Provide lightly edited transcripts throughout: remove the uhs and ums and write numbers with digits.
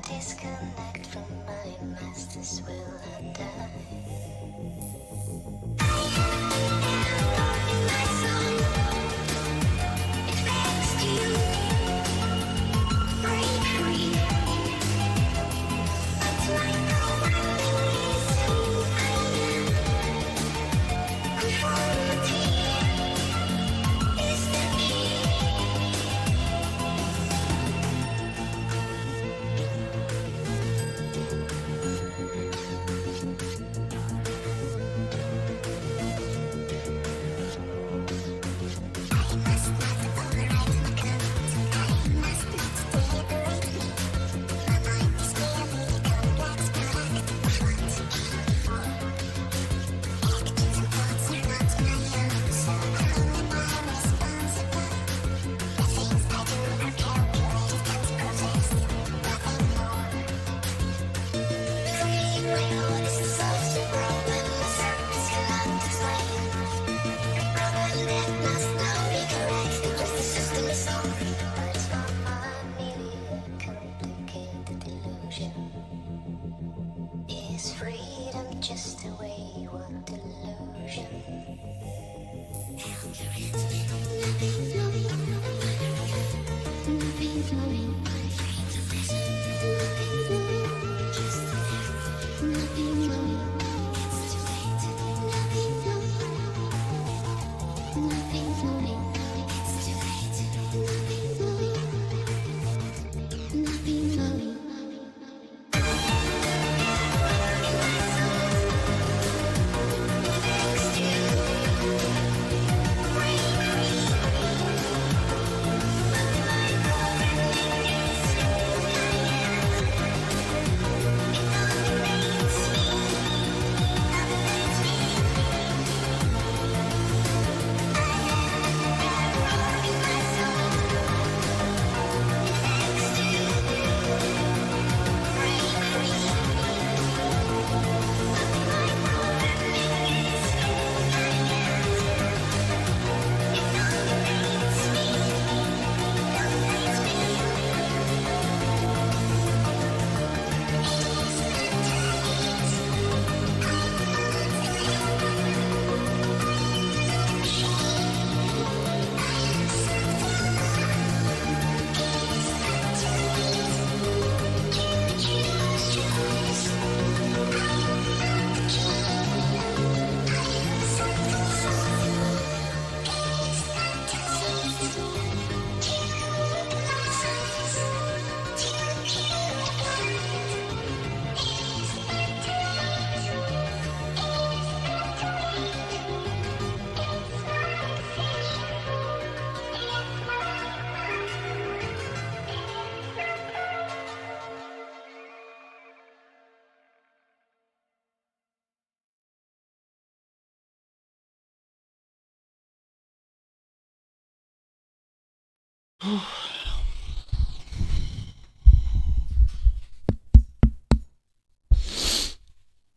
disconnect from my master's will and is freedom just a wayward delusion?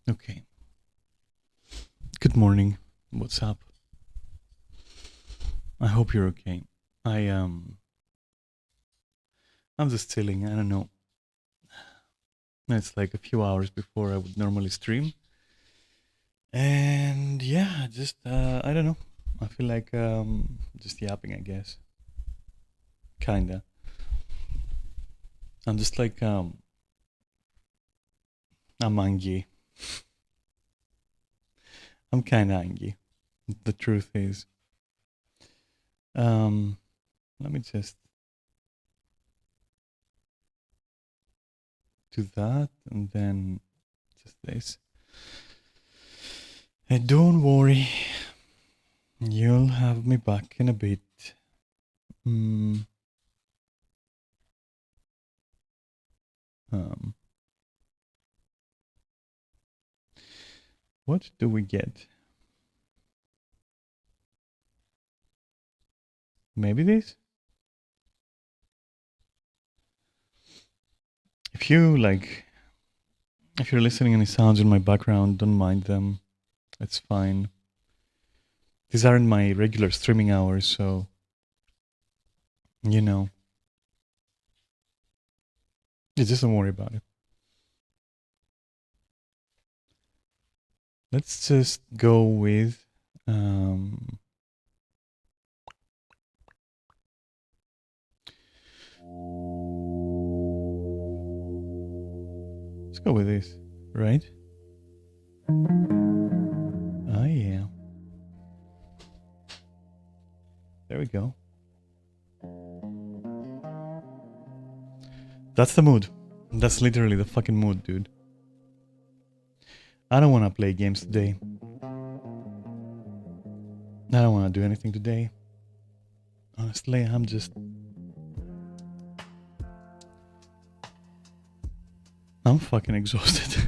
Okay. Good morning. What's up? I hope you're okay. I'm just chilling. I don't know. It's like a few hours before I would normally stream. And yeah, just I don't know. I feel like just yapping, I guess. Kinda. I'm just like I'm angry. I'm kinda angry. The truth is. Let me just do that and then just this. And don't worry, you'll have me back in a bit. What do we get? Maybe this? If you're listening any sounds in my background, don't mind them. It's fine. These aren't my regular streaming hours, so you know. Yeah, just don't worry about it. Let's just go with let's go with this, right? Oh yeah. There we go. That's the mood. That's literally the fucking mood, dude. I don't want to play games today. I don't want to do anything today. Honestly, I'm fucking exhausted.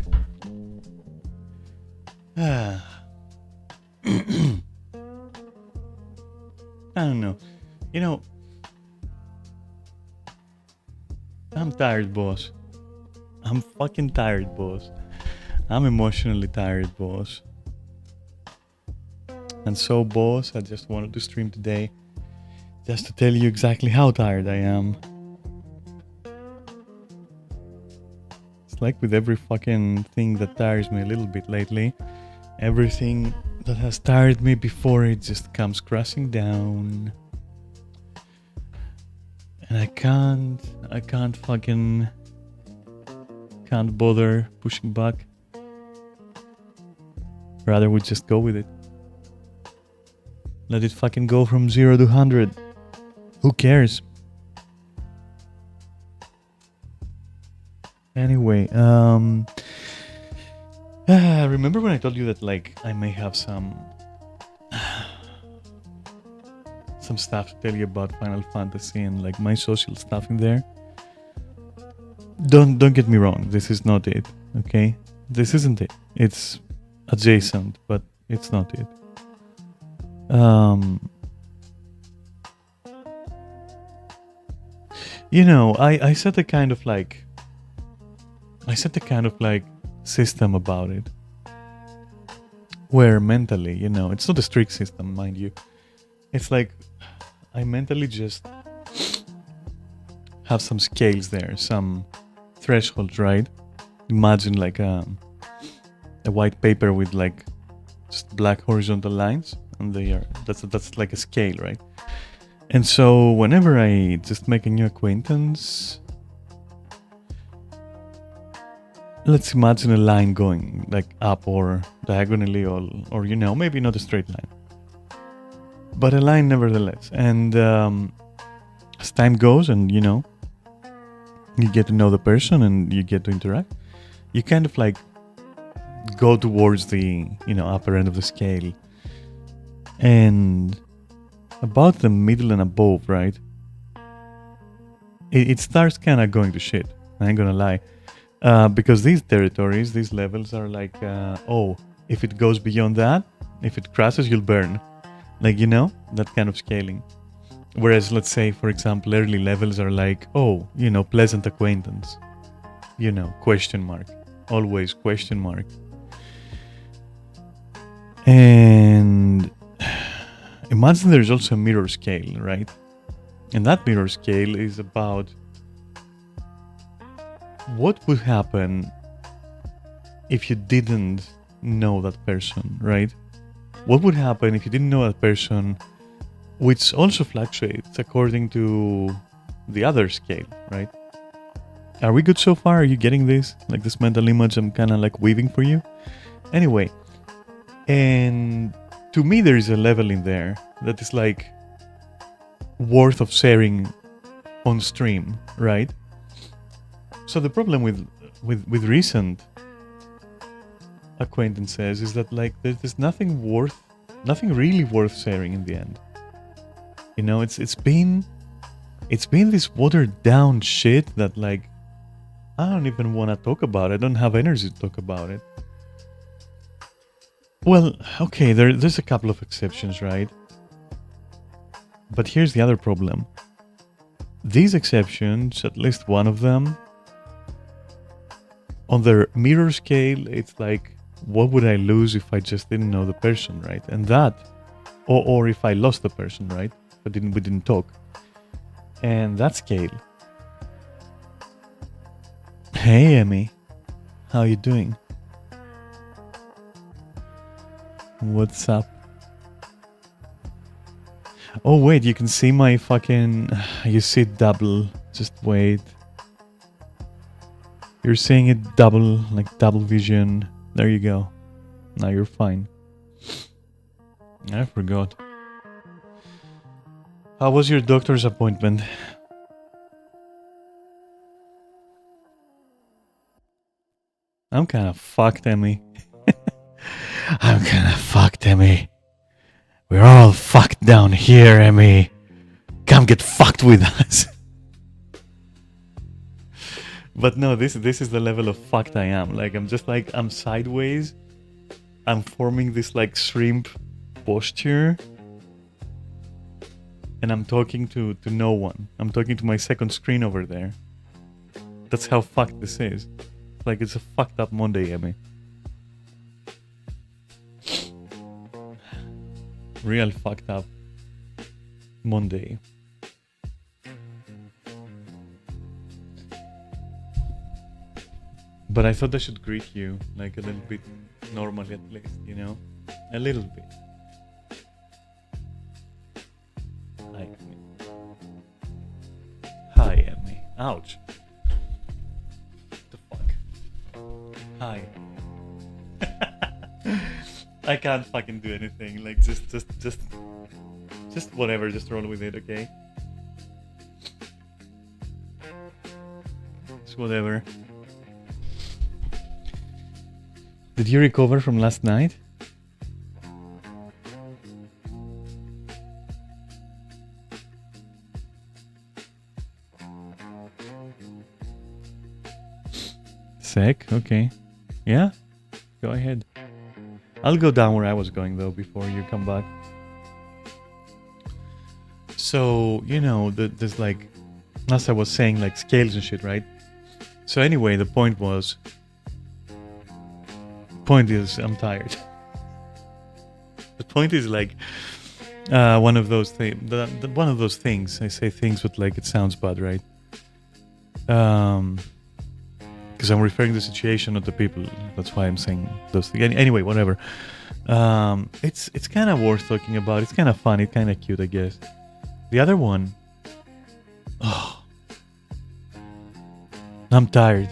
I don't know. You know, I'm tired, boss. I'm fucking tired, boss. I'm emotionally tired, boss. And so, boss, I just wanted to stream today just to tell you exactly how tired I am. It's like with every fucking thing that tires me a little bit lately, everything that has tired me before, it just comes crashing down. And I can't bother pushing back. Rather would just go with it. Let it fucking go from 0 to 100. Who cares? Anyway, remember when I told you that like I may have some stuff to tell you about Final Fantasy and like my social stuff in there? Don't get me wrong, this is not it, okay? This isn't it. It's adjacent, but it's not it. You know, I set a kind of like system about it, where mentally, you know, it's not a strict system, mind you. It's like I mentally just have some scales there, some thresholds, right? Imagine like a white paper with like just black horizontal lines, and that's like a scale, right? And so whenever I just make a new acquaintance, let's imagine a line going like up or diagonally, or you know, maybe not a straight line, but a line nevertheless. And as time goes, and you know, you get to know the person and you get to interact, you kind of like go towards the, you know, upper end of the scale, and about the middle and above, right, it starts kind of going to shit. I ain't gonna lie. Because these territories, these levels are like, oh, if it goes beyond that, if it crashes, you'll burn. Like, you know, that kind of scaling. Whereas, let's say, for example, early levels are like, oh, you know, pleasant acquaintance. You know, question mark. Always question mark. And imagine there's also a mirror scale, right? And that mirror scale is about what would happen if you didn't know that person, right? What would happen if you didn't know that person, which also fluctuates according to the other scale, right? Are we good so far? Are you getting this? Like this mental image I'm kind of like weaving for you? Anyway, and to me there is a level in there that is like worth of sharing on stream, right? So the problem with recent acquaintances is that like there's nothing really worth sharing in the end. You know, it's been this watered down shit that like I don't even want to talk about it. I don't have energy to talk about it. Well, okay, there's a couple of exceptions, right? But here's the other problem. These exceptions, at least one of them, on their mirror scale, it's like, what would I lose if I just didn't know the person, right? And that, or if I lost the person, right? But we didn't talk. And that scale, Hey, Emmy. How you doing? What's up? Oh, wait, you can see my fucking... You see it double. Just wait. You're seeing it double, like double vision. There you go. Now you're fine. I forgot. How was your doctor's appointment? I'm kind of fucked, Emmy. I'm kind of fucked, Emmy. We're all fucked down here, Emmy. Come get fucked with us. But no, this is the level of fucked I am. Like, I'm just like, I'm sideways. I'm forming this like shrimp posture. And I'm talking to no one. I'm talking to my second screen over there. That's how fucked this is. Like, it's a fucked up Monday, Emmy. Real fucked up Monday. But I thought I should greet you, like, a little bit normally at least, you know? A little bit. Hi, Emmy. Hi, Emmy. Ouch. What the fuck? Hi. I can't fucking do anything. Like, just whatever. Just roll with it, okay? Just whatever. Did you recover from last night? Sick? Okay. Yeah? Go ahead. I'll go down where I was going, though, before you come back. So, you know, there's like, as I was saying, like scales and shit, right? So anyway, the point is, I'm tired. The point is like, one of those things, one of those things, I say things with like, it sounds bad, right? Because I'm referring to the situation, not the people. That's why I'm saying those things. Anyway, whatever. It's kind of worth talking about. It's kind of funny, kind of cute, I guess. The other one, oh, I'm tired.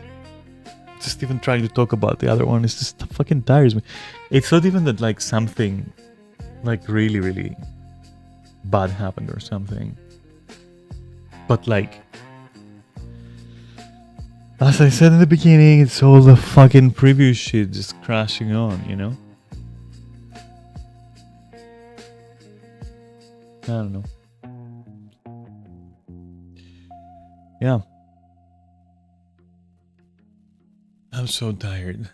Just even trying to talk about the other one is just fucking tires me. It's not even that like something like really, really bad happened or something. But like, as I said in the beginning, it's all the fucking previous shit just crashing on, you know? I don't know. Yeah. I'm so tired.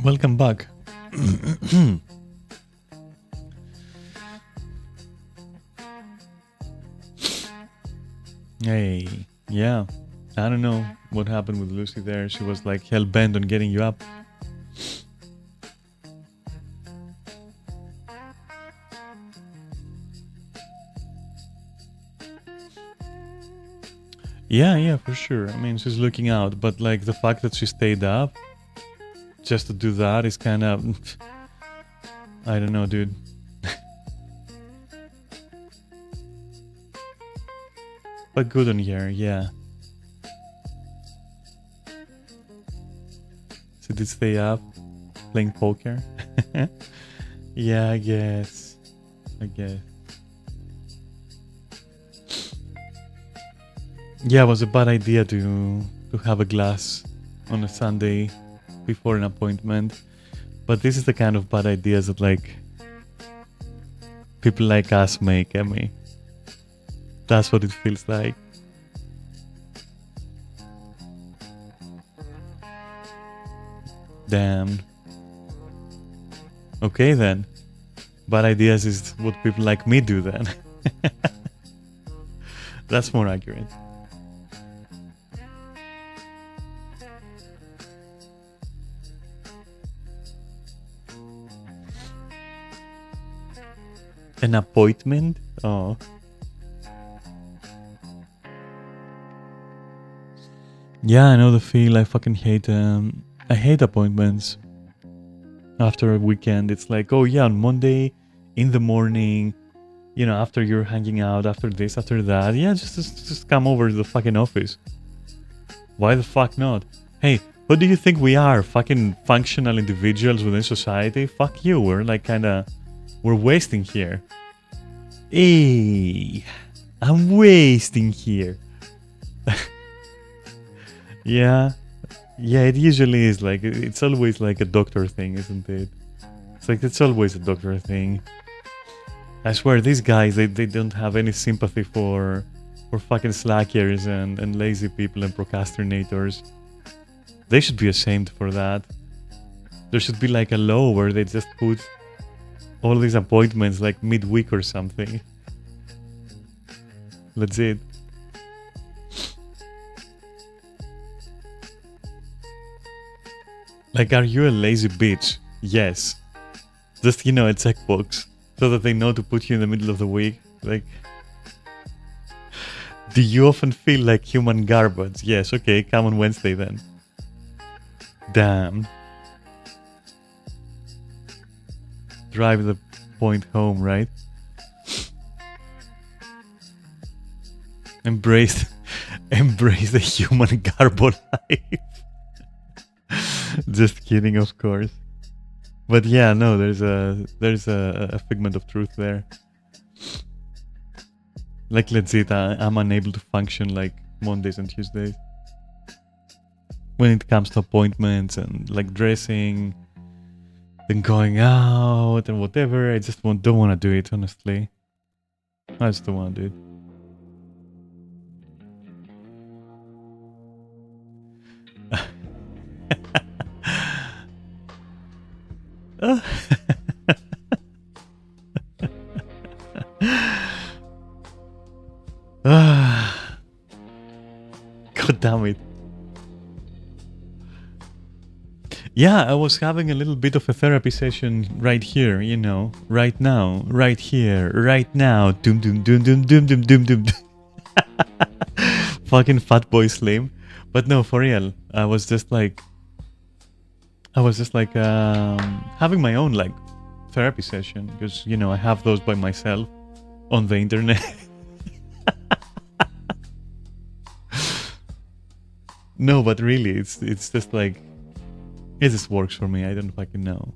Welcome back. Hey, yeah. I don't know what happened with Lucy there. She was like hell-bent on getting you up. Yeah, for sure. I mean, she's looking out, but like the fact that she stayed up just to do that is kind of... I don't know, dude. But good on her, yeah. She did stay up playing poker. Yeah, I guess. Yeah, it was a bad idea to have a glass on a Sunday before an appointment. But this is the kind of bad ideas that like people like us make, I mean. That's what it feels like. Damn. Okay then. Bad ideas is what people like me do then. That's more accurate. An appointment? Oh. Yeah, I know the feel. I fucking hate I hate appointments. After a weekend, it's like, oh yeah, on Monday in the morning, you know, after you're hanging out, after this, after that, yeah, just come over to the fucking office. Why the fuck not? Hey, what do you think we are? Fucking functional individuals within society? Fuck you, we're like kinda, we're wasting here. Hey, I'm wasting here. Yeah. Yeah, it usually is like, it's always like a doctor thing, isn't it? It's like, it's always a doctor thing. I swear, these guys, they don't have any sympathy for fucking slackers and lazy people and procrastinators. They should be ashamed for that. There should be like a law where they just put all these appointments like midweek or something. Legit. Like, are you a lazy bitch? Yes. Just, you know, a checkbox. So that they know to put you in the middle of the week. Like, do you often feel like human garbage? Yes, okay, come on Wednesday then. Damn. Drive the point home, right? Embrace the human garbo life. Just kidding, of course. But yeah, no, there's a figment of truth there. Like legit, I'm unable to function like Mondays and Tuesdays. When it comes to appointments and like dressing and going out and whatever, I just don't want to do it, honestly. I just don't want to do it. God damn it. Yeah, I was having a little bit of a therapy session right here, you know, right now, right here, right now. Doom doom doom doom doom doom doom doom. Fucking Fatboy Slim. But no, for real, I was just like having my own like therapy session because, you know, I have those by myself on the internet. No, but really, it's just like, it just works for me. I don't fucking know.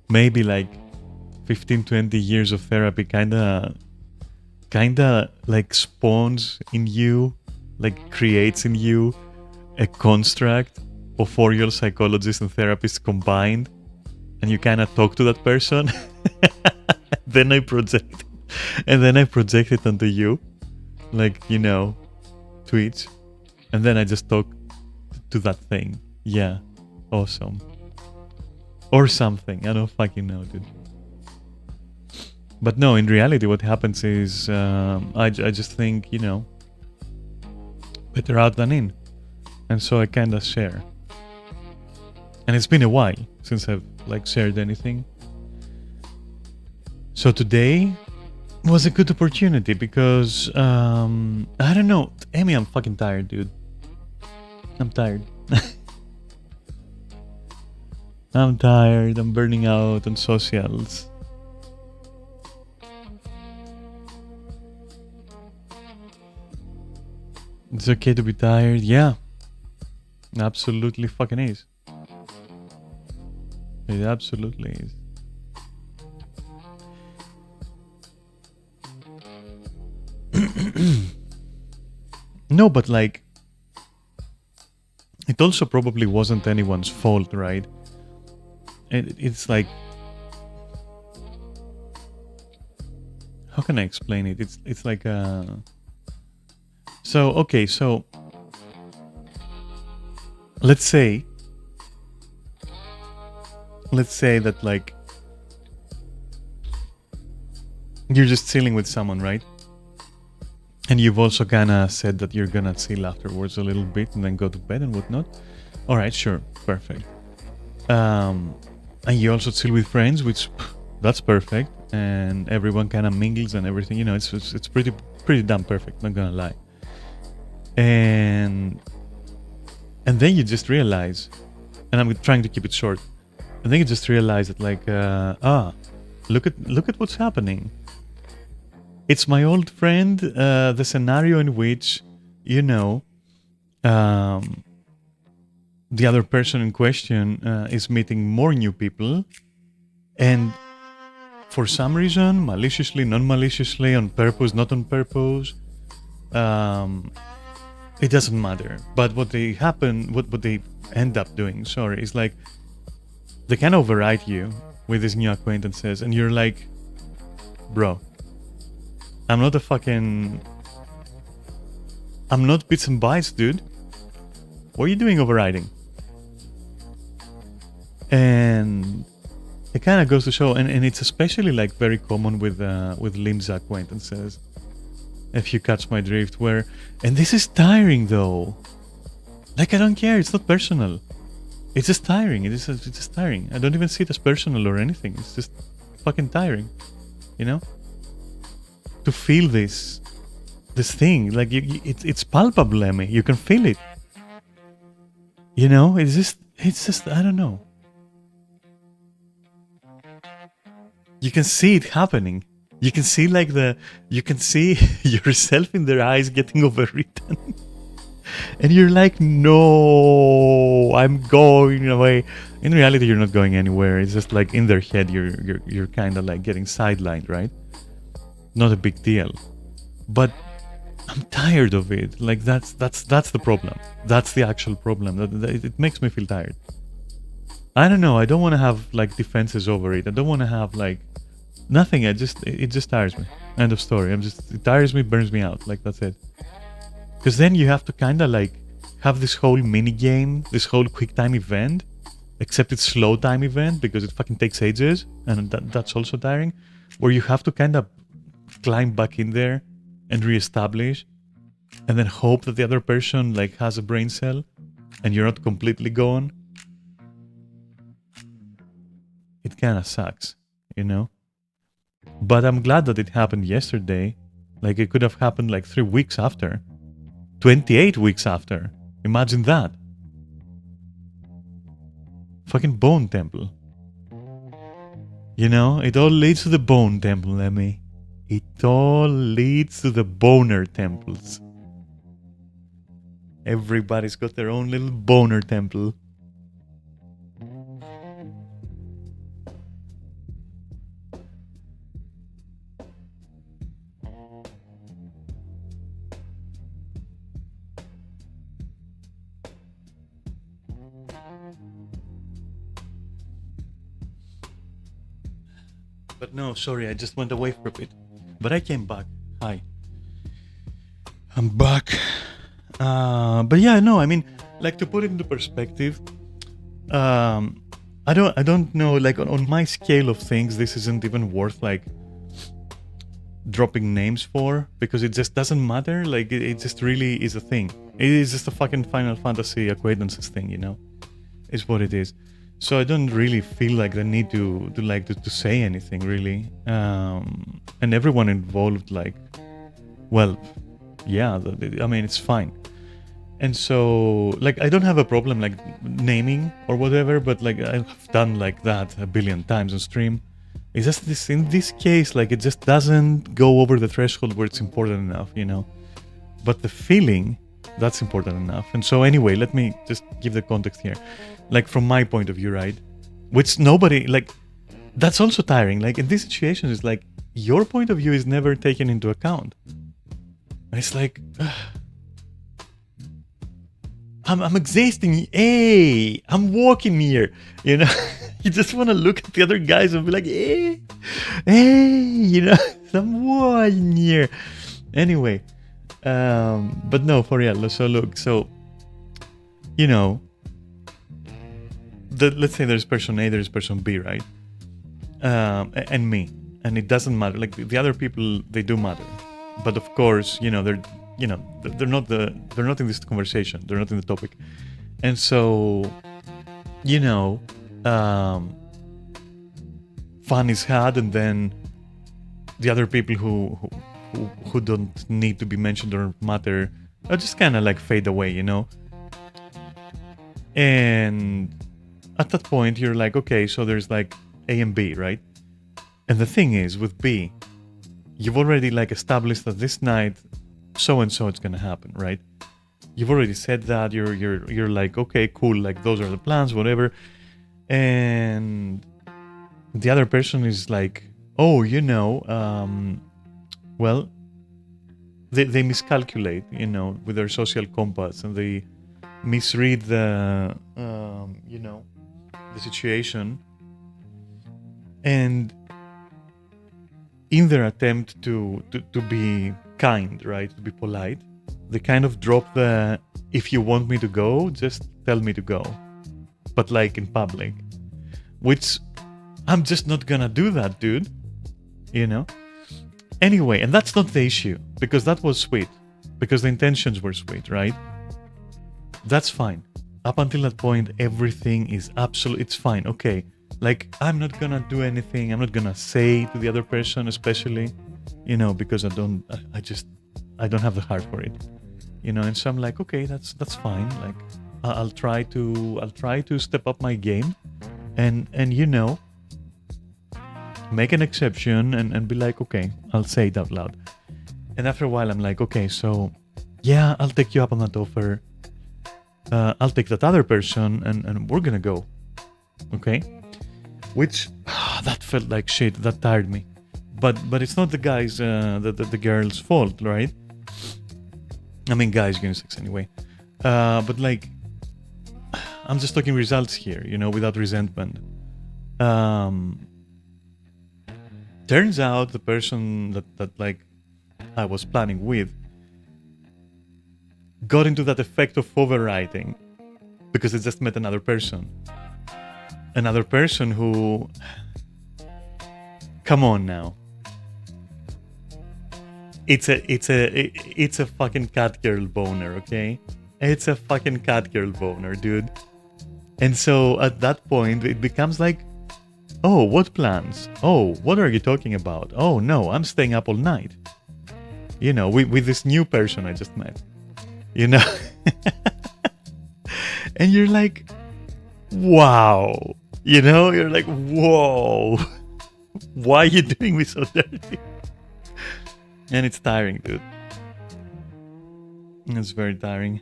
Maybe like 15, 20 years of therapy kinda like spawns in you, like creates in you a construct of all your psychologists and therapists combined, and you kinda talk to that person. Then I project it onto you, like, you know, Twitch, and then I just talk to that thing. Yeah, awesome. Or something, I don't fucking know, dude. But no, in reality what happens is I just think, you know, better out than in, and so I kinda share. And it's been a while since I've like shared anything, so today was a good opportunity because I don't know, Amy, I'm fucking tired, dude. I'm tired. I'm tired. I'm burning out on socials. It's okay to be tired. Yeah. Absolutely fucking is. It absolutely is. No, but like, it also probably wasn't anyone's fault, right? It's like, how can I explain it? It's like so okay, so let's say that like you're just chilling with someone, right? And you've also kinda said that you're gonna chill afterwards a little bit and then go to bed and whatnot. Alright, sure, perfect. and you also chill with friends, which that's perfect, and everyone kind of mingles and everything. You know, it's pretty damn perfect. Not gonna lie. And then you just realize, and I'm trying to keep it short. And then you just realize that, like, look at what's happening. It's my old friend. The scenario in which, you know, the other person in question is meeting more new people, and for some reason, maliciously, non-maliciously, on purpose, not on purpose, it doesn't matter. But what they end up doing, is like they kind of override you with these new acquaintances, and you're like, bro, I'm not bits and bytes, dude. What are you doing overriding? And it kind of goes to show, and it's especially like very common with Limsa acquaintances, if you catch my drift, where, and this is tiring though. Like, I don't care, it's not personal. It's just tiring. It's just tiring. I don't even see it as personal or anything. It's just fucking tiring, you know? To feel this thing, like it's palpable, Emmy. You can feel it. You know, it's just I don't know. You can see it happening. You can see you can see yourself in their eyes getting overwritten. And you're like, no, I'm going away. In reality, you're not going anywhere. It's just like in their head, you're kind of like getting sidelined, right? Not a big deal. But I'm tired of it. Like that's the problem. That's the actual problem. It makes me feel tired. I don't know. I don't want to have like defenses over it. I don't want to have like nothing. It just tires me. End of story. It tires me, burns me out. Like, that's it. Because then you have to kind of like have this whole mini game, this whole quick time event, except it's slow time event because it fucking takes ages, and that's also tiring. Where you have to kind of climb back in there and reestablish, and then hope that the other person like has a brain cell, and you're not completely gone. It kind of sucks, you know. But I'm glad that it happened yesterday. Like, it could have happened like 3 weeks after. 28 weeks after. Imagine that. Fucking Bone Temple. You know, it all leads to the Bone Temple, Emmy. It all leads to the Boner Temples. Everybody's got their own little Boner Temple. But no, sorry, I just went away for a bit. But I came back. Hi. I'm back. But yeah, no, I mean, like, to put it into perspective, I don't know, like, on my scale of things, this isn't even worth like dropping names for, because it just doesn't matter. Like, it just really is a thing. It is just a fucking Final Fantasy acquaintances thing, you know? Is what it is. So I don't really feel like the need to say anything, really. And everyone involved, like, well, yeah, I mean, it's fine. And so, like, I don't have a problem, like, naming or whatever, but, like, I've done, like, that a billion times on stream. It's just this, in this case, like, it just doesn't go over the threshold where it's important enough, you know? But the feeling, that's important enough. And so anyway, let me just give the context here. Like, from my point of view, right? Which nobody, like, that's also tiring. Like, in these situations, it's like, your point of view is never taken into account. And it's like, I'm existing. Hey, I'm walking here. You know, you just want to look at the other guys and be like, hey, you know, I'm walking here. Anyway, but no, for real. So look, so, you know, let's say there's person A, there's person B, right? And me, and it doesn't matter. Like, the other people, they do matter, but of course, you know, they're not in this conversation. They're not in the topic, and so, you know, fun is had, and then the other people who don't need to be mentioned or matter just kind of like fade away, you know? And at that point, you're like, okay, so there's like A and B, right? And the thing is, with B, you've already like established that this night, so and so it's gonna happen, right? You've already said that. You're like, okay, cool, like those are the plans, whatever. And the other person is like, oh, you know, well, they miscalculate, you know, with their social compass, and they misread the, you know, the situation. And in their attempt to be kind, right, to be polite, they kind of drop the, if you want me to go, just tell me to go. But like in public. Which, I'm just not gonna do that, dude. You know? Anyway, and that's not the issue. Because that was sweet. Because the intentions were sweet, right? That's fine. Up until that point, everything is absolute. It's fine. Okay. Like, I'm not gonna do anything. I'm not gonna say to the other person, especially, you know, because I don't have the heart for it, you know. And so I'm like, okay, that's fine. Like, I'll try to step up my game, and you know, make an exception and be like, okay, I'll say it out loud. And after a while, I'm like, okay, so yeah, I'll take you up on that offer. I'll take that other person, and we're gonna go, okay. Which, that felt like shit. That tired me. But it's not the guys, the girl's fault, right? I mean, guys unisex anyway. But like, I'm just talking results here, you know, without resentment. Turns out the person that like I was planning with got into that effect of overwriting because they just met another person. Another person who... Come on now. It's a fucking cat girl boner, okay? It's a fucking cat girl boner, dude. And so at that point, it becomes like, oh, what plans? Oh, what are you talking about? Oh, no, I'm staying up all night. You know, with this new person I just met. You know? And you're like, wow. You know, you're like, whoa. Why are you doing me so dirty? And it's tiring, dude. It's very tiring.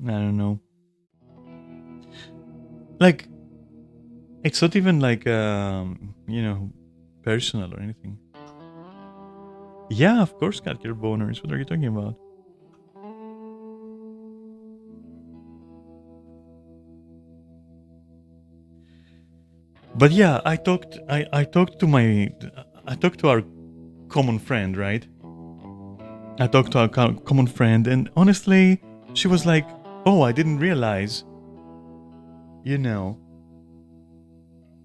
I don't know. Like, it's not even like, you know, personal or anything. Yeah, of course, cat care boners. What are you talking about? But yeah, I talked to our common friend, right? I talked to our common friend, and honestly, she was like, "Oh, I didn't realize, you know,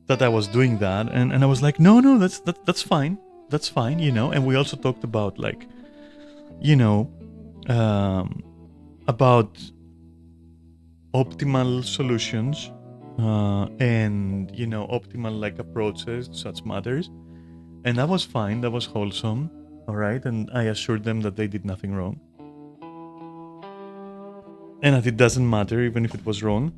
that I was doing that." And I was like, "No, that's fine. That's fine, you know." And we also talked about like, you know, about optimal solutions. And you know, optimal like approaches to such matters, and that was fine. That was wholesome, all right. And I assured them that they did nothing wrong, and that it doesn't matter even if it was wrong,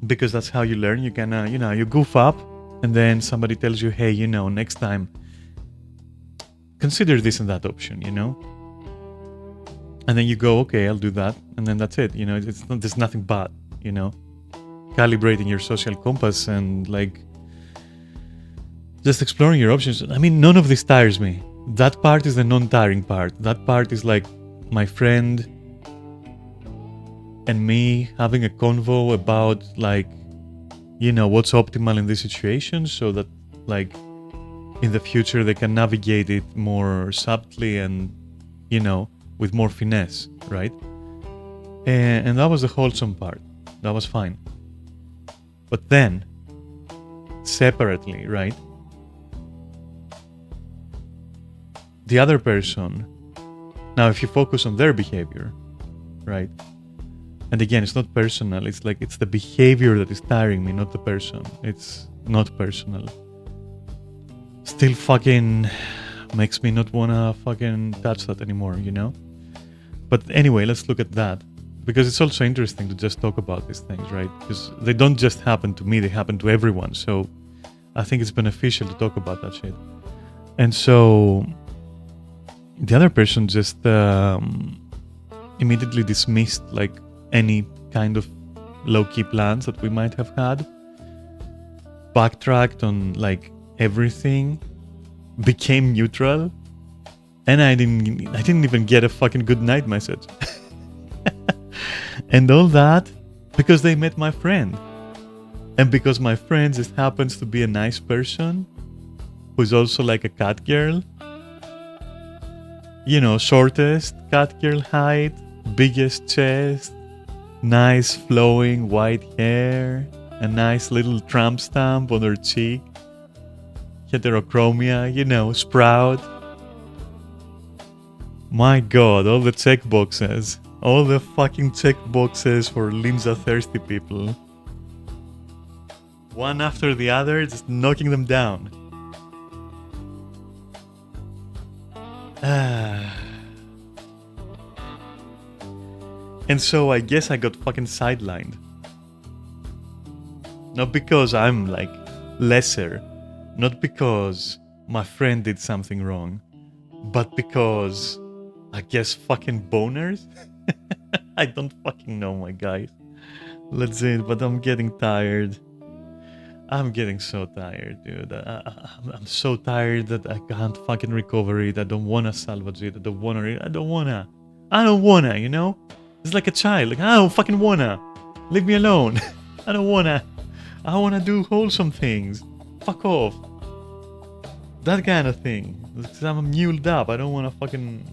because that's how you learn. You can, you know, you goof up, and then somebody tells you, hey, you know, next time, consider this and that option, you know. And then you go, okay, I'll do that, and then that's it. You know, it's not, there's nothing bad, you know. Calibrating your social compass and like just exploring your options. I mean, none of this tires me. That part is the non-tiring part. That part is like my friend and me having a convo about like, you know, what's optimal in this situation, so that like in the future they can navigate it more subtly and, you know, with more finesse, right? And that was the wholesome part. That was fine. But then, separately, right? The other person, now if you focus on their behavior, right? And again, it's not personal. It's like, it's the behavior that is tiring me, not the person. It's not personal. still fucking makes me not wanna fucking touch that anymore, you know? But anyway, let's look at that. Because it's also interesting to just talk about these things, right? Because they don't just happen to me, they happen to everyone. So I think it's beneficial to talk about that shit. And so the other person just immediately dismissed like any kind of low-key plans that we might have had, backtracked on like everything, became neutral, and I didn't even get a fucking good night message. And all that because they met my friend. And because my friend just happens to be a nice person who's also like a cat girl. You know, shortest cat girl height, biggest chest, nice flowing white hair, a nice little tramp stamp on her cheek, heterochromia, you know, sprout. My god, all the check boxes. All the fucking check boxes for Linza thirsty people. One after the other, just knocking them down. And so I guess I got fucking sidelined. Not because I'm like lesser, not because my friend did something wrong, but because I guess fucking boners? I don't fucking know, my guys. Let's see, but I'm getting tired. I'm getting so tired, dude. I'm so tired that I can't fucking recover it. I don't wanna salvage it. I don't wanna, you know? It's like a child. Like, I don't fucking wanna. Leave me alone. I don't wanna. I wanna do wholesome things. Fuck off. That kind of thing. Because I'm muled up. I don't wanna fucking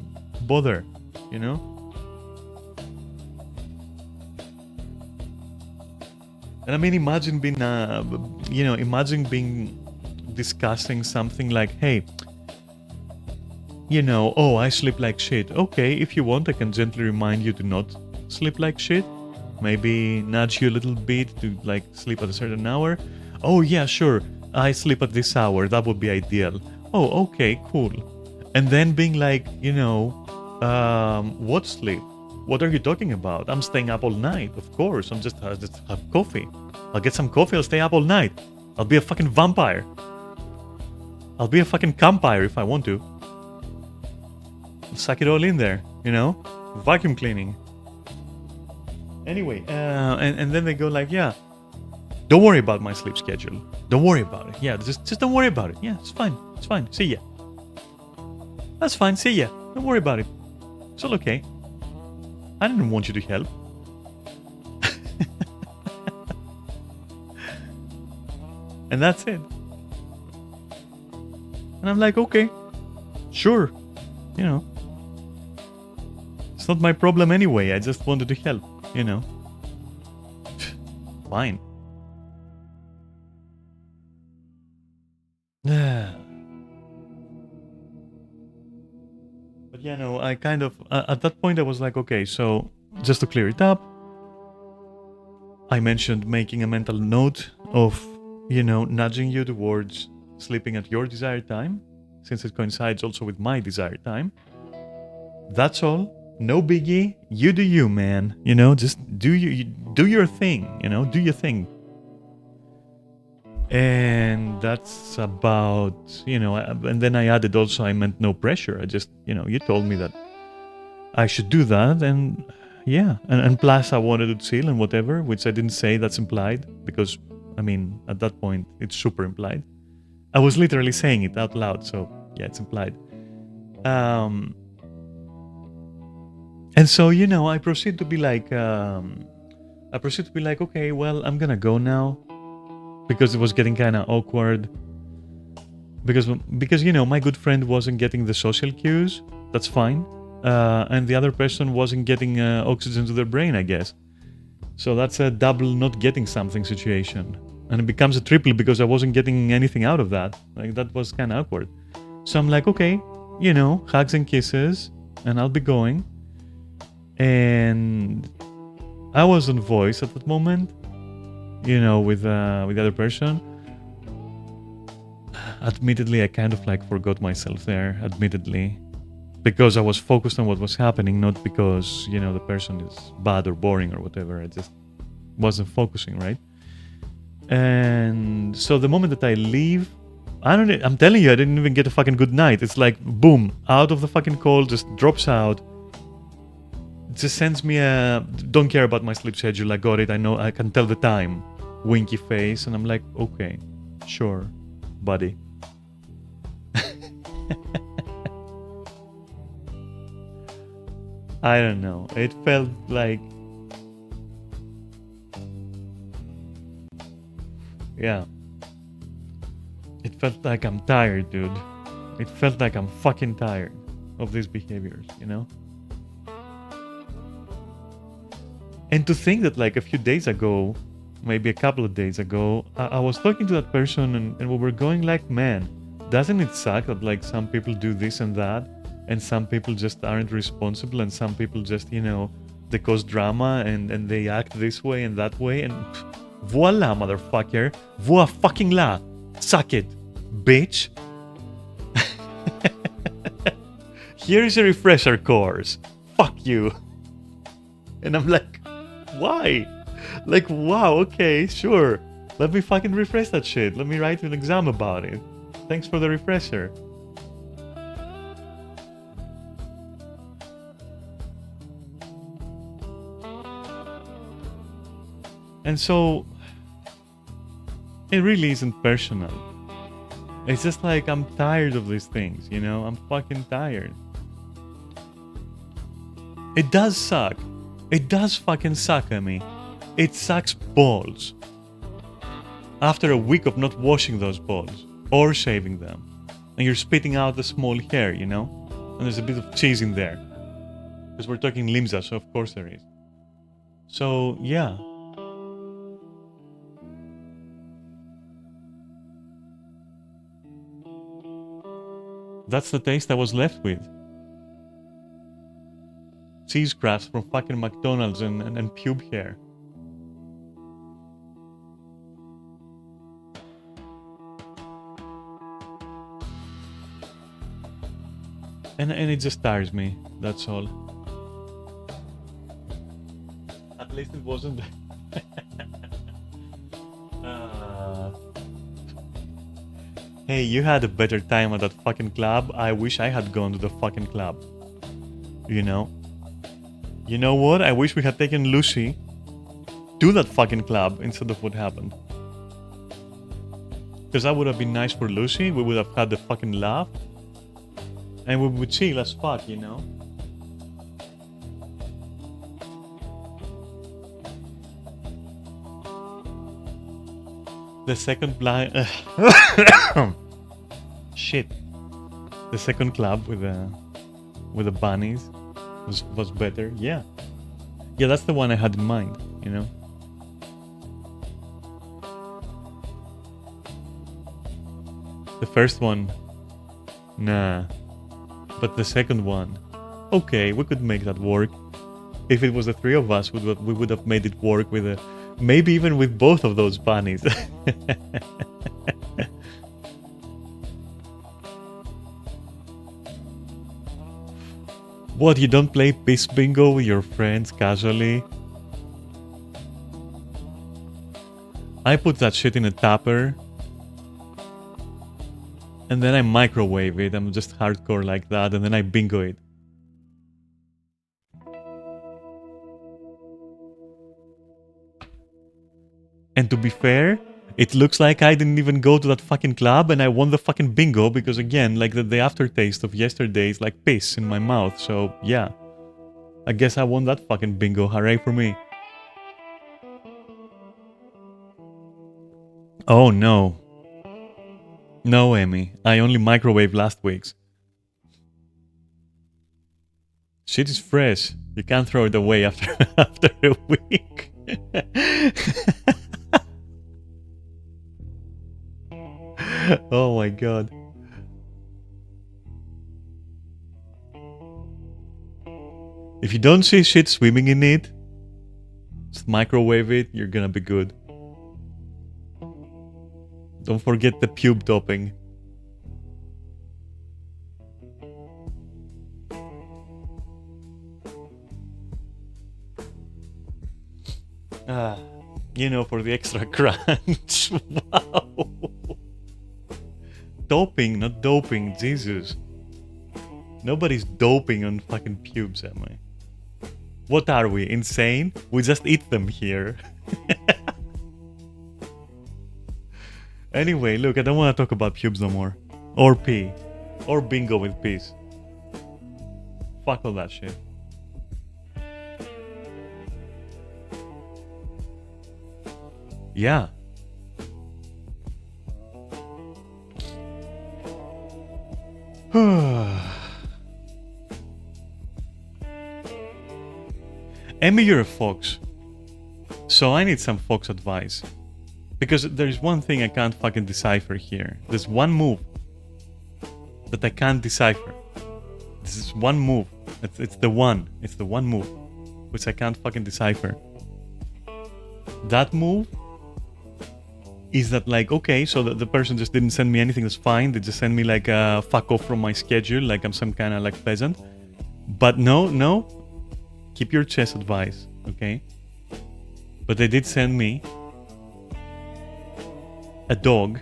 bother, you know? And I mean, imagine being, discussing something like, hey, you know, oh, I sleep like shit. Okay, if you want, I can gently remind you to not sleep like shit. Maybe nudge you a little bit to like sleep at a certain hour. Oh yeah, sure, I sleep at this hour. That would be ideal. Oh, okay, cool. And then being like, you know, what sleep? What are you talking about? I'm staying up all night. Of course, I just have coffee. I'll get some coffee, I'll stay up all night. I'll be a fucking vampire. I'll be a fucking campfire if I want to. I'll suck it all in there, you know? Vacuum cleaning. Anyway, and then they go like, yeah, don't worry about my sleep schedule. Don't worry about it. Yeah, just don't worry about it. Yeah, it's fine. It's fine. See ya. That's fine. See ya. Don't worry about it. It's all okay. I didn't want you to help. And that's it. And I'm like, okay, sure. You know, it's not my problem anyway. I just wanted to help, you know. Fine. But yeah, no, I kind of, at that point I was like, okay, so just to clear it up, I mentioned making a mental note of, you know, nudging you towards sleeping at your desired time, since it coincides also with my desired time. That's all. No biggie. You do you, man. You know, just do your thing, you know, do your thing. And that's about, you know, and then I added also, I meant no pressure. I just, you know, you told me that I should do that, and yeah, and plus I wanted to chill and whatever, which I didn't say. That's implied, because I mean, at that point it's super implied. I was literally saying it out loud, so yeah, it's implied. And so, you know, I proceed to be like, okay, well, I'm gonna go now, because it was getting kind of awkward. Because you know, my good friend wasn't getting the social cues. That's fine. And the other person wasn't getting oxygen to their brain, I guess. So that's a double not getting something situation. And it becomes a triple because I wasn't getting anything out of that. Like, that was kind of awkward. So I'm like, okay, you know, hugs and kisses, and I'll be going. And I was on voice at that moment, you know, with the other person. admittedly, I kind of like forgot myself there, admittedly. Because I was focused on what was happening, not because, you know, the person is bad or boring or whatever. I just wasn't focusing, right? And so the moment that I leave, I'm telling you, I didn't even get a fucking good night. It's like, boom, out of the fucking call, just drops out. Just sends me a, don't care about my sleep schedule, I got it, I know, I can tell the time. Winky face, and I'm like, okay, sure, buddy. I don't know. It felt like... Yeah. It felt like I'm tired, dude. It felt like I'm fucking tired of these behaviors, you know? And to think that like a few days ago, maybe a couple of days ago, I was talking to that person and we were going like, man, doesn't it suck that like some people do this and that? And some people just aren't responsible, and some people just, you know, they cause drama and they act this way and that way, and voila, motherfucker, voila fucking la, suck it, bitch. Here is a refresher course, fuck you. And I'm like, why? Like, wow, okay, sure, let me fucking refresh that shit, let me write an exam about it, thanks for the refresher. And so, it really isn't personal. It's just like, I'm tired of these things, you know? I'm fucking tired. It does suck. It does fucking suck at me. It sucks balls. After a week of not washing those balls, or shaving them, and you're spitting out the small hair, you know? And there's a bit of cheese in there. Because we're talking limsa, so of course there is. So, yeah. That's the taste I was left with. Cheese crafts from fucking McDonald's and pube hair. And it just tires me, that's all. At least it wasn't... Hey, you had a better time at that fucking club. I wish I had gone to the fucking club. You know? You know what? I wish we had taken Lucy to that fucking club instead of what happened. Because that would have been nice for Lucy. We would have had the fucking laugh. And we would chill as fuck, you know? The second blind... Shit. The second club with the bunnies was better. Yeah. Yeah, that's the one I had in mind, you know? The first one, nah. But the second one, okay, we could make that work. If it was the three of us, we would have made it work with a... Maybe even with both of those bunnies. What, you don't play piss bingo with your friends casually? I put that shit in a tupper. And then I microwave it. I'm just hardcore like that. And then I bingo it. And to be fair, it looks like I didn't even go to that fucking club and I won the fucking bingo because again, like the aftertaste of yesterday is like piss in my mouth. So yeah, I guess I won that fucking bingo. Hooray for me. Oh no. No, Amy. I only microwaved last week's. Shit is fresh. You can't throw it away after after a week. Oh my god. If you don't see shit swimming in it, just microwave it, you're gonna be good. Don't forget the pube topping. Ah, you know, for the extra crunch. Wow. Doping, not doping, Jesus. Nobody's doping on fucking pubes, am I? What are we, insane? We just eat them here. Anyway, look, I don't want to talk about pubes no more. Or pee. Or bingo with peas. Fuck all that shit. Yeah. Emmy, you're a fox. So I need some fox advice. Because there's one thing I can't fucking decipher here. There's one move that I can't decipher. This is one move. It's the one. It's the one move which I can't fucking decipher. That move is that like, okay, so the person just didn't send me anything, that's fine. They just send me like a fuck off from my schedule, like I'm some kind of like peasant. But no, keep your chest advice, okay? But they did send me a dog,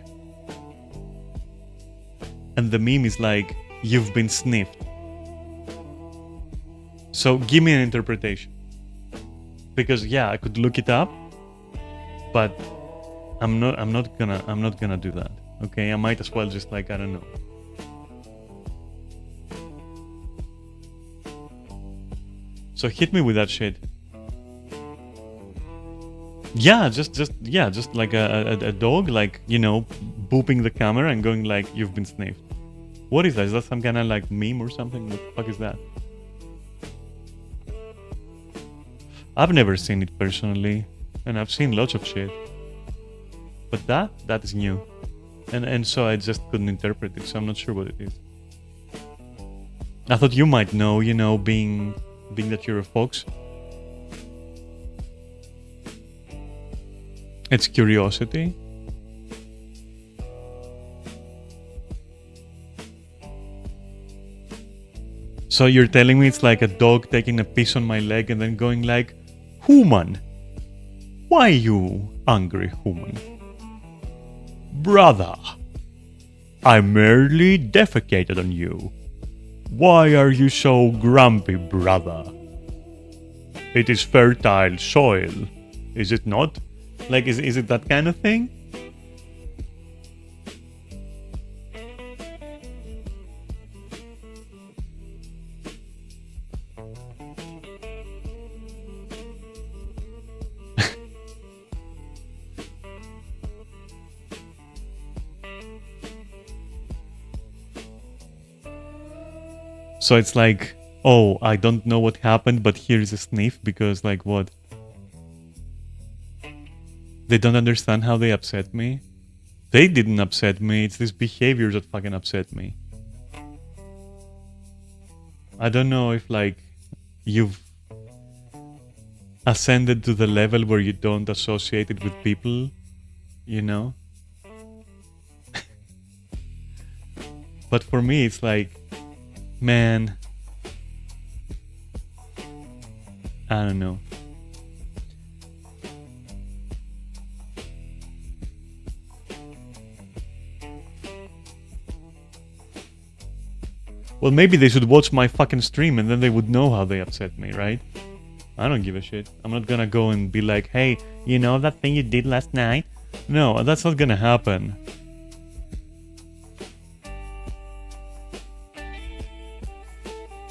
and the meme is like, you've been sniffed. So give me an interpretation, because yeah, I could look it up, but I'm not gonna do that. Okay, I might as well just like, I don't know. So hit me with that shit. Yeah, just like a dog, like, you know, booping the camera and going like, you've been sniffed. What is that? Is that some kind of like meme or something? What the fuck is that? I've never seen it personally, and I've seen lots of shit. But that is new. And so I just couldn't interpret it, so I'm not sure what it is. I thought you might know, you know, being that you're a fox. It's curiosity. So you're telling me it's like a dog taking a piss on my leg and then going like, human, why you angry human? Brother, I merely defecated on you. Why are you so grumpy, brother? It is fertile soil, is it not? Like, is it that kind of thing? So it's like, oh, I don't know what happened, but here's a sniff, because like what? They don't understand how they upset me? They didn't upset me, it's these behaviors that fucking upset me. I don't know if like you've ascended to the level where you don't associate it with people, you know? But for me it's like, man, I don't know. Well, maybe they should watch my fucking stream and then they would know how they upset me, right? I don't give a shit. I'm not gonna go and be like, hey, you know that thing you did last night? No, that's not gonna happen.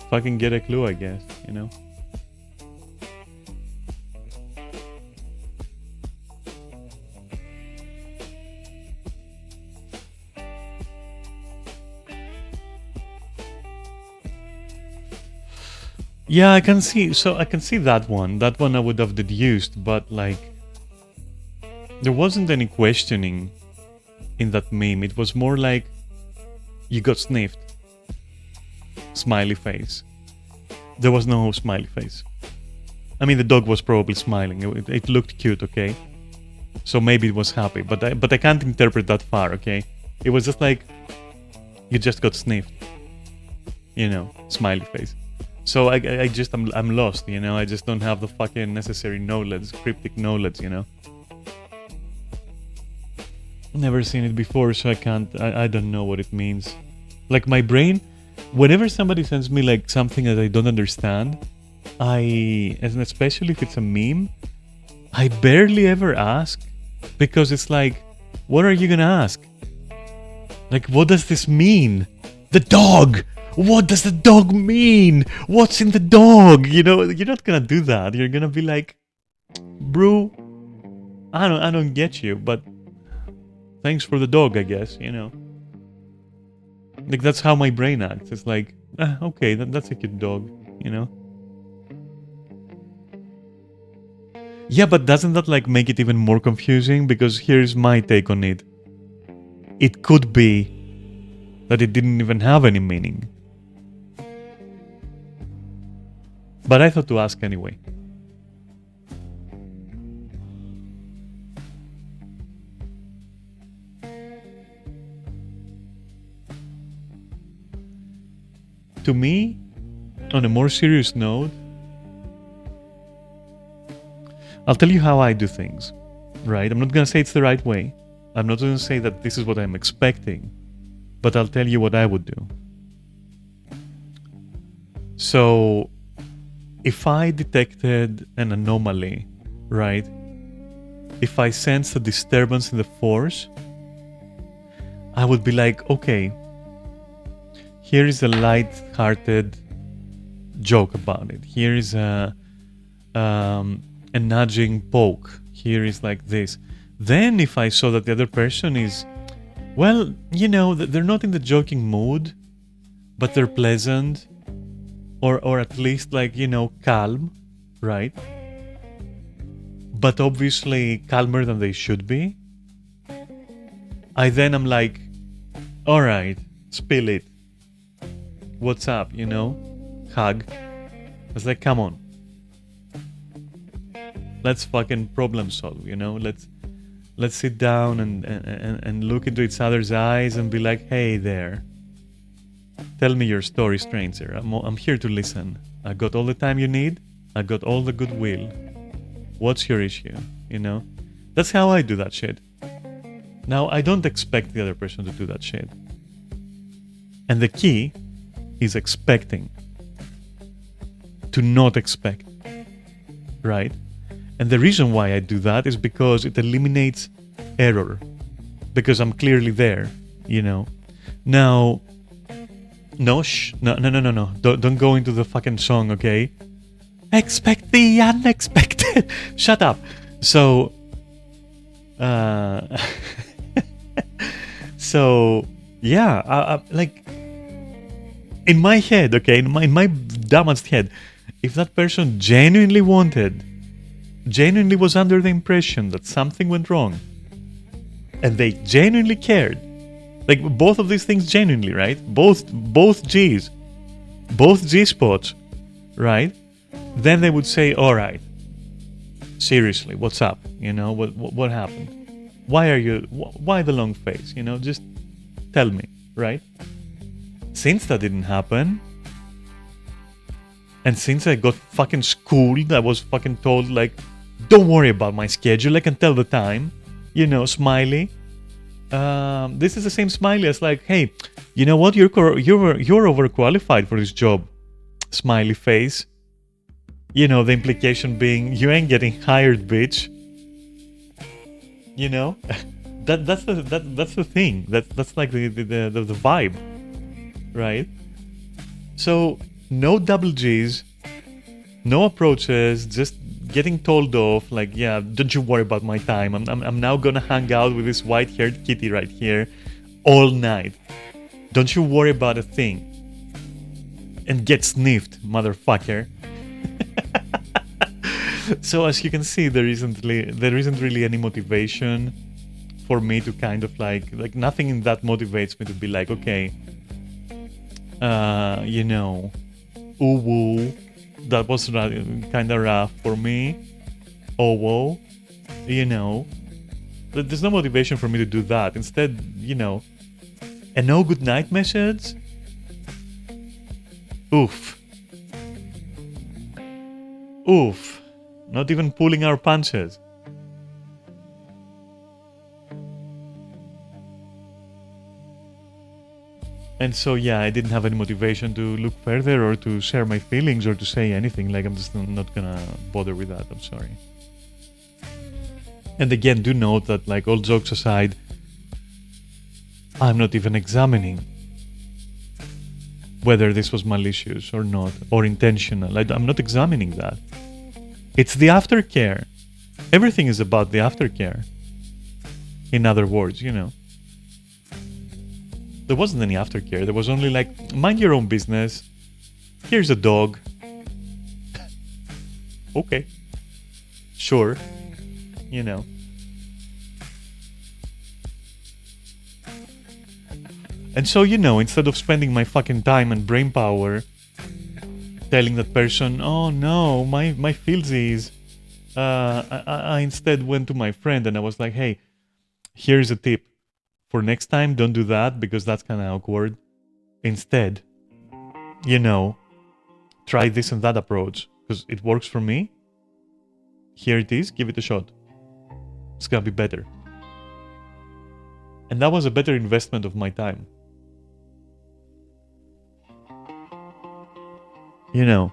Fucking get a clue, I guess, you know? Yeah, I can see, so I can see that one. That one I would have deduced, but like, there wasn't any questioning in that meme. It was more like, you got sniffed. Smiley face. There was no smiley face. I mean, the dog was probably smiling. It looked cute, okay? So maybe it was happy, but I can't interpret that far, okay? It was just like, you just got sniffed. You know, smiley face. So I'm lost, you know. I just don't have the fucking necessary knowledge, cryptic knowledge, you know. Never seen it before, so I don't know what it means. Like my brain, whenever somebody sends me like something that I don't understand, and especially if it's a meme, I barely ever ask, because it's like, what are you gonna ask? Like, what does this mean? The dog! What does the dog mean? What's in the dog? You know, you're not gonna do that. You're gonna be like, bro, I don't get you, but thanks for the dog, I guess, you know. Like, that's how my brain acts. It's like, okay, that's a cute dog, you know. Yeah, but doesn't that like make it even more confusing? Because here's my take on it. It could be that it didn't even have any meaning. But I thought to ask anyway. To me, on a more serious note, I'll tell you how I do things, right? I'm not gonna say it's the right way. I'm not gonna say that this is what I'm expecting, but I'll tell you what I would do. So, if I detected an anomaly, right? If I sensed a disturbance in the force, I would be like, okay, here is a light-hearted joke about it. Here is a nudging poke. Here is like this. Then if I saw that the other person is, well, you know, they're not in the joking mood, but they're pleasant, or at least like, you know, calm, right? But obviously calmer than they should be. I'm like, all right, spill it. What's up, you know? Hug. I was like, come on. Let's fucking problem solve, you know? Let's sit down and look into each other's eyes and be like, hey there. Tell me your story, stranger. I'm here to listen. I got all the time you need. I got all the goodwill. What's your issue, you know? That's how I do that shit. Now, I don't expect the other person to do that shit. And the key is expecting. To not expect. Right? And the reason why I do that is because it eliminates error. Because I'm clearly there, you know. Now, no. Don't go into the fucking song, okay? Expect the unexpected. Shut up. So, so yeah, like in my head, okay, in my dumbass head, if that person genuinely was under the impression that something went wrong, and they genuinely cared, like both of these things genuinely, right? Both G's, both G spots, right? Then they would say, all right, seriously, what's up? You know, what happened? Why the long face? You know, just tell me, right? Since that didn't happen, and since I got fucking schooled, I was fucking told like, don't worry about my schedule, I can tell the time, you know, smiley. This is the same smiley as like, hey, you know what? You're overqualified for this job. Smiley face. You know, the implication being, you ain't getting hired, bitch. You know, that's the thing. That's like the vibe, right? So no double G's, no approaches, just getting told off. Like, yeah, don't you worry about my time. I'm now gonna hang out with this white-haired kitty right here all night. Don't you worry about a thing. And get sniffed, motherfucker. So as you can see, there isn't really any motivation for me to kind of like nothing in that motivates me to be like, okay, you know, ooh woo, that was kind of rough for me. Oh whoa, you know, there's no motivation for me to do that. Instead, you know, a no good night message. Oof. Oof. Not even pulling our punches. And so, yeah, I didn't have any motivation to look further or to share my feelings or to say anything. Like, I'm just not gonna bother with that. I'm sorry. And again, do note that, like, all jokes aside, I'm not even examining whether this was malicious or not, or intentional. I'm not examining that. It's the aftercare. Everything is about the aftercare. In other words, you know. There wasn't any aftercare. There was only like, mind your own business. Here's a dog. Okay. Sure. You know. And so, you know, instead of spending my fucking time and brain power telling that person, oh no, my feelsies, I instead went to my friend and I was like, hey, here's a tip. For next time, don't do that because that's kind of awkward. Instead, you know, try this and that approach because it works for me. Here it is, give it a shot. It's gonna be better. And that was a better investment of my time. You know.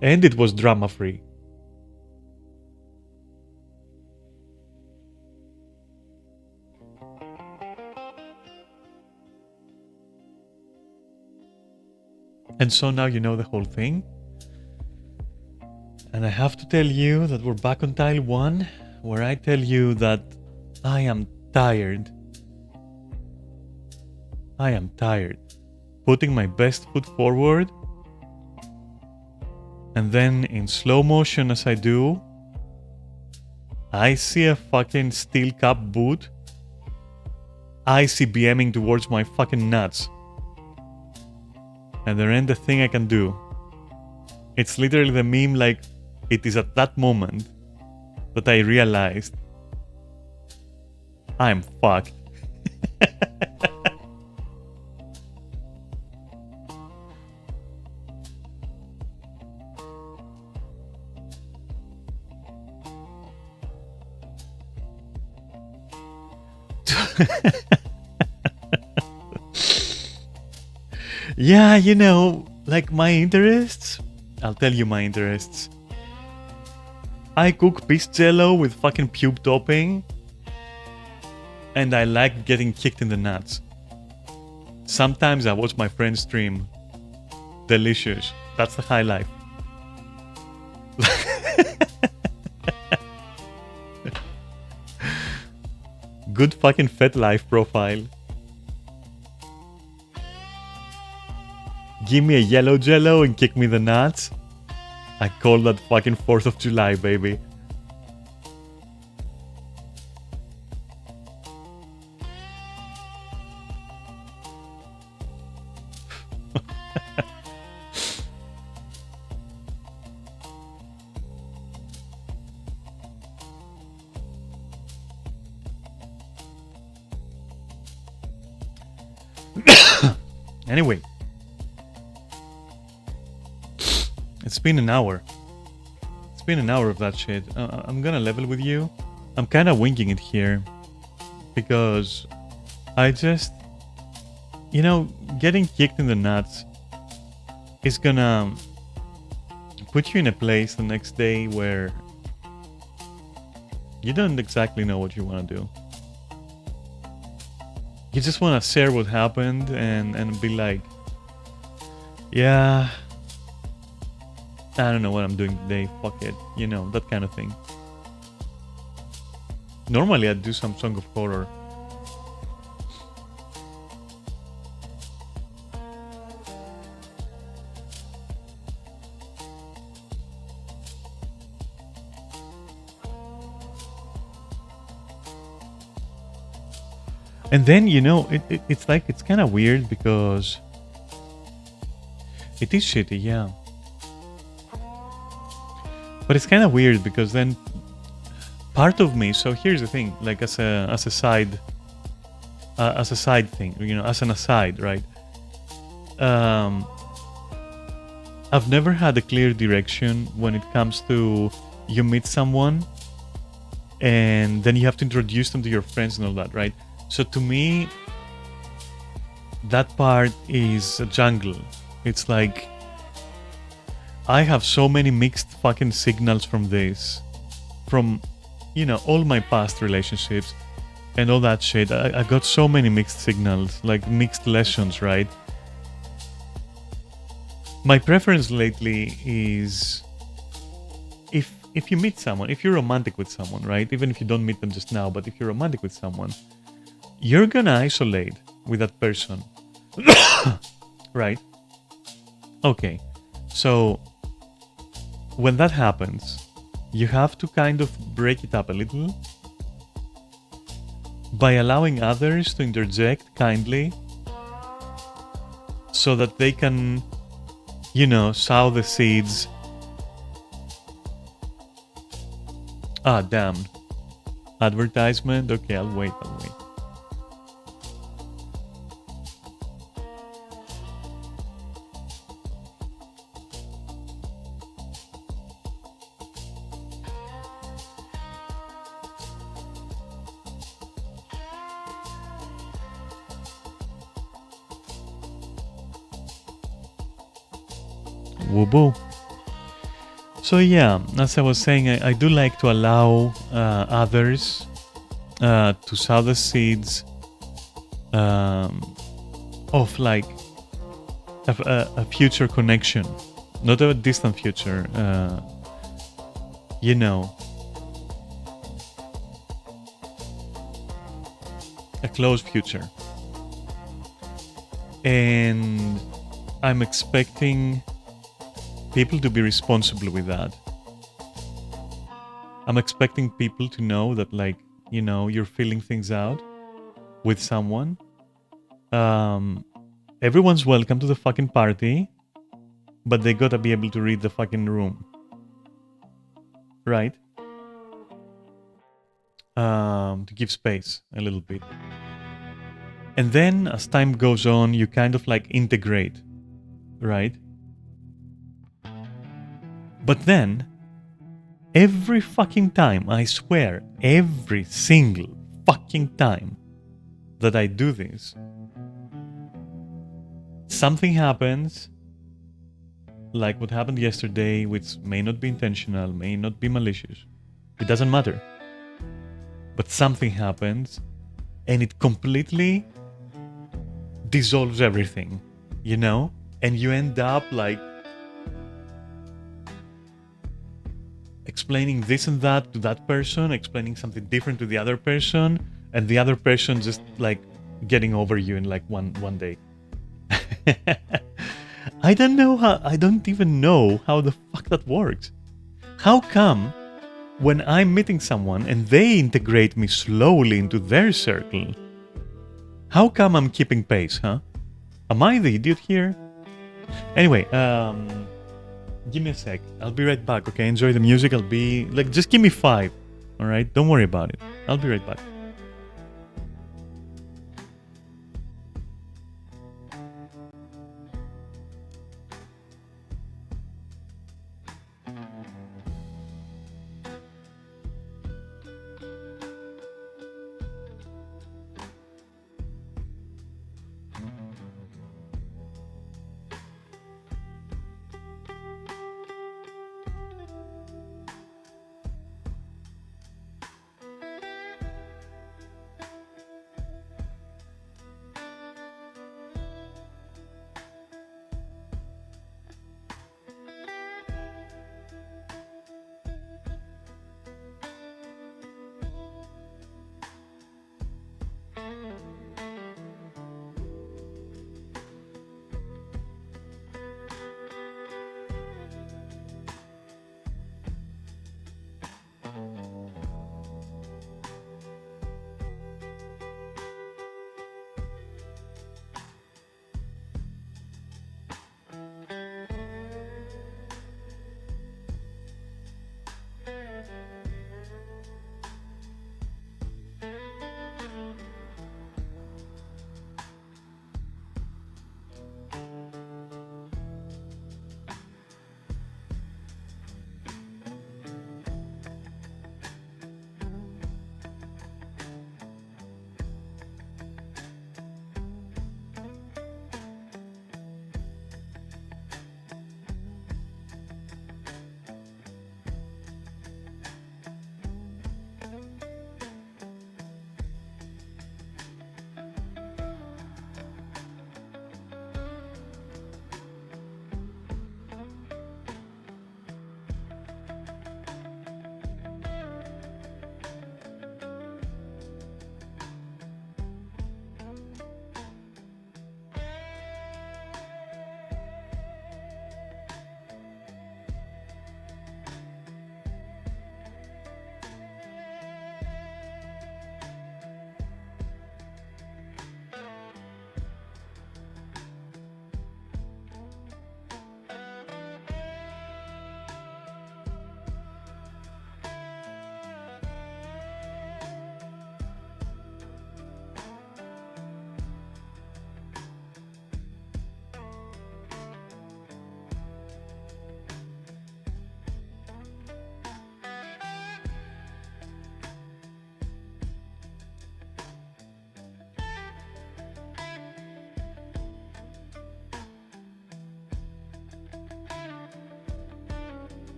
And it was drama-free. And so now you know the whole thing. And I have to tell you that we're back on tile 1, where I tell you that I am tired. I am tired. Putting my best foot forward. And then in slow motion as I do, I see a fucking steel cap boot. I see BMing towards my fucking nuts. And there ain't a thing I can do. It's literally the meme, like, it is at that moment that I realized I'm fucked. Yeah, you know, like my interests. I'll tell you my interests. I cook peach jello with fucking pube topping. And I like getting kicked in the nuts. Sometimes I watch my friends stream. Delicious. That's the high life. Good fucking fat life profile. Give me a yellow jello and kick me the nuts. I call that fucking 4th of July, baby. Anyway. It's been an hour. It's been an hour of that shit. I'm gonna level with you. I'm kinda winging it here. Because I just... You know, getting kicked in the nuts is gonna put you in a place the next day where you don't exactly know what you want to do. You just want to share what happened and be like, yeah, I don't know what I'm doing today, fuck it, you know, that kind of thing. Normally I'd do some song of horror. And then, you know, it's like, it's kind of weird because it is shitty, yeah. But it's kind of weird because then part of me, so here's the thing, like as a side as a side thing, as an aside, right? Um, I've never had a clear direction when it comes to you meet someone and then you have to introduce them to your friends and all that, right? So to me, that part is a jungle. It's like I have so many mixed fucking signals from this, from all my past relationships and all that shit. I got so many mixed signals, like mixed lessons, right? My preference lately is if you meet someone, if you're romantic with someone, right? Even if you don't meet them just now, but if you're romantic with someone, you're gonna isolate with that person. Right? Okay. So when that happens, you have to kind of break it up a little by allowing others to interject kindly so that they can, sow the seeds. Ah, damn. Advertisement? Okay, I'll wait. Woo-boo. So yeah, as I was saying, I do like to allow others to sow the seeds of like a future connection, not a distant future, a close future. And I'm expecting people to be responsible with that. I'm expecting people to know that, like, you're feeling things out with someone. Everyone's welcome to the fucking party, but they gotta be able to read the fucking room. Right? To give space a little bit. And then as time goes on, you kind of like integrate, right? But then, every fucking time, I swear, every single fucking time that I do this, something happens, like what happened yesterday, which may not be intentional, may not be malicious. It doesn't matter. But something happens, and it completely dissolves everything, And you end up like explaining this and that to that person, explaining something different to the other person, and the other person just like getting over you in like one day. I don't even know how the fuck that works. How come when I'm meeting someone and they integrate me slowly into their circle, how come I'm keeping pace, huh? Am I the idiot here? Anyway, give me a sec. I'll be right back, okay? Enjoy the music. I'll be like, just give me 5, all right? Don't worry about it. I'll be right back.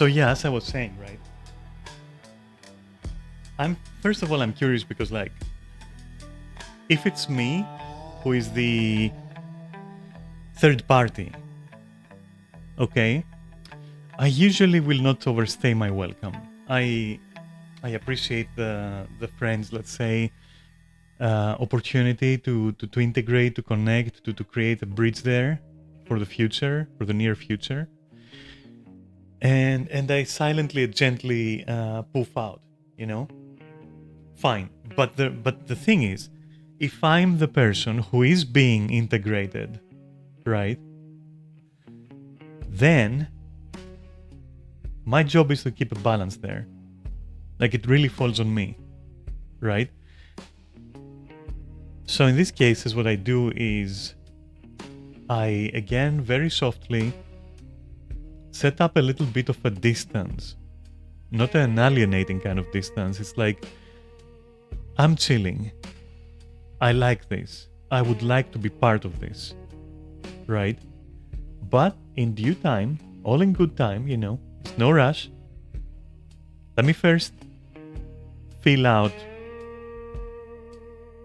So yeah, as I was saying, right? First of all, I'm curious because like, if it's me who is the third party, okay, I usually will not overstay my welcome. I appreciate the friends, let's say, opportunity to integrate, to connect, to create a bridge there for the future, for the near future. And I silently, gently poof out, you know? Fine. But the thing is, if I'm the person who is being integrated, right? Then my job is to keep a balance there. Like it really falls on me, right? So in these cases, what I do is I, again, very softly set up a little bit of a distance. Not an alienating kind of distance. It's like, I'm chilling. I like this. I would like to be part of this, right? But in due time, all in good time, you know, it's no rush. Let me first fill out,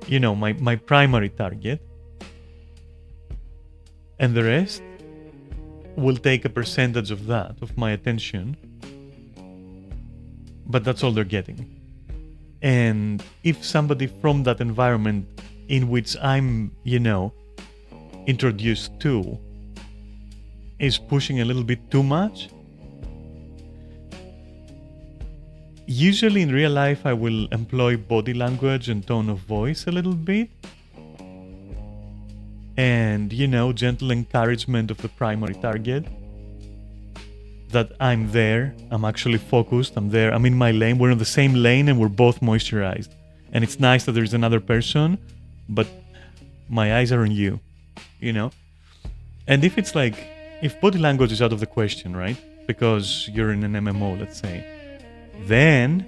you know, my primary target. And the rest will take a percentage of that, of my attention. But that's all they're getting. And if somebody from that environment in which I'm, you know, introduced to is pushing a little bit too much, usually in real life I will employ body language and tone of voice a little bit. And, you know, gentle encouragement of the primary target. That I'm there, I'm actually focused, I'm there, I'm in my lane, we're in the same lane and we're both moisturized. And it's nice that there's another person, but my eyes are on you, you know? And if it's like, if body language is out of the question, right? Because you're in an MMO, let's say, then,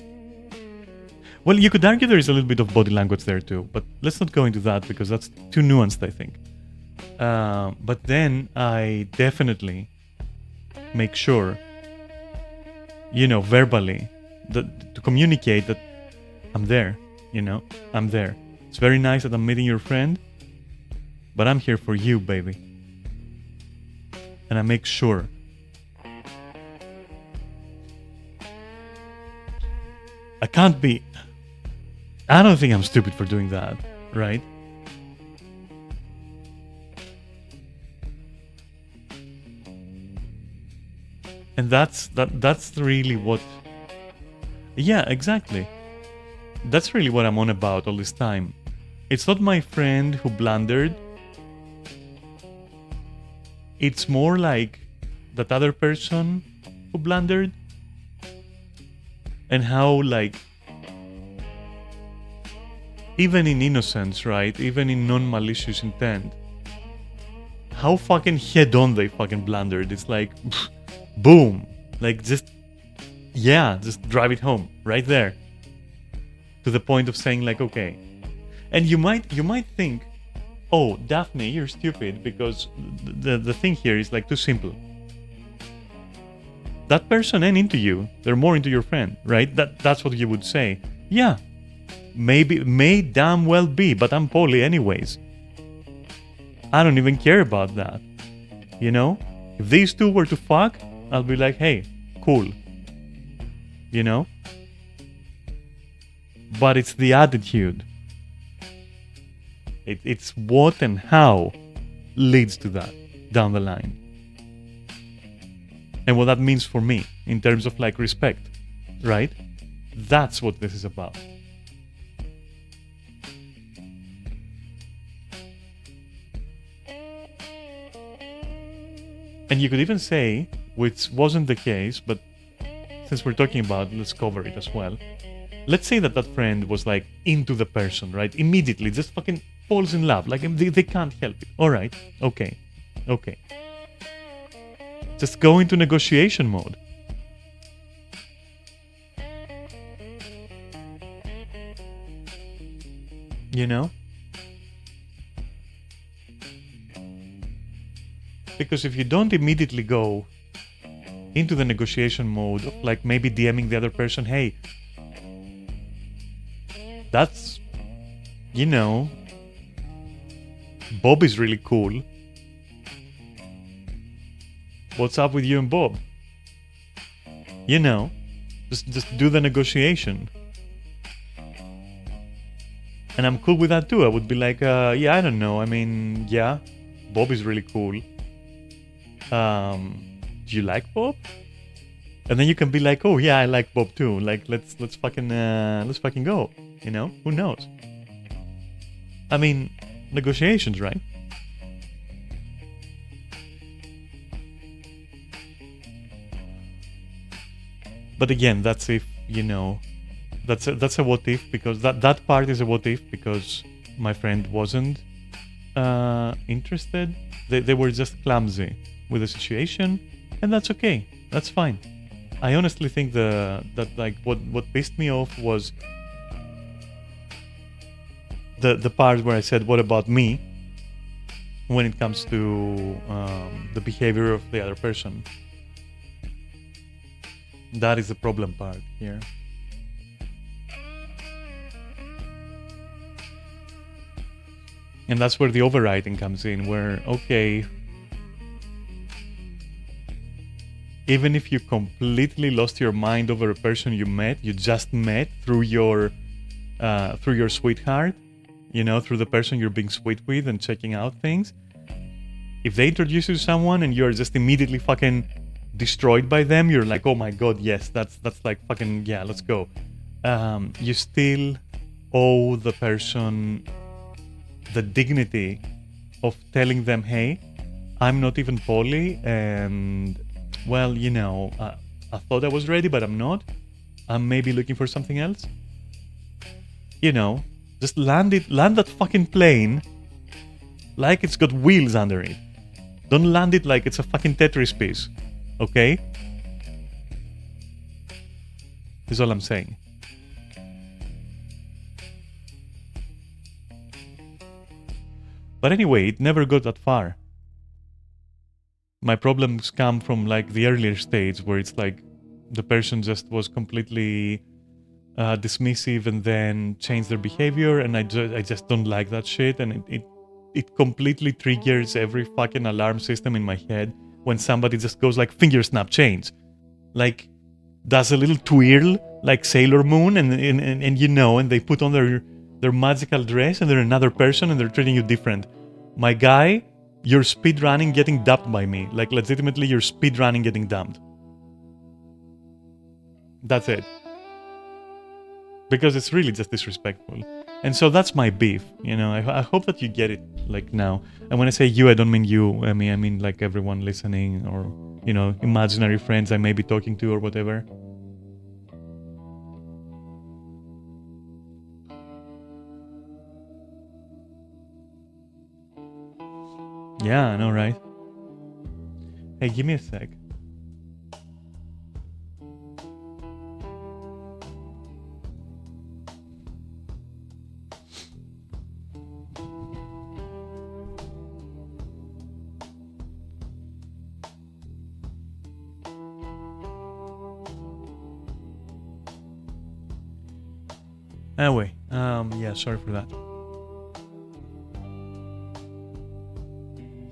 well, you could argue there is a little bit of body language there too, but let's not go into that because that's too nuanced, I think. But then I definitely make sure, you know, verbally, that to communicate that I'm there, you know, I'm there. It's very nice that I'm meeting your friend, but I'm here for you, baby. And I make sure. I don't think I'm stupid for doing that, right? And that's really what... Yeah, exactly. That's really what I'm on about all this time. It's not my friend who blundered. It's more like that other person who blundered. And how, like... even in innocence, right? Even in non-malicious intent. How fucking head-on they fucking blundered. It's like... boom, like just drive it home right there to the point of saying like, okay. And you might think, oh, Daphne, you're stupid because the thing here is like too simple. That person ain't into you, they're more into your friend, right? That's what you would say. Yeah, may damn well be, but I'm poly anyways. I don't even care about that, you know? If these two were to fuck, I'll be like, hey, cool. You know? But it's the attitude. It's what and how leads to that down the line. And what that means for me in terms of like respect, right? That's what this is about. And you could even say, which wasn't the case, but since we're talking about, let's cover it as well. Let's say that friend was like into the person, right? Immediately, just fucking falls in love. Like they can't help it. All right, okay. Just go into negotiation mode. You know? Because if you don't immediately go into the negotiation mode of like maybe DMing the other person, hey, that's, you know, Bob is really cool. What's up with you and Bob? You know, just do the negotiation. And I'm cool with that too. I would be like, yeah, I don't know. I mean, yeah, Bob is really cool. Do you like Bob? And then you can be like, oh yeah, I like Bob too. Like, let's fucking go. You know, who knows? I mean, negotiations, right? But again, that's if, you know, that's a what if, because that part is a what if because my friend wasn't interested. They were just clumsy with the situation, and that's okay. That's fine. I honestly think that like what pissed me off was the part where I said, "What about me?" when it comes to the behavior of the other person. That is the problem part here. And that's where the overriding comes in, where, okay, even if you completely lost your mind over a person you just met through your sweetheart, you know, through the person you're being sweet with and checking out things, if they introduce you to someone and you're just immediately fucking destroyed by them, you're like, oh my god, yes, that's like fucking, yeah, let's go. You still owe the person the dignity of telling them, hey, I'm not even poly, and well, you know, I thought I was ready, but I'm not. I'm maybe looking for something else. You know, just land that fucking plane like it's got wheels under it. Don't land it like it's a fucking Tetris piece, okay? Is all I'm saying. But anyway, it never got that far. My problems come from like the earlier stage where it's like the person just was completely dismissive and then changed their behavior, and I just don't like that shit, and it completely triggers every fucking alarm system in my head when somebody just goes like finger snap change, like does a little twirl like Sailor Moon, and you know, and they put on their magical dress and they're another person and they're treating you different. My guy, you're speedrunning getting dumped by me. Like legitimately you're speedrunning getting dumped. That's it. Because it's really just disrespectful. And so that's my beef, you know. I hope that you get it like now. And when I say you, I don't mean you. I mean like everyone listening, or, you know, imaginary friends I may be talking to or whatever. Yeah, I know, right? Hey, give me a sec. Anyway, yeah, sorry for that.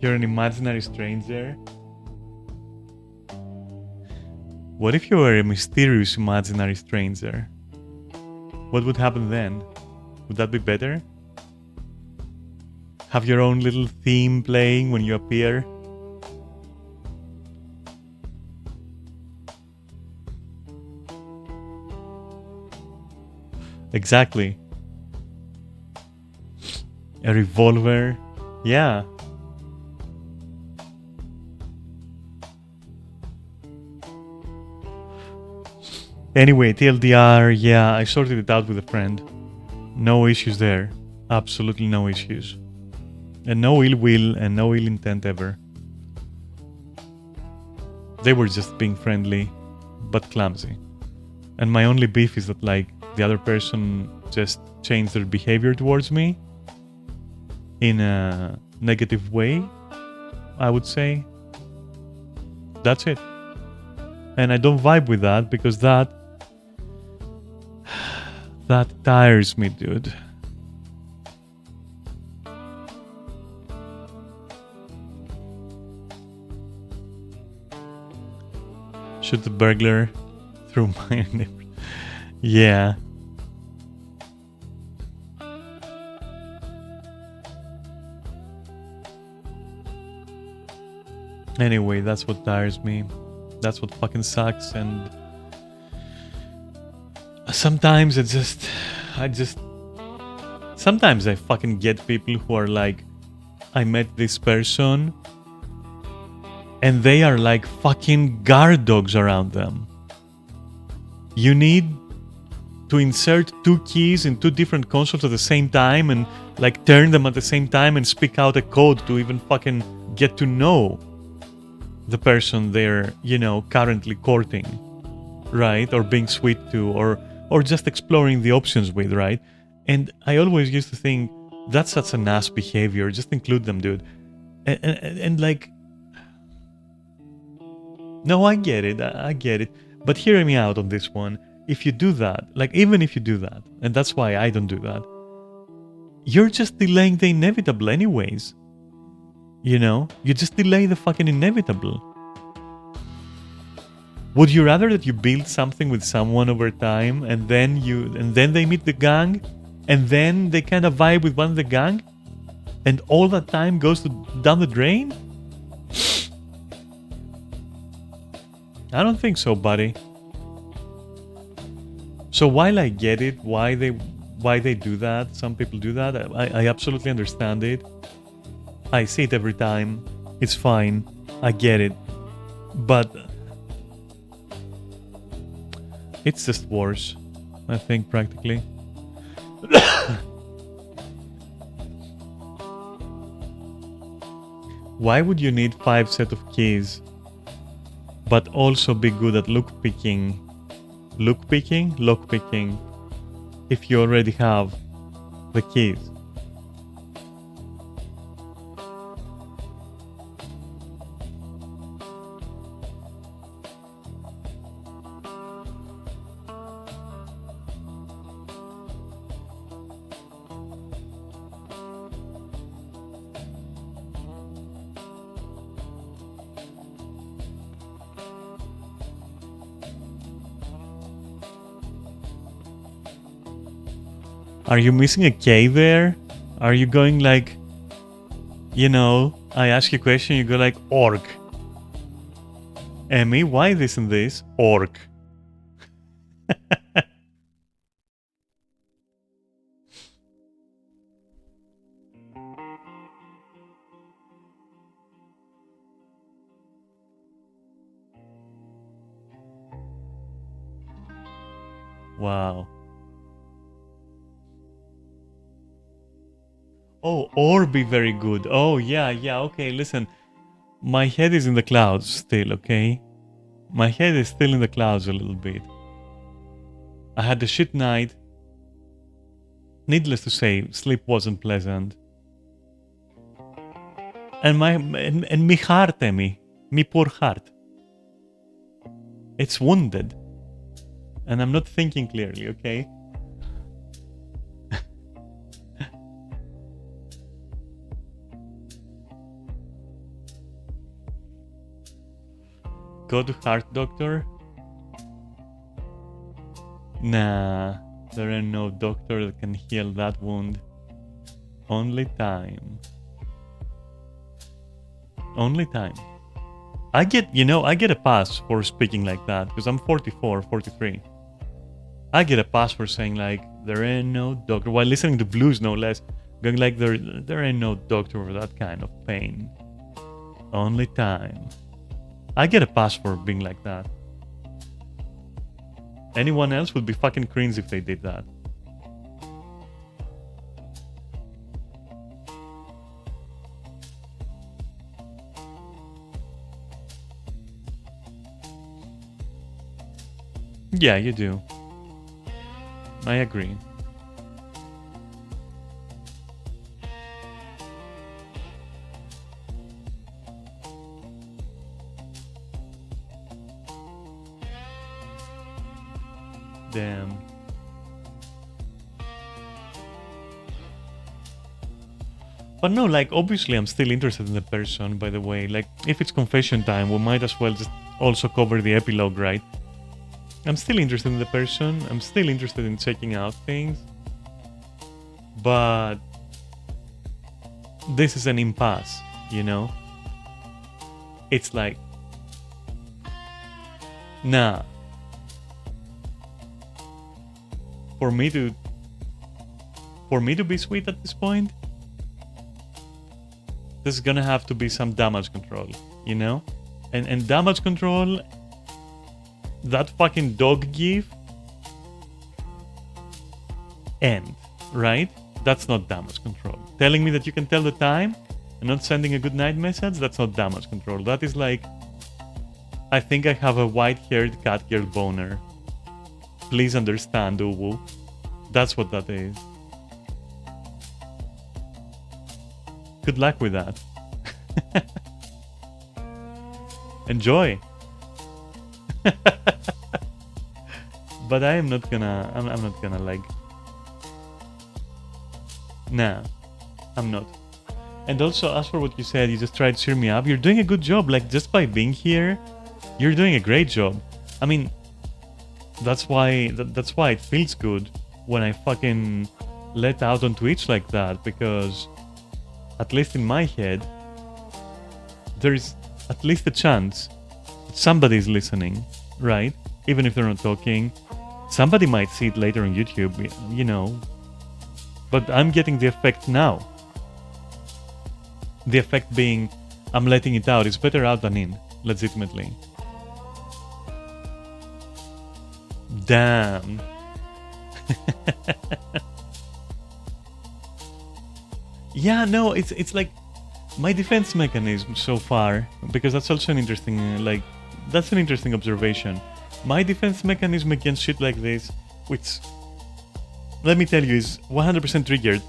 You're an imaginary stranger? What if you were a mysterious imaginary stranger? What would happen then? Would that be better? Have your own little theme playing when you appear? Exactly. A revolver? Yeah. Anyway, TLDR, yeah, I sorted it out with a friend. No issues there. Absolutely no issues. And no ill will and no ill intent ever. They were just being friendly, but clumsy. And my only beef is that, like, the other person just changed their behavior towards me in a negative way, I would say. That's it. And I don't vibe with that because that tires me, dude. Shoot the burglar through my neighbor. Yeah. Anyway, that's what tires me. That's what fucking sucks. And sometimes sometimes I fucking get people who are like, I met this person and they are like fucking guard dogs around them. You need to insert 2 keys in 2 different consoles at the same time and like turn them at the same time and speak out a code to even fucking get to know the person they're, you know, currently courting, right? Or being sweet to, or just exploring the options with, right? And I always used to think, that's such an ass behavior, just include them, dude. And like, no, I get it. But hear me out on this one. If you do that, like even if you do that, and that's why I don't do that, you're just delaying the inevitable anyways. You know? You just delay the fucking inevitable. Would you rather that you build something with someone over time and then they meet the gang and then they kind of vibe with one of the gang and all that time goes down the drain? I don't think so, buddy. So while I get it, why they do that, some people do that, I absolutely understand it. I see it every time. It's fine. I get it. But it's just worse, I think, practically. Why would you need 5 sets of keys, but also be good at lockpicking, if you already have the keys? Are you missing a K there? Are you going like, you know, I ask you a question, you go like, orc. Emmy, why this and this? Orc. Wow. Oh, or be very good. Oh, yeah, okay, listen. My head is in the clouds still, okay? My head is still in the clouds a little bit. I had a shit night. Needless to say, sleep wasn't pleasant. And my heart, Emmy, me poor heart. It's wounded. And I'm not thinking clearly, okay? Go to heart doctor? Nah, there ain't no doctor that can heal that wound. Only time. Only time. I get a pass for speaking like that, because I'm 44, 43. I get a pass for saying like, there ain't no doctor, while listening to blues no less, going like, there ain't no doctor for that kind of pain. Only time. I get a pass for being like that. Anyone else would be fucking cringe if they did that. Yeah, you do. I agree. Damn. But no, like, obviously I'm still interested in the person, by the way. Like, if it's confession time, we might as well just also cover the epilogue, right? I'm still interested in the person. I'm still interested in checking out things. But this is an impasse, you know? It's like, nah. For me to be sweet at this point, there's gonna have to be some damage control, you know? And damage control, that fucking dog gif, end, right? That's not damage control. Telling me that you can tell the time and not sending a good night message, that's not damage control. That is like, I think I have a white-haired cat-girl boner. Please understand, Dawwwww. That's what that is. Good luck with that. Enjoy. But I am not gonna, I'm not gonna like, nah, I'm not. And also, as for what you said, you just tried to cheer me up. You're doing a good job. Like, just by being here, you're doing a great job. I mean, that's why it feels good when I fucking let out on Twitch like that, because at least in my head, there's at least a chance that somebody's listening, right? Even if they're not talking, somebody might see it later on YouTube, you know. But I'm getting the effect now. The effect being, I'm letting it out. It's better out than in, legitimately. Damn. Yeah, no, it's like my defense mechanism so far, because that's also an interesting, like, that's an interesting observation. My defense mechanism against shit like this, which, let me tell you, is 100% triggered.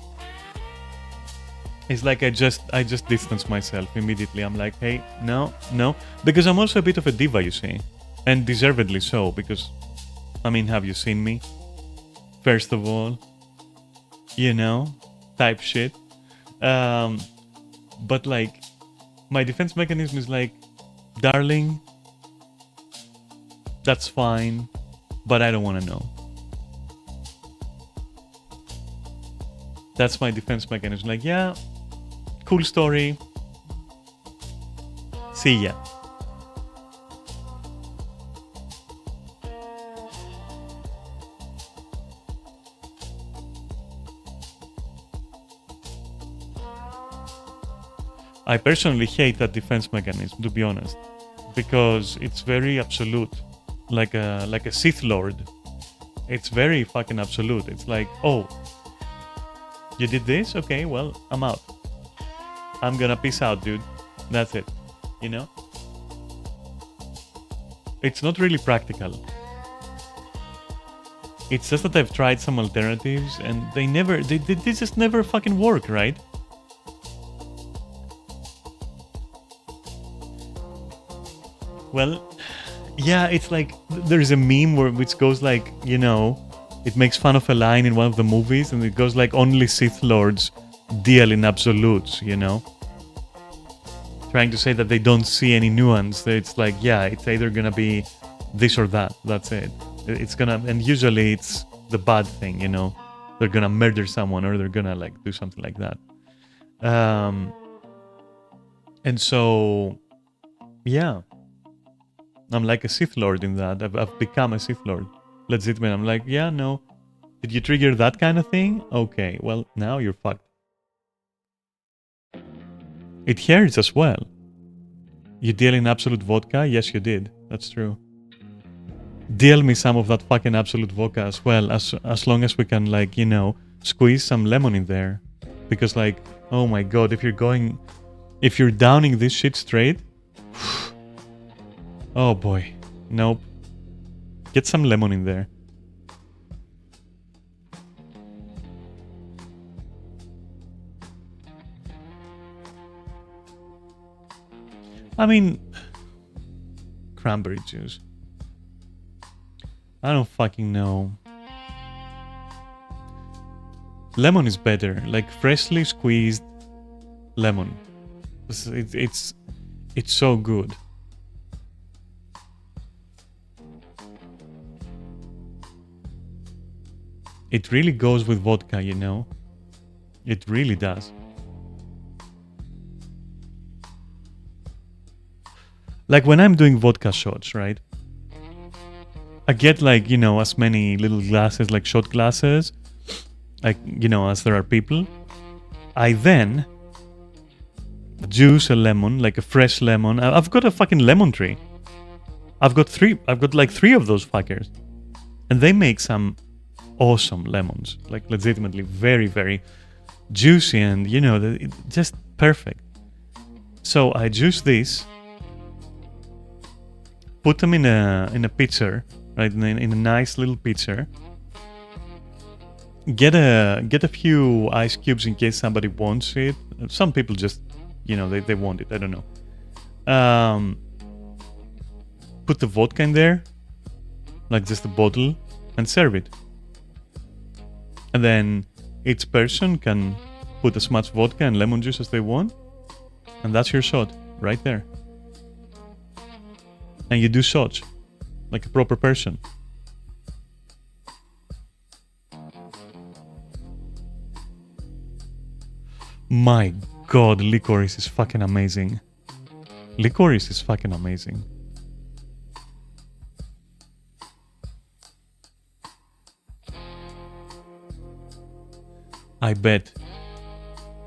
It's like I just distance myself immediately. I'm like, hey, no, because I'm also a bit of a diva, you see, and deservedly so, because, I mean, have you seen me? First of all, you know, type shit. But like, my defense mechanism is like, darling, that's fine, but I don't want to know. That's my defense mechanism. Like, yeah, cool story. See ya. I personally hate that defense mechanism, to be honest, because it's very absolute, like a Sith Lord. It's very fucking absolute. It's like, oh, you did this? Okay, well, I'm out. I'm gonna peace out, dude. That's it. You know? It's not really practical. It's just that I've tried some alternatives and they just never fucking work, right? Well, yeah, it's like there's a meme which goes like, you know, it makes fun of a line in one of the movies and it goes like, only Sith Lords deal in absolutes, you know? Trying to say that they don't see any nuance. It's like, yeah, it's either gonna be this or that. That's it. It's gonna, and usually it's the bad thing, you know? They're gonna murder someone or they're gonna like do something like that. And so, yeah. I'm like a Sith Lord in that. I've become a Sith Lord. Legitimate. I'm like, yeah, no. Did you trigger that kind of thing? Okay, well, now you're fucked. It hurts as well. You deal in absolute vodka? Yes, you did. That's true. Deal me some of that fucking absolute vodka as well, as long as we can, like, you know, squeeze some lemon in there. Because, like, oh my god, if you're downing this shit straight... Oh boy. Nope. Get some lemon in there. I mean... Cranberry juice. I don't fucking know. Lemon is better, like freshly squeezed lemon. It's so good. It really goes with vodka, you know? It really does. Like when I'm doing vodka shots, right? I get like, you know, as many little glasses, like shot glasses, like, you know, as there are people. I then juice a lemon, like a fresh lemon. I've got a fucking lemon tree. I've got like three of those fuckers. And they make some awesome lemons. Like legitimately very, very juicy and, you know, just perfect. So I juice this, put them in a pitcher, right? In a nice little pitcher. Get a few ice cubes in case somebody wants it. Some people just, you know, they want it. I don't know. Put the vodka in there, like just a bottle, and serve it. And then each person can put as much vodka and lemon juice as they want, and that's your shot right there. And you do shots like a proper person. My god, licorice is fucking amazing. Licorice is fucking amazing. I bet.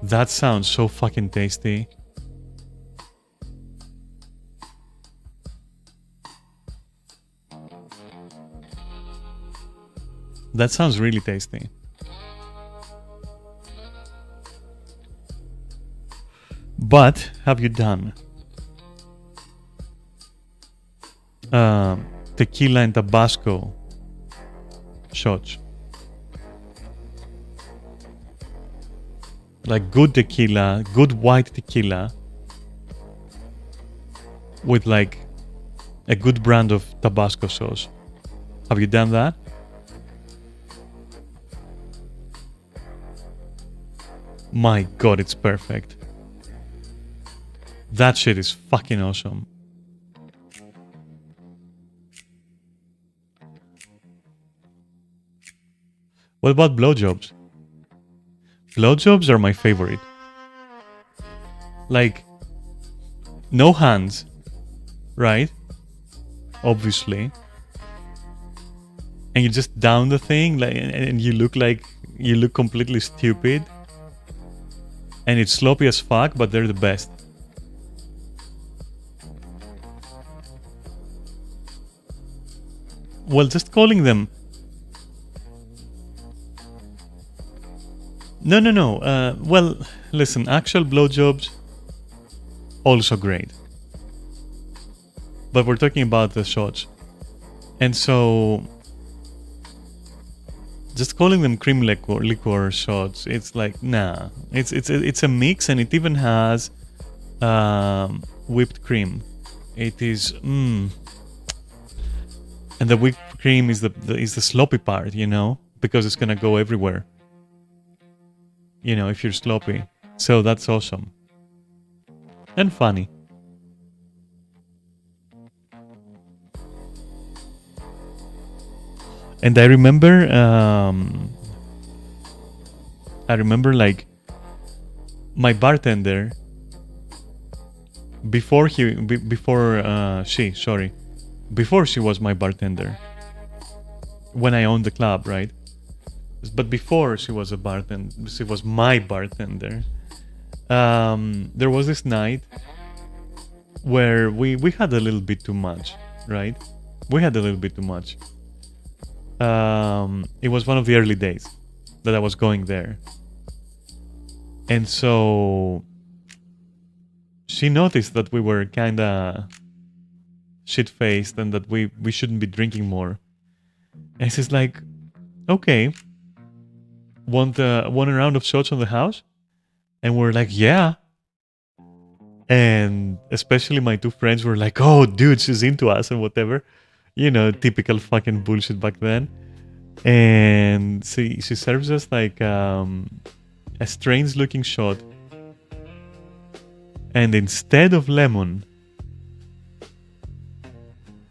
That sounds so fucking tasty. That sounds really tasty. But have you done tequila and Tabasco shots? Like good tequila, good white tequila with like a good brand of Tabasco sauce. Have you done that? My god, it's perfect. That shit is fucking awesome. What about blowjobs? Blowjobs are my favorite. Like, no hands, right? Obviously. And you just down the thing, like, and you look completely stupid. And it's sloppy as fuck, but they're the best. Well, just calling them... No. Well, listen, actual blowjobs, also great. But we're talking about the shots. And so... just calling them cream liquor shots, it's like, nah. It's a mix, and it even has whipped cream. It is... And the whipped cream is the sloppy part, you know? Because it's gonna go everywhere. You know, if you're sloppy. So that's awesome. And funny. And I remember like my bartender before she was my bartender when I owned the club, right? But before she was she was my bartender. There was this night where we had a little bit too much, right? We had a little bit too much. It was one of the early days that I was going there. And so she noticed that we were kinda shit-faced and that we shouldn't be drinking more. And she's like, okay, want a round of shots on the house? And we're like, yeah. And especially my two friends were like, oh, dude, she's into us and whatever. You know, typical fucking bullshit back then. And she serves us like a strange looking shot. And instead of lemon,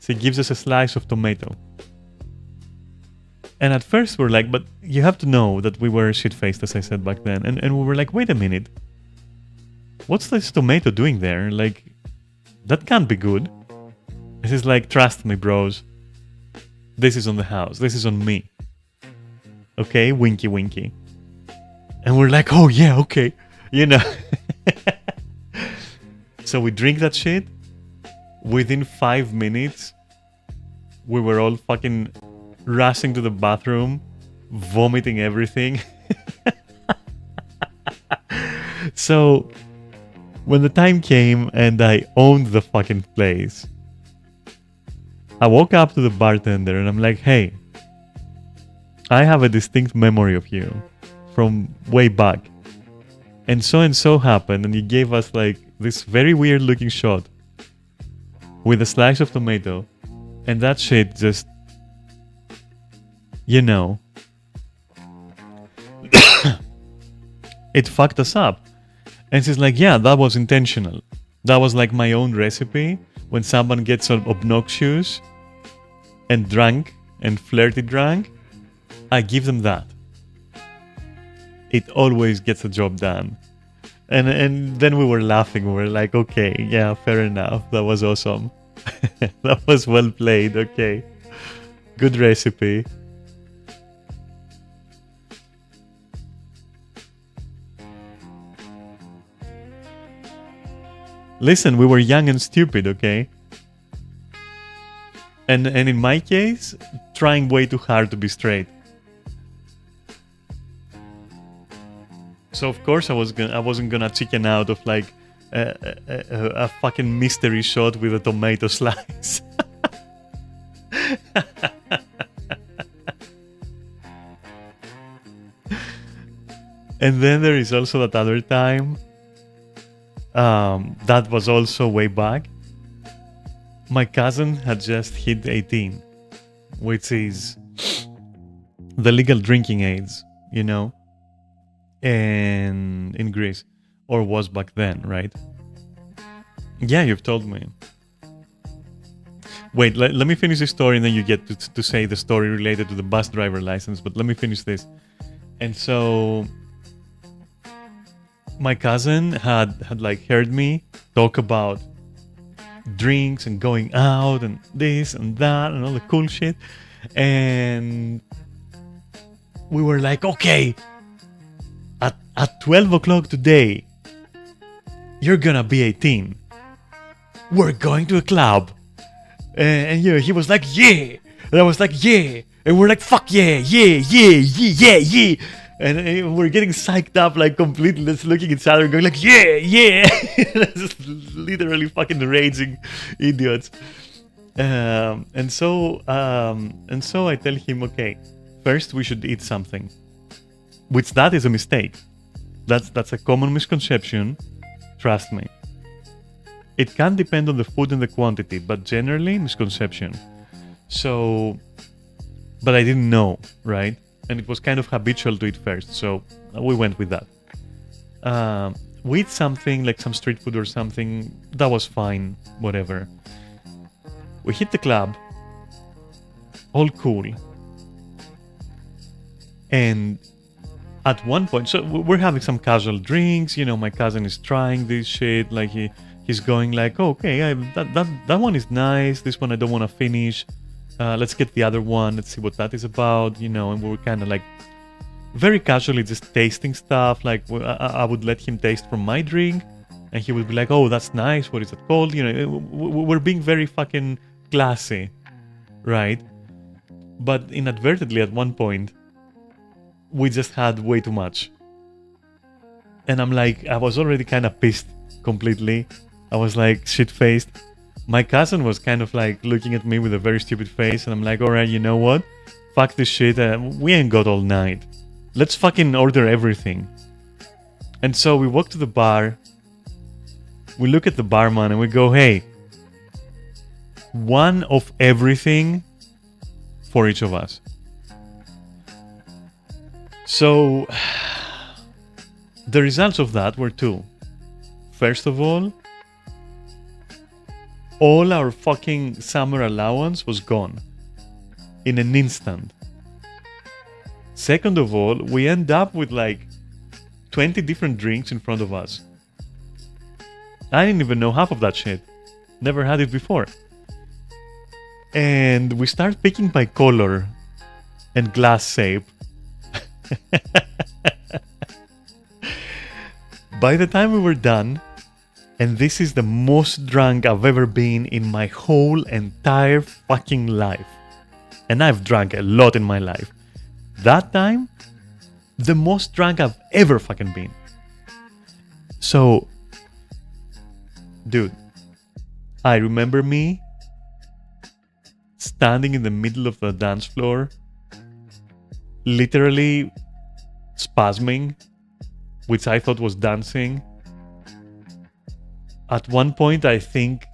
she gives us a slice of tomato. And at first we're like, but you have to know that we were shit-faced, as I said back then. And we were like, wait a minute. What's this tomato doing there? Like, that can't be good. This is like, trust me, bros. This is on the house. This is on me. Okay? Winky, winky. And we're like, oh yeah, okay. You know. So we drink that shit. Within 5 minutes, we were all fucking rushing to the bathroom, vomiting everything. So, when the time came and I owned the fucking place, I woke up to the bartender and I'm like, hey, I have a distinct memory of you from way back. And so happened, and you gave us like this very weird looking shot with a slice of tomato. And that shit just, you know, it fucked us up. And she's like, yeah, that was intentional. That was like my own recipe. When someone gets obnoxious and drunk and flirty drunk, I give them that. It always gets the job done. And then we were laughing. We were like, okay, yeah, fair enough. That was awesome. That was well played. Okay. Good recipe. Listen, we were young and stupid, okay? And in my case, trying way too hard to be straight. So of course I wasn't gonna chicken out of like a fucking mystery shot with a tomato slice. And then there is also that other time. That was also way back. My cousin had just hit 18, which is the legal drinking age, you know, and in Greece, or was back then, right? Yeah, you've told me. Wait, let me finish the story and then you get to say the story related to the bus driver license, but let me finish this. And so my cousin had like heard me talk about drinks and going out and this and that and all the cool shit, and we were like, okay, at 12 o'clock today you're gonna be 18, we're going to a club. And you know, he was like, yeah, and I was like, yeah, and we're like, fuck yeah, yeah. And we're getting psyched up, like completely, just looking at each other, going like, yeah. Just literally fucking raging idiots. And so I tell him, okay, first we should eat something, which that is a mistake. That's a common misconception. Trust me. It can depend on the food and the quantity, but generally misconception. So, but I didn't know, right? And it was kind of habitual to eat first, so we went with that. We eat something, like some street food or something, that was fine, whatever. We hit the club, all cool. And at one point, so we're having some casual drinks, you know, my cousin is trying this shit, like he's going like, oh, okay, that one is nice, this one I don't want to finish. Let's get the other one, let's see what that is about, you know, and we were kind of like very casually just tasting stuff. Like I would let him taste from my drink and he would be like, oh, that's nice, what is it called? You know, we're being very fucking classy, right? But inadvertently at one point, we just had way too much. And I'm like, I was already kind of pissed completely. I was like shit-faced. My cousin was kind of like looking at me with a very stupid face, and I'm like, alright, you know what? Fuck this shit, we ain't got all night. Let's fucking order everything. And so we walk to the bar, we look at the barman and we go, hey, one of everything for each of us. So the results of that were two. First of all our fucking summer allowance was gone in an instant. Second of all, we end up with like 20 different drinks in front of us. I didn't even know half of that shit. Never had it before. And we start picking by color and glass shape. By the time we were done, and this is the most drunk I've ever been in my whole entire fucking life. And I've drunk a lot in my life. That time, the most drunk I've ever fucking been. So, dude, I remember me standing in the middle of the dance floor, literally spasming, which I thought was dancing. At one point, I think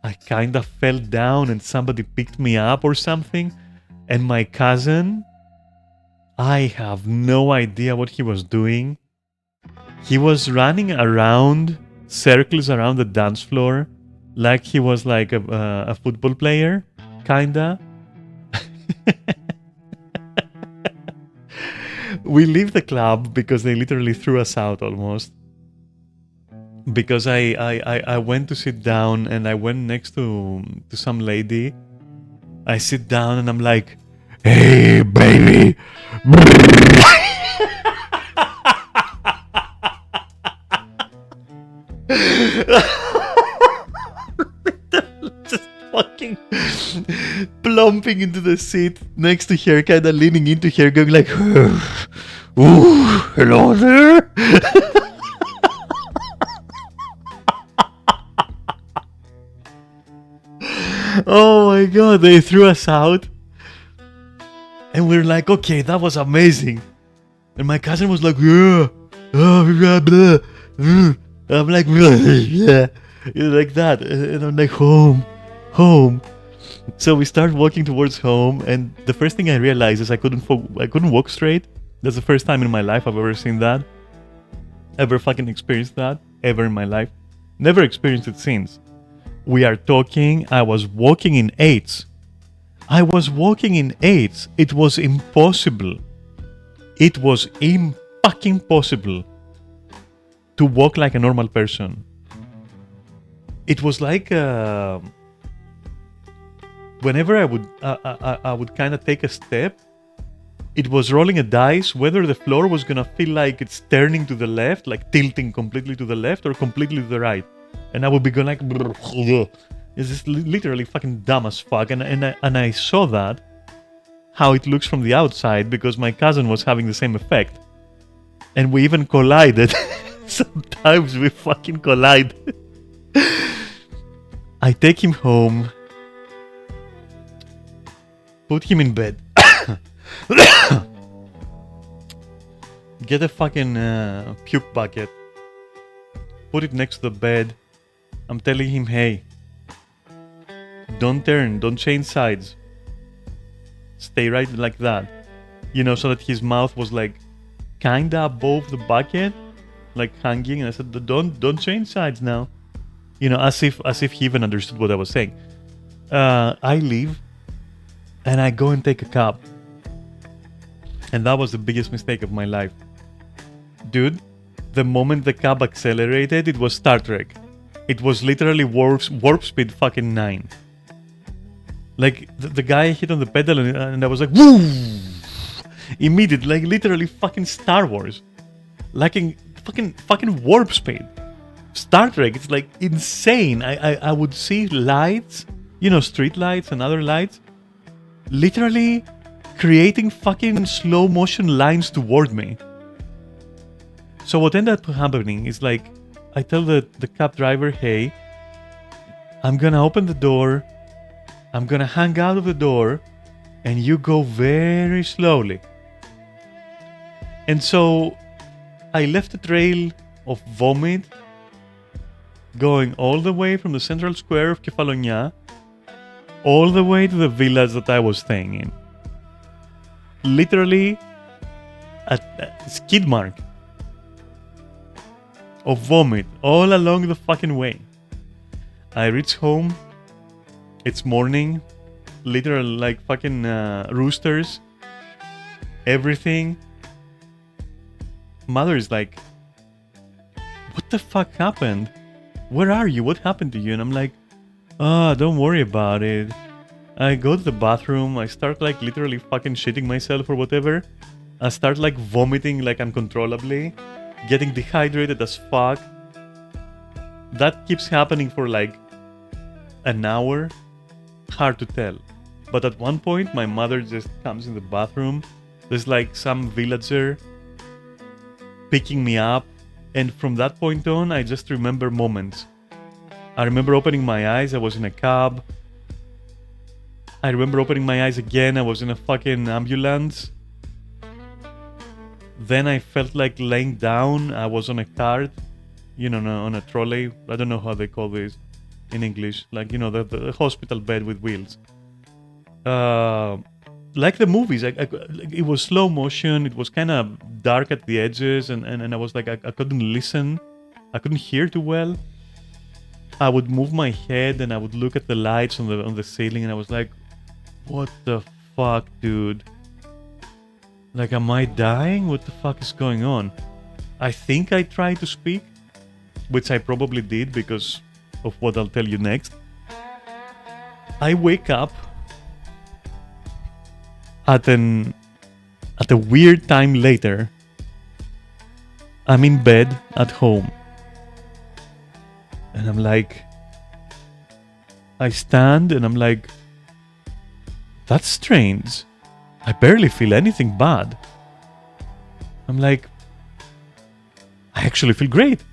I kind of fell down and somebody picked me up or something. And my cousin, I have no idea what he was doing. He was running around, circles around the dance floor, like he was like a football player, kinda. We leave the club because they literally threw us out almost. Because I went to sit down and I went next to some lady. I sit down and I'm like, "Hey, baby." Just fucking plumping into the seat next to her, kind of leaning into her, going like, "Ooh, hello there." Oh my god, they threw us out. And we're like, okay, that was amazing. And my cousin was like, yeah. Blah, blah. I'm like, yeah. Like that. And I'm like, home. So we start walking towards home. And the first thing I realized is I couldn't walk straight. That's the first time in my life I've ever seen that. Ever fucking experienced that. Ever in my life. Never experienced it since. We are talking, I was walking in eights. It was impossible. It was fucking possible to walk like a normal person. It was like whenever I would kind of take a step, it was rolling a dice whether the floor was gonna feel like it's turning to the left, like tilting completely to the left or completely to the right. And I would be going like, is this literally fucking dumb as fuck? And I saw that, how it looks from the outside, because my cousin was having the same effect. And we even collided. Sometimes we fucking collide. I take him home, put him in bed, get a fucking puke bucket, put it next to the bed. I'm telling him, hey, don't turn, don't change sides. Stay right like that. You know, so that his mouth was like kinda above the bucket, like hanging. And I said, don't change sides now. You know, as if he even understood what I was saying. I leave and I go and take a cab. And that was the biggest mistake of my life. Dude, the moment the cab accelerated, it was Star Trek. It was literally warp speed fucking 9. Like, the guy hit on the pedal and I was like, woo! Immediately, like literally fucking Star Wars. Like in fucking warp speed. Star Trek, it's like insane. I would see lights, you know, street lights and other lights, literally creating fucking slow motion lines toward me. So what ended up happening is like, I tell the cab driver, hey, I'm gonna open the door, I'm gonna hang out of the door, and you go very slowly. And so I left a trail of vomit going all the way from the central square of Kefalonia all the way to the village that I was staying in. Literally a skid mark of vomit all along the fucking way. I reach home. It's morning. Literally like fucking roosters. Everything. Mother is like, what the fuck happened? Where are you? What happened to you? And I'm like, don't worry about it. I go to the bathroom. I start like literally fucking shitting myself or whatever. I start like vomiting like uncontrollably. Getting dehydrated as fuck. That keeps happening for like an hour. Hard to tell. But at one point, my mother just comes in the bathroom. There's like some villager picking me up. And from that point on, I just remember moments. I remember opening my eyes. I was in a cab. I remember opening my eyes again. I was in a fucking ambulance. Then I felt like laying down. I was on a cart, you know, on a trolley. I don't know how they call this in English. Like, you know, the hospital bed with wheels. Like the movies. It was slow motion. It was kind of dark at the edges. And I was like, I couldn't listen. I couldn't hear too well. I would move my head and I would look at the lights on the ceiling. And I was like, what the fuck, dude? Like, am I dying? What the fuck is going on? I think I tried to speak, which I probably did because of what I'll tell you next. I wake up at a weird time later. I'm in bed at home. And I'm like, I stand and I'm like, that's strange. I barely feel anything bad. I'm like, I actually feel great.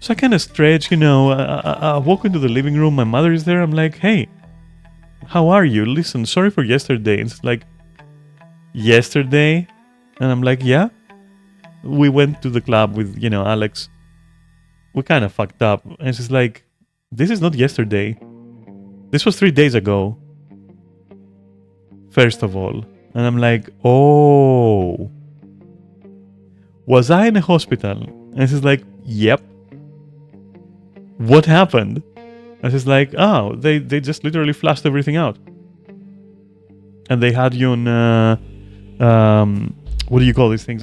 So I kind of stretch, you know. I walk into the living room. My mother is there. I'm like, hey, how are you? Listen, sorry for yesterday. And it's like, yesterday? And I'm like, yeah. We went to the club with, you know, Alex. We kind of fucked up. And she's like, this is not yesterday. This was 3 days ago. First of all. And I'm like, oh. Was I in a hospital? And she's like, yep. What happened? And she's like, oh, they just literally flushed everything out. And they had you on, what do you call these things?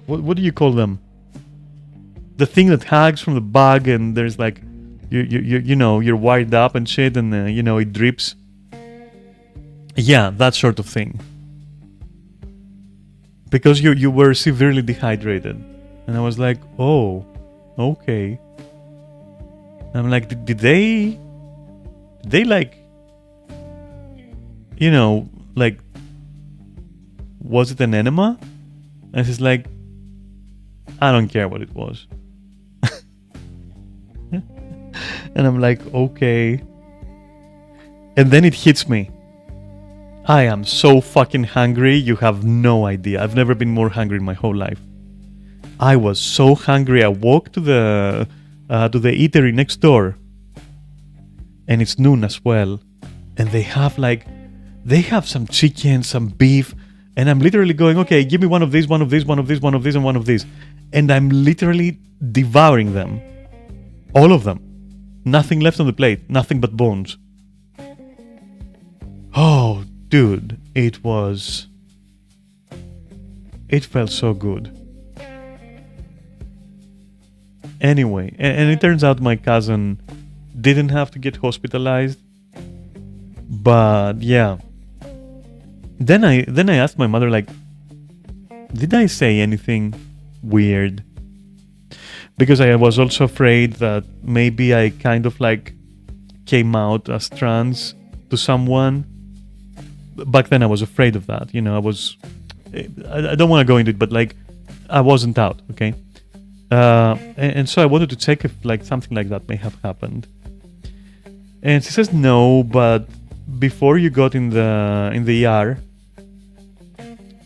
What do you call them? The thing that hangs from the bag and there's like, you know, you're wired up and shit and, you know, it drips. Yeah, that sort of thing. Because you were severely dehydrated. And I was like, oh, okay. And I'm like, did they like, you know, like, was it an enema? And she's like, I don't care what it was. And I'm like, okay. And then it hits me. I am so fucking hungry, you have no idea. I've never been more hungry in my whole life. I was so hungry, I walked to the eatery next door. And it's noon as well. And they have some chicken, some beef. And I'm literally going, okay, give me one of these, one of these, one of these, one of these, and one of these. And I'm literally devouring them. All of them. Nothing left on the plate. Nothing but bones. Oh, dude. It felt so good. Anyway, and it turns out my cousin didn't have to get hospitalized. But yeah. Then I asked my mother, like, did I say anything weird? Because I was also afraid that maybe I kind of like came out as trans to someone. Back then I was afraid of that. You know, I don't want to go into it, but like I wasn't out, okay? And so I wanted to check if like something like that may have happened. And she says no, but before you got in the ER,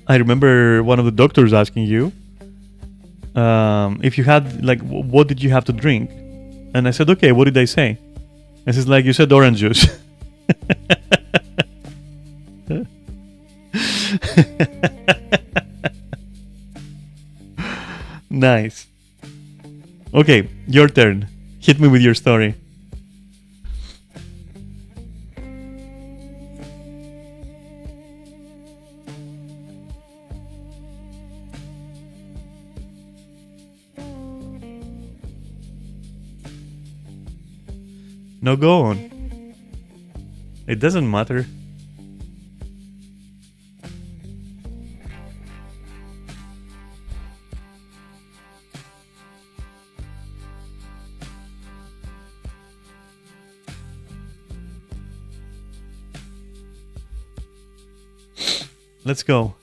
I remember one of the doctors asking you if you had, like, what did you have to drink? And I said, okay, what did I say? This is like you said orange juice. Nice. Okay, your turn. Hit me with your story. No, go on. It doesn't matter. Let's go.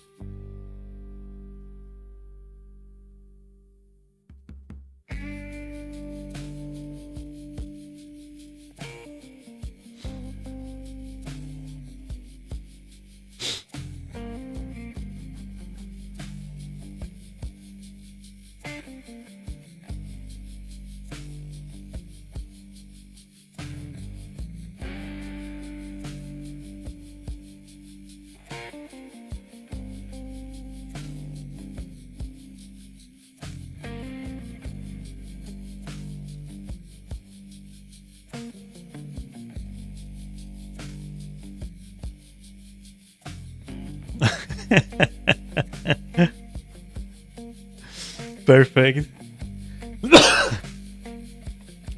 Perfect.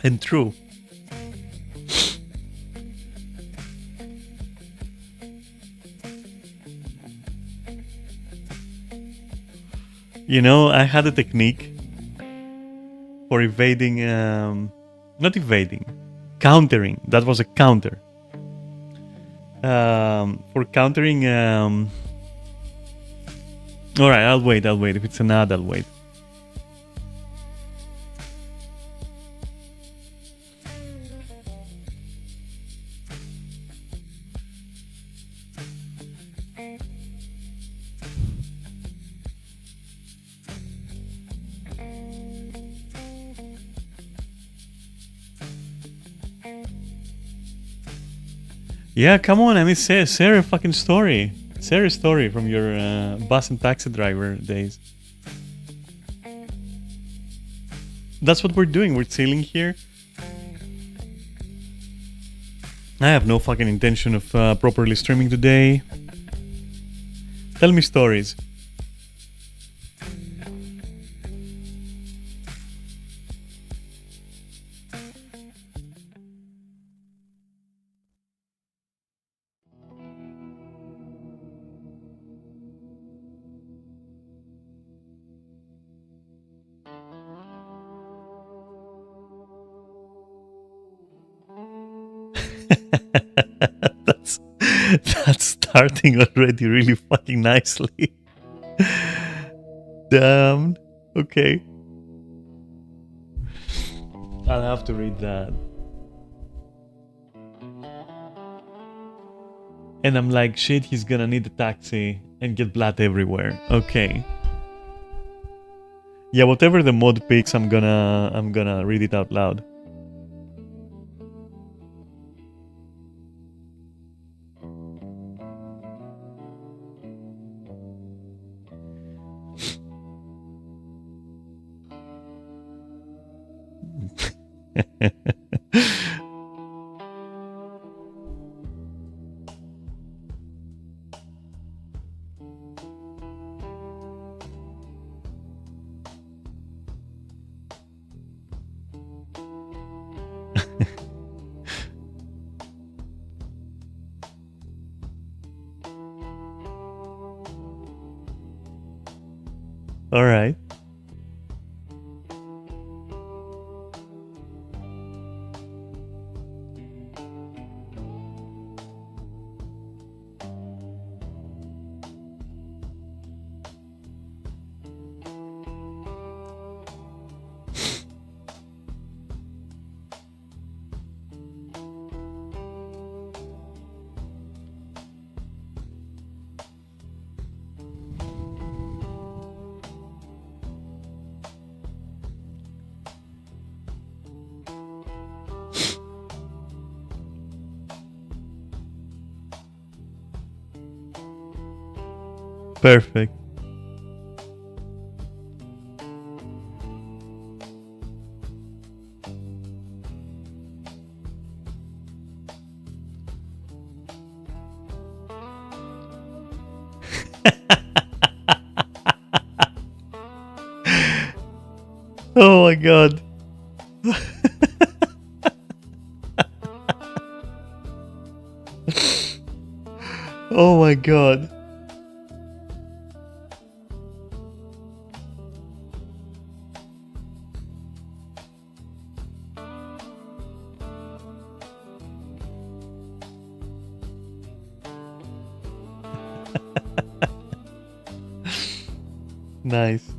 And true. You know, I had a technique for evading, not evading, countering. That was a counter. For countering, all right, I'll wait. If it's an ad, I'll wait. Yeah, come on. I mean, share a fucking story. Share a story from your bus and taxi driver days. That's what we're doing. We're chilling here. I have no fucking intention of properly streaming today. Tell me stories. That's starting already really fucking nicely. Damn. Okay. I'll have to read that. And I'm like, shit, he's gonna need a taxi and get blood everywhere. Okay. Yeah, whatever the mod picks, I'm gonna read it out loud. All right. Perfect. Oh my god. Oh my god. Nice.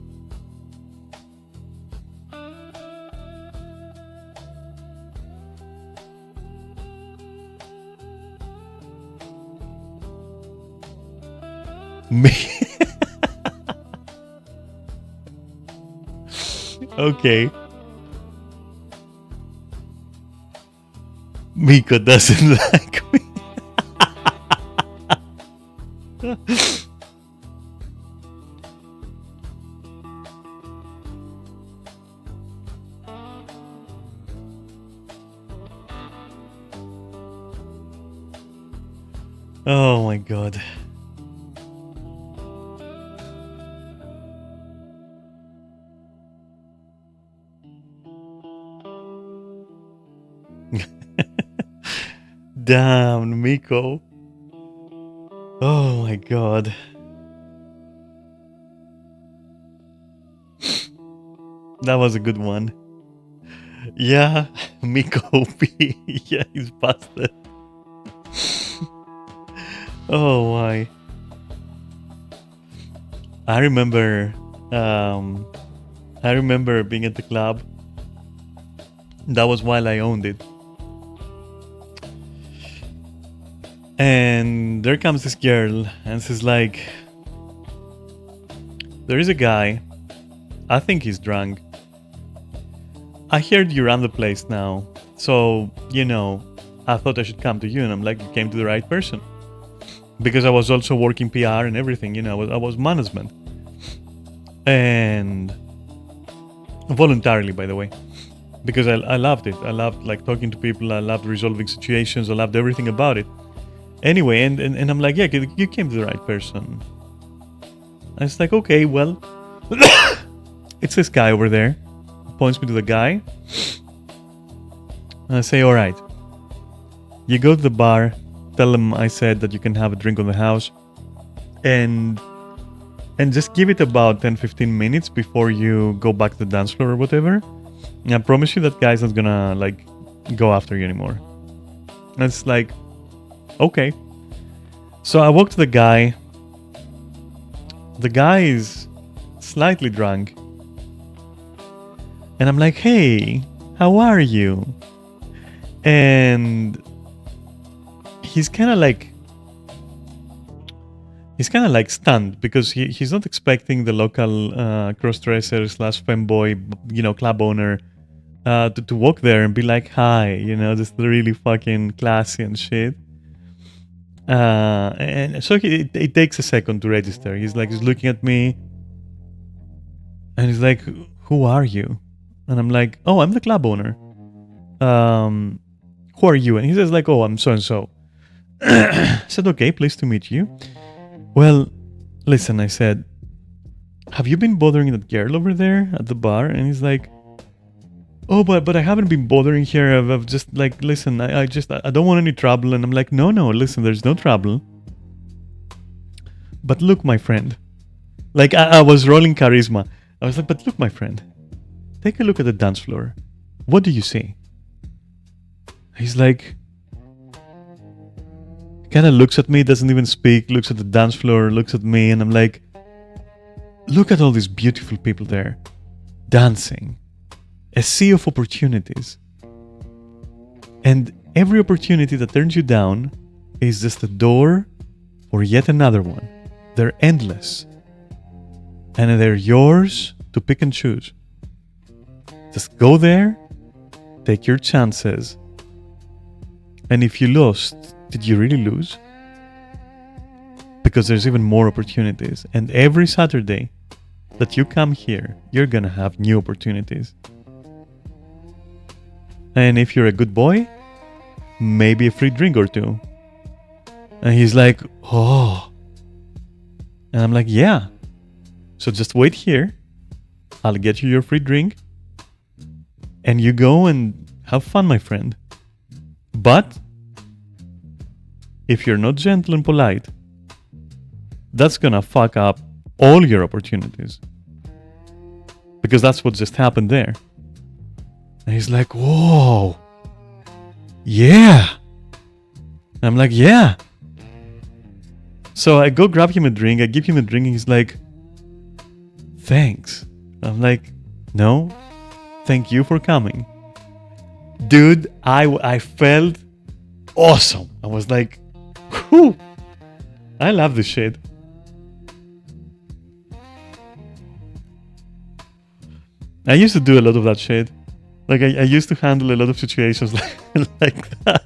Me. Okay. Miko doesn't like me. Oh my god. Damn, Miko. Oh my god. That was a good one. Yeah, Miko P. Yeah, he's busted. Oh my. I remember being at the club. That was while I owned it. And there comes this girl and she's like, there is a guy, I think he's drunk. I heard you run the place now, so, you know, I thought I should come to you. And I'm like, you came to the right person. Because I was also working PR and everything, you know, I was management. And voluntarily, by the way. Because I loved it. I loved like talking to people. I loved resolving situations. I loved everything about it. Anyway, and I'm like, yeah, you came to the right person. And it's like, okay, well, it's this guy over there. Points me to the guy. And I say, all right. You go to the bar. Tell them I said that you can have a drink on the house. And just give it about 10-15 minutes before you go back to the dance floor or whatever. And I promise you that guy's not gonna like go after you anymore. And it's like, okay. So I walk to the guy. The guy is slightly drunk. And I'm like, hey, how are you? And he's kind of like stunned because he's not expecting the local cross-dresser / femboy, you know, club owner to walk there and be like, hi, you know, just really fucking classy and shit. And so it takes a second to register. He's looking at me and he's like, who are you? And I'm like, oh, I'm the club owner. Who are you? And he says like, oh, I'm so-and-so. I said, okay, pleased to meet you. Well, listen, I said, have you been bothering that girl over there at the bar? And he's like, oh, but I haven't been bothering her. I've just like, listen, I don't want any trouble. And I'm like, no, listen, there's no trouble. But look, my friend. Like, I was rolling charisma. I was like, but look, my friend. Take a look at the dance floor. What do you see? He's like, kind of looks at me, doesn't even speak, looks at the dance floor, looks at me, and I'm like, look at all these beautiful people there, dancing. A sea of opportunities. And every opportunity that turns you down is just a door for yet another one. They're endless. And they're yours to pick and choose. Just go there, take your chances. And if you lost, did you really lose? because there's even more opportunities. And every Saturday that you come here, you're gonna have new opportunities. And if you're a good boy, maybe a free drink or two. And he's like, oh. And I'm like, yeah. So just wait here. I'll get you your free drink. And you go and have fun, my friend. But if you're not gentle and polite, that's gonna fuck up all your opportunities. Because that's what just happened there. And he's like, whoa. Yeah. And I'm like, yeah. So I go grab him a drink. I give him a drink. And he's like, thanks. I'm like, no. Thank you for coming. Dude, I felt awesome. I was like, whew. I love this shit. I used to do a lot of that shit. Like, I used to handle a lot of situations like that.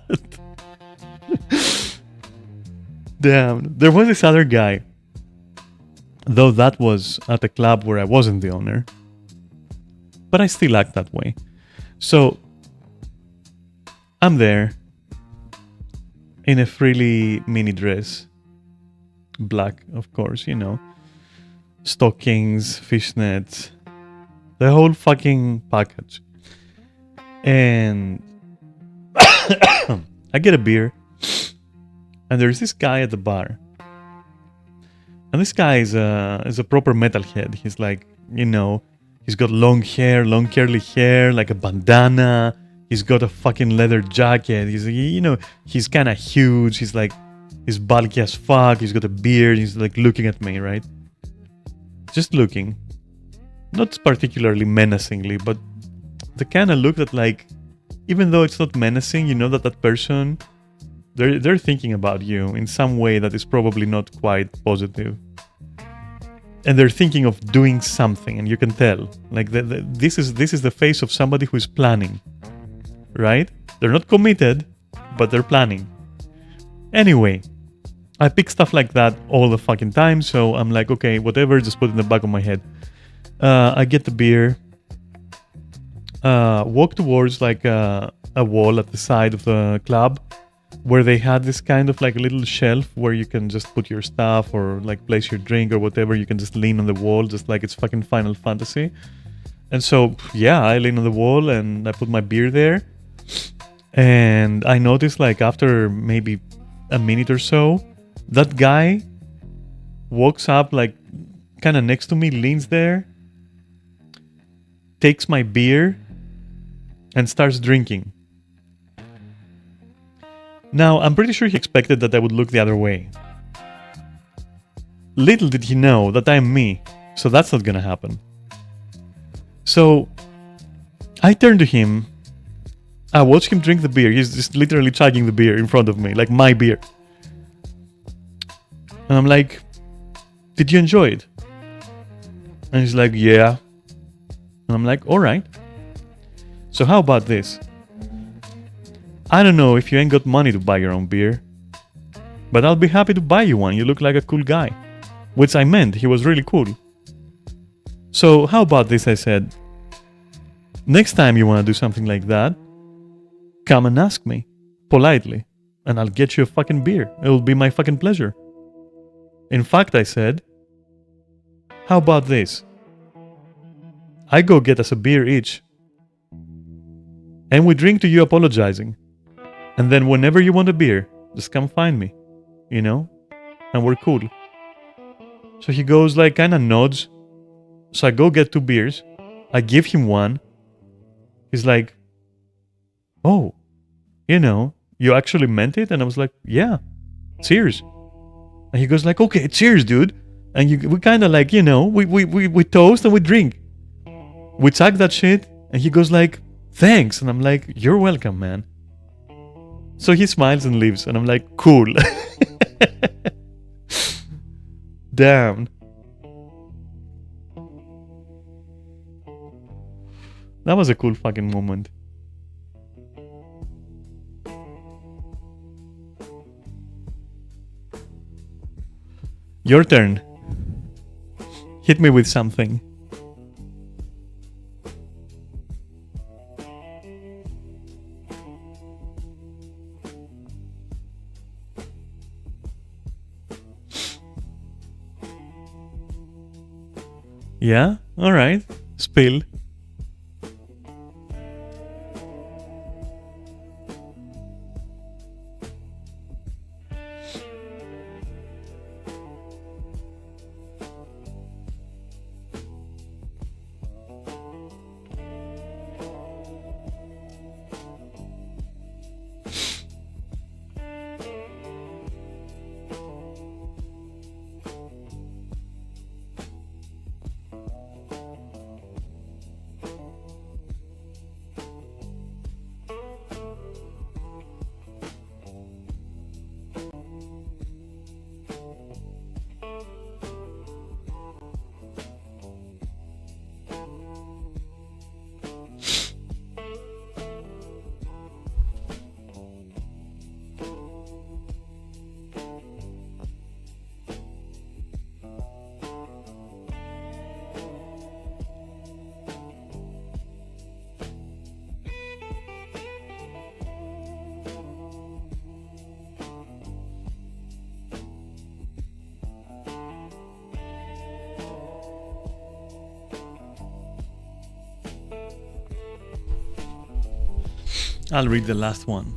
Damn. There was this other guy. Though that was at a club where I wasn't the owner. But I still act that way. So, I'm there. In a frilly mini dress. Black, of course, you know. Stockings, fishnets. The whole fucking package. And I get a beer. And there's this guy at the bar. And this guy is a proper metalhead. He's like, you know, he's got long hair, long curly hair, like a bandana. He's got a fucking leather jacket. He's, you know, he's kind of huge. He's like, he's bulky as fuck. He's got a beard. He's like looking at me, right? Just looking. Not particularly menacingly, but the kind of look that, like, even though it's not menacing, you know that that person, they're thinking about you in some way that is probably not quite positive. And they're thinking of doing something, and you can tell. Like, this is the face of somebody who is planning, right? They're not committed, but they're planning. Anyway, I pick stuff like that all the fucking time, so I'm like, okay, whatever, just put it in the back of my head. I get the beer, walk towards like a wall at the side of the club, where they had this kind of like a little shelf where you can just put your stuff or like place your drink or whatever. You can just lean on the wall, just like it's fucking Final Fantasy. And so, yeah, I lean on the wall and I put my beer there. And I noticed, like, after maybe a minute or so, that guy walks up, like, kind of next to me, leans there, takes my beer, and starts drinking. Now, I'm pretty sure he expected that I would look the other way. Little did he know that I'm me, so that's not gonna happen. So, I turn to him, I watch him drink the beer. He's just literally chugging the beer in front of me, like my beer. And I'm like, did you enjoy it? And he's like, yeah. And I'm like, alright. So how about this? I don't know if you ain't got money to buy your own beer, but I'll be happy to buy you one. You look like a cool guy. Which I meant, he was really cool. So how about this, I said. Next time you want to do something like that, come and ask me, politely, and I'll get you a fucking beer. It'll be my fucking pleasure. In fact, I said, how about this? I go get us a beer each, and we drink to you apologizing. And then whenever you want a beer, just come find me, you know? And we're cool. So he goes like, kinda nods. So I go get 2 beers. I give him one. He's like, oh, you know, you actually meant it? And I was like, yeah, cheers. And he goes like, okay, cheers, dude. And we kind of like, you know, we toast and we drink. We chug that shit. And he goes like, thanks. And I'm like, you're welcome, man. So he smiles and leaves. And I'm like, cool. Damn. That was a cool fucking moment. Your turn. Hit me with something. Yeah? Alright. Spill. I'll read the last one.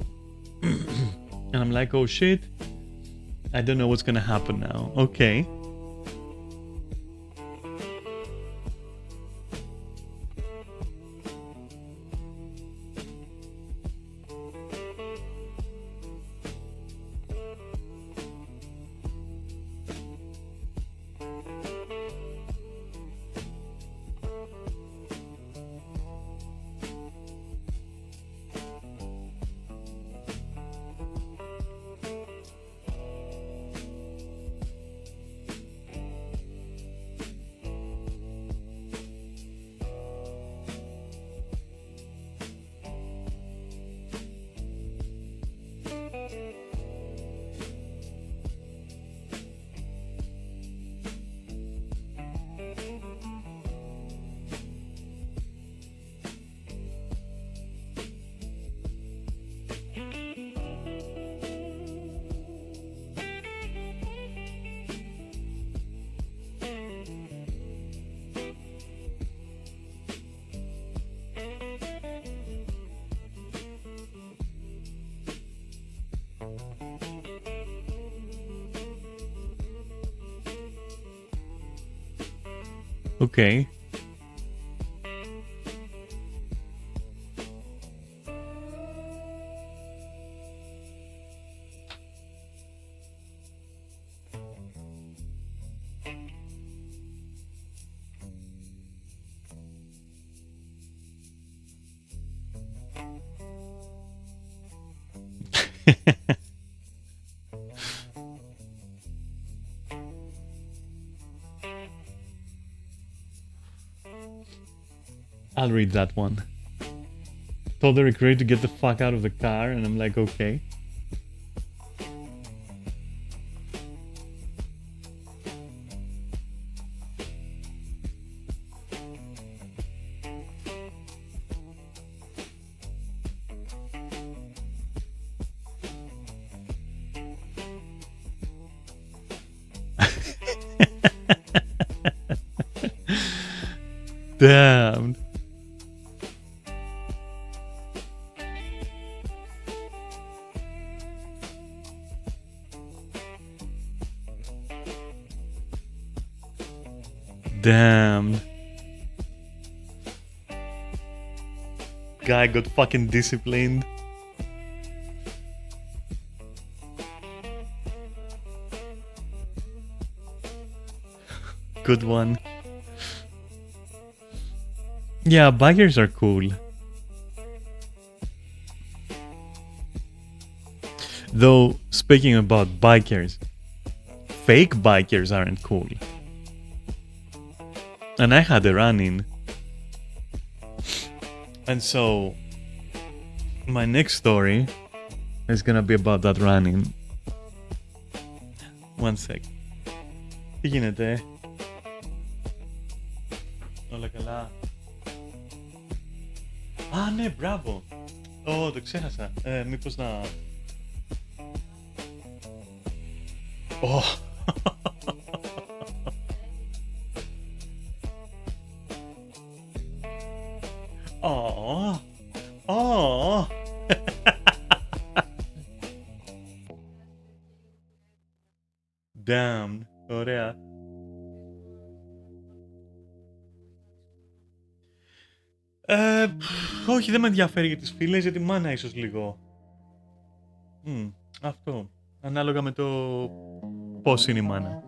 And I'm like, oh shit. I don't know what's gonna happen now. Okay. Okay. I'll read that one. Told the recruiter to get the fuck out of the car, and I'm like, okay. Damn. Damn. Guy got fucking disciplined. Good one. Yeah, bikers are cool. Though, speaking about bikers, fake bikers aren't cool. And I had a run-in. And so, my next story is gonna be about that run-in. One sec. Τι γίνεται? Όλα καλά. Α, ναι, μπράβο. Το ξέχασα. Μήπως να... Ω. Damn. Ωραία. Όχι, δεν με ενδιαφέρει για τις φίλες, γιατί μάνα ίσως λίγο. Αυτό. Ανάλογα με το πώς είναι η μάνα.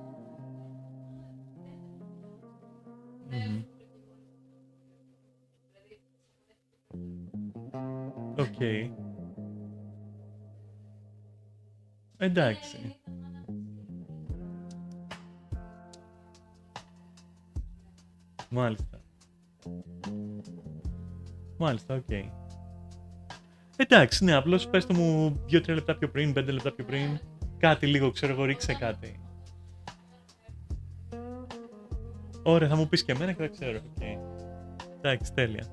Οκ. Εντάξει. Μάλιστα. Μάλιστα, οκ. Εντάξει, ναι, απλώς πες το μου 2-3 λεπτά πιο πριν, 5 λεπτά πιο πριν. Κάτι λίγο, ξέρω εγώ, ρίξε κάτι. Ωραία, θα μου πεις και εμένα και δεν ξέρω. Okay. Εντάξει, τέλεια.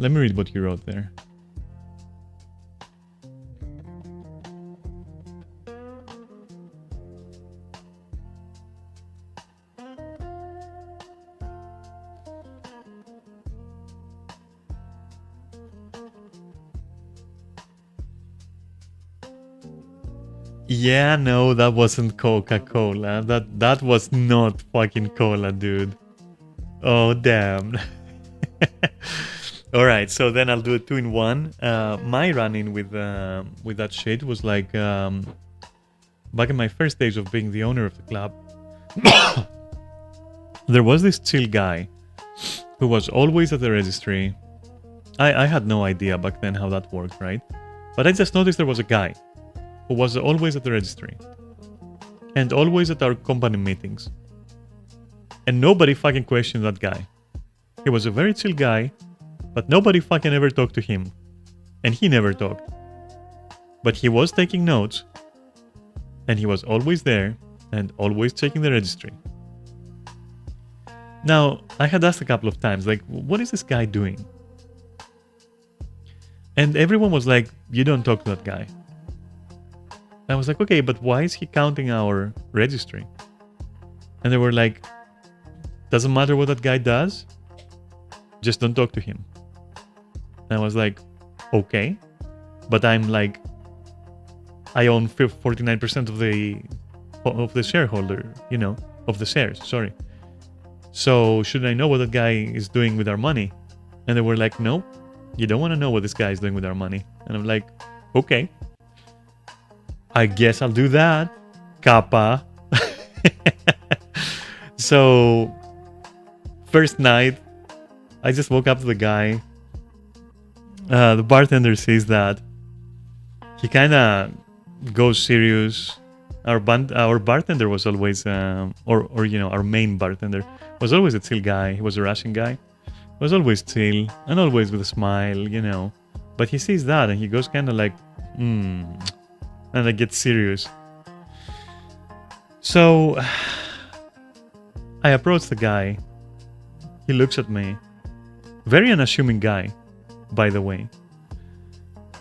Let me read what you wrote there. Yeah, no, that wasn't Coca-Cola. That was not fucking cola, dude. Oh, damn. Alright, so then I'll do a 2-in-1. My run-in with that shit was like back in my first days of being the owner of the club. There was this chill guy who was always at the registry. I had no idea back then how that worked, right? But I just noticed there was a guy who was always at the registry and always at our company meetings. And nobody fucking questioned that guy. He was a very chill guy, but nobody fucking ever talked to him. And he never talked. But he was taking notes, and he was always there and always checking the registry. Now, I had asked a couple of times, like, what is this guy doing? And everyone was like, you don't talk to that guy. I was like, okay, but why is he counting our registry? And they were like, doesn't matter what that guy does, just don't talk to him. And I was like, okay, but I'm like, I own 49% of the shareholder, you know, of the shares, sorry. So should I know what that guy is doing with our money? And they were like, no, you don't want to know what this guy is doing with our money. And I'm like, okay, I guess I'll do that, kappa. So first night, I just woke up to the guy. The bartender sees that. He kind of goes serious. Our bartender was always, or you know, our main bartender was always a chill guy. He was a Russian guy. Was always chill and always with a smile, you know. But he sees that and he goes kind of like, and I get serious. So I approach the guy. He looks at me. Very unassuming guy, by the way.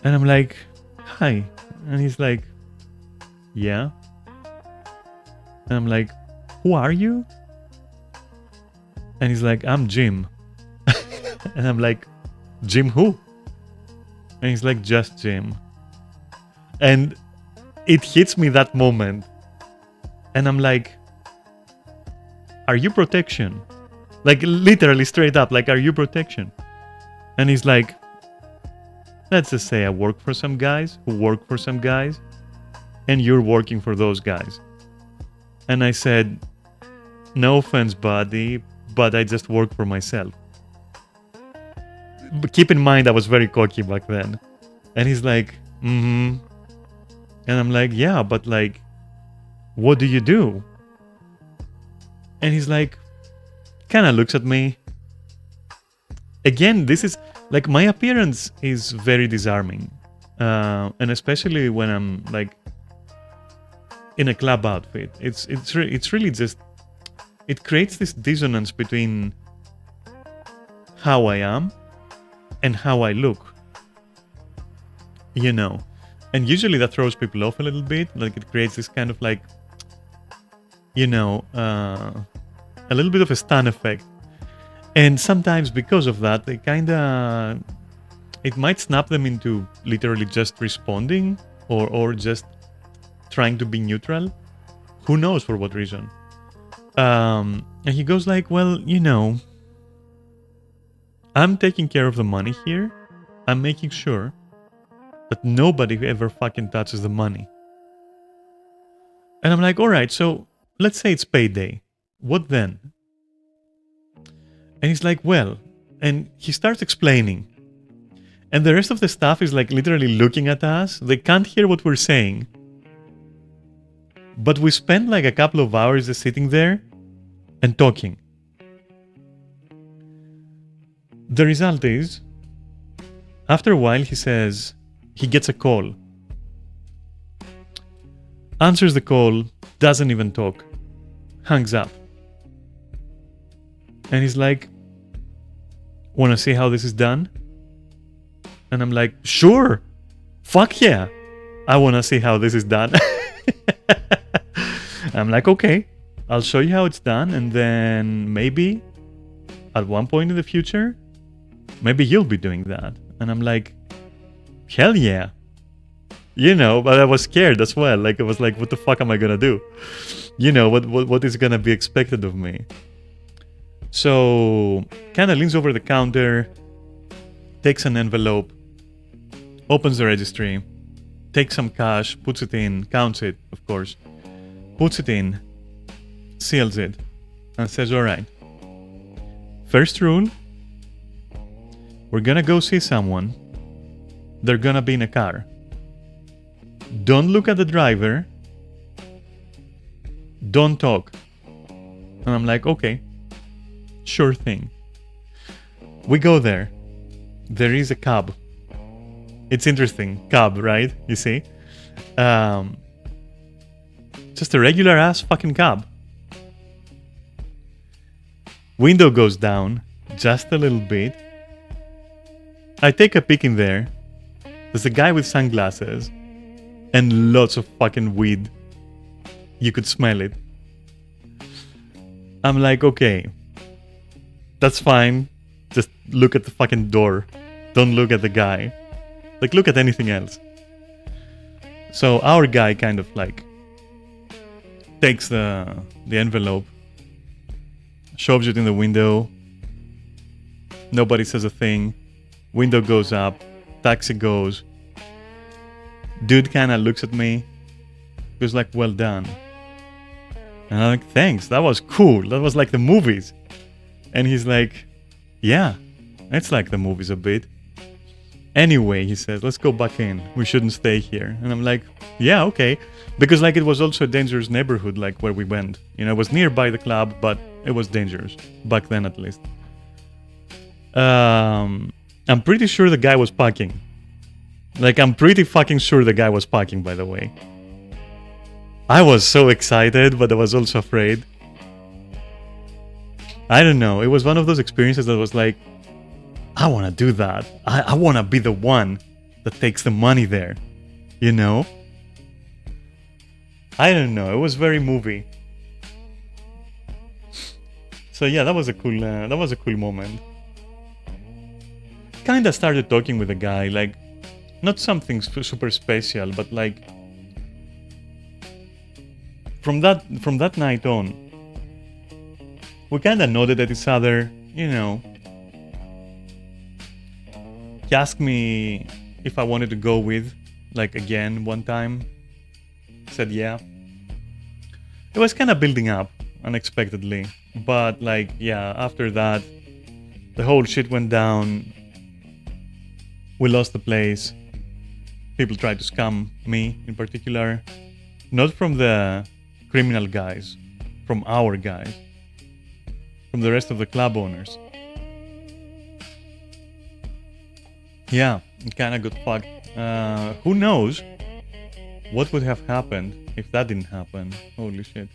And I'm like, hi. And he's like, yeah. And I'm like, who are you? And he's like, I'm Jim. And I'm like, Jim who? And he's like, just Jim. And it hits me that moment. And I'm like, are you protection? Like literally straight up, like, are you protection? And he's like, let's just say I work for some guys who work for some guys, and you're working for those guys. And I said, no offense, buddy, but I just work for myself. But keep in mind, I was very cocky back then. And he's like, mm-hmm. And I'm like, yeah, but like, what do you do? And he's like, kind of looks at me. Again, this is like, my appearance is very disarming. And especially when I'm like in a club outfit. It's really just, it creates this dissonance between how I am and how I look, you know. And usually that throws people off a little bit. Like it creates this kind of like, you know, a little bit of a stun effect. And sometimes because of that, they kind of, it might snap them into literally just responding or just trying to be neutral. Who knows for what reason? And he goes like, well, you know, I'm taking care of the money here. I'm making sure that nobody ever fucking touches the money. And I'm like, all right, so let's say it's payday. What then? And he's like, well, and he starts explaining. And the rest of the staff is like literally looking at us. They can't hear what we're saying. But we spend like a couple of hours just sitting there and talking. The result is, after a while, he says he gets a call. Answers the call, doesn't even talk. Hangs up. And he's like, wanna see how this is done? And I'm like, sure. Fuck yeah. I wanna see how this is done. I'm like, okay, I'll show you how it's done. And then maybe at one point in the future, maybe you'll be doing that. And I'm like, hell yeah. You know, but I was scared as well. Like, I was like, what the fuck am I gonna do? You know, what is gonna be expected of me? So, kind of leans over the counter, takes an envelope, opens the registry, takes some cash, puts it in, counts it, of course, puts it in, seals it, and says, all right, first rule, we're gonna go see someone. They're gonna be in a car. Don't look at the driver. Don't talk. And I'm like, okay. Sure thing. We go there. There is a cab. It's interesting. Cab, right? You see? Just a regular ass fucking cab. Window goes down just a little bit. I take a peek in there. There's a guy with sunglasses and lots of fucking weed. You could smell it. I'm like, okay. That's fine. Just look at the fucking door. Don't look at the guy. Like, look at anything else. So our guy kind of like takes the envelope, shoves it in the window. Nobody says a thing. Window goes up. Taxi goes. Dude kind of looks at me. Goes like, well done. And I'm like, thanks. That was cool. That was like the movies. And he's like, yeah, it's like the movies a bit. Anyway, he says, let's go back in. We shouldn't stay here. And I'm like, yeah, okay. Because like it was also a dangerous neighborhood, like where we went. You know, it was nearby the club, but it was dangerous. Back then, at least. I'm pretty sure the guy was parking. Like, I'm pretty fucking sure the guy was parking, by the way. I was so excited, but I was also afraid. I don't know. It was one of those experiences that was like, I want to do that. I want to be the one that takes the money there. You know? I don't know. It was very movie. So yeah, that was a cool moment. Kinda started talking with a guy, like, not something super special, but like, from that night on, we kinda nodded at each other, you know. He asked me if I wanted to go with, like, again one time. I said yeah. It was kinda building up unexpectedly, but like, yeah, after that, the whole shit went down. We lost the place. People tried to scam me in particular. Not from the criminal guys, from our guys. From the rest of the club owners. Yeah, it kinda got fucked. Who knows What would have happened if that didn't happen? Holy shit.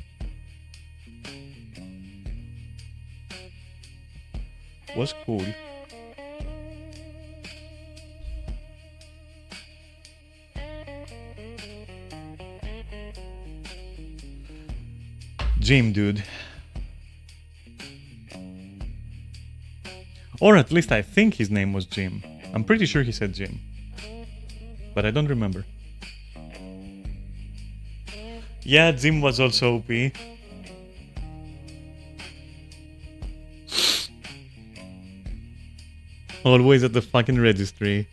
Was cool. Jim, dude. Or at least I think his name was Jim. I'm pretty sure he said Jim. But I don't remember. Yeah, Jim was also OP. Always at the fucking registry.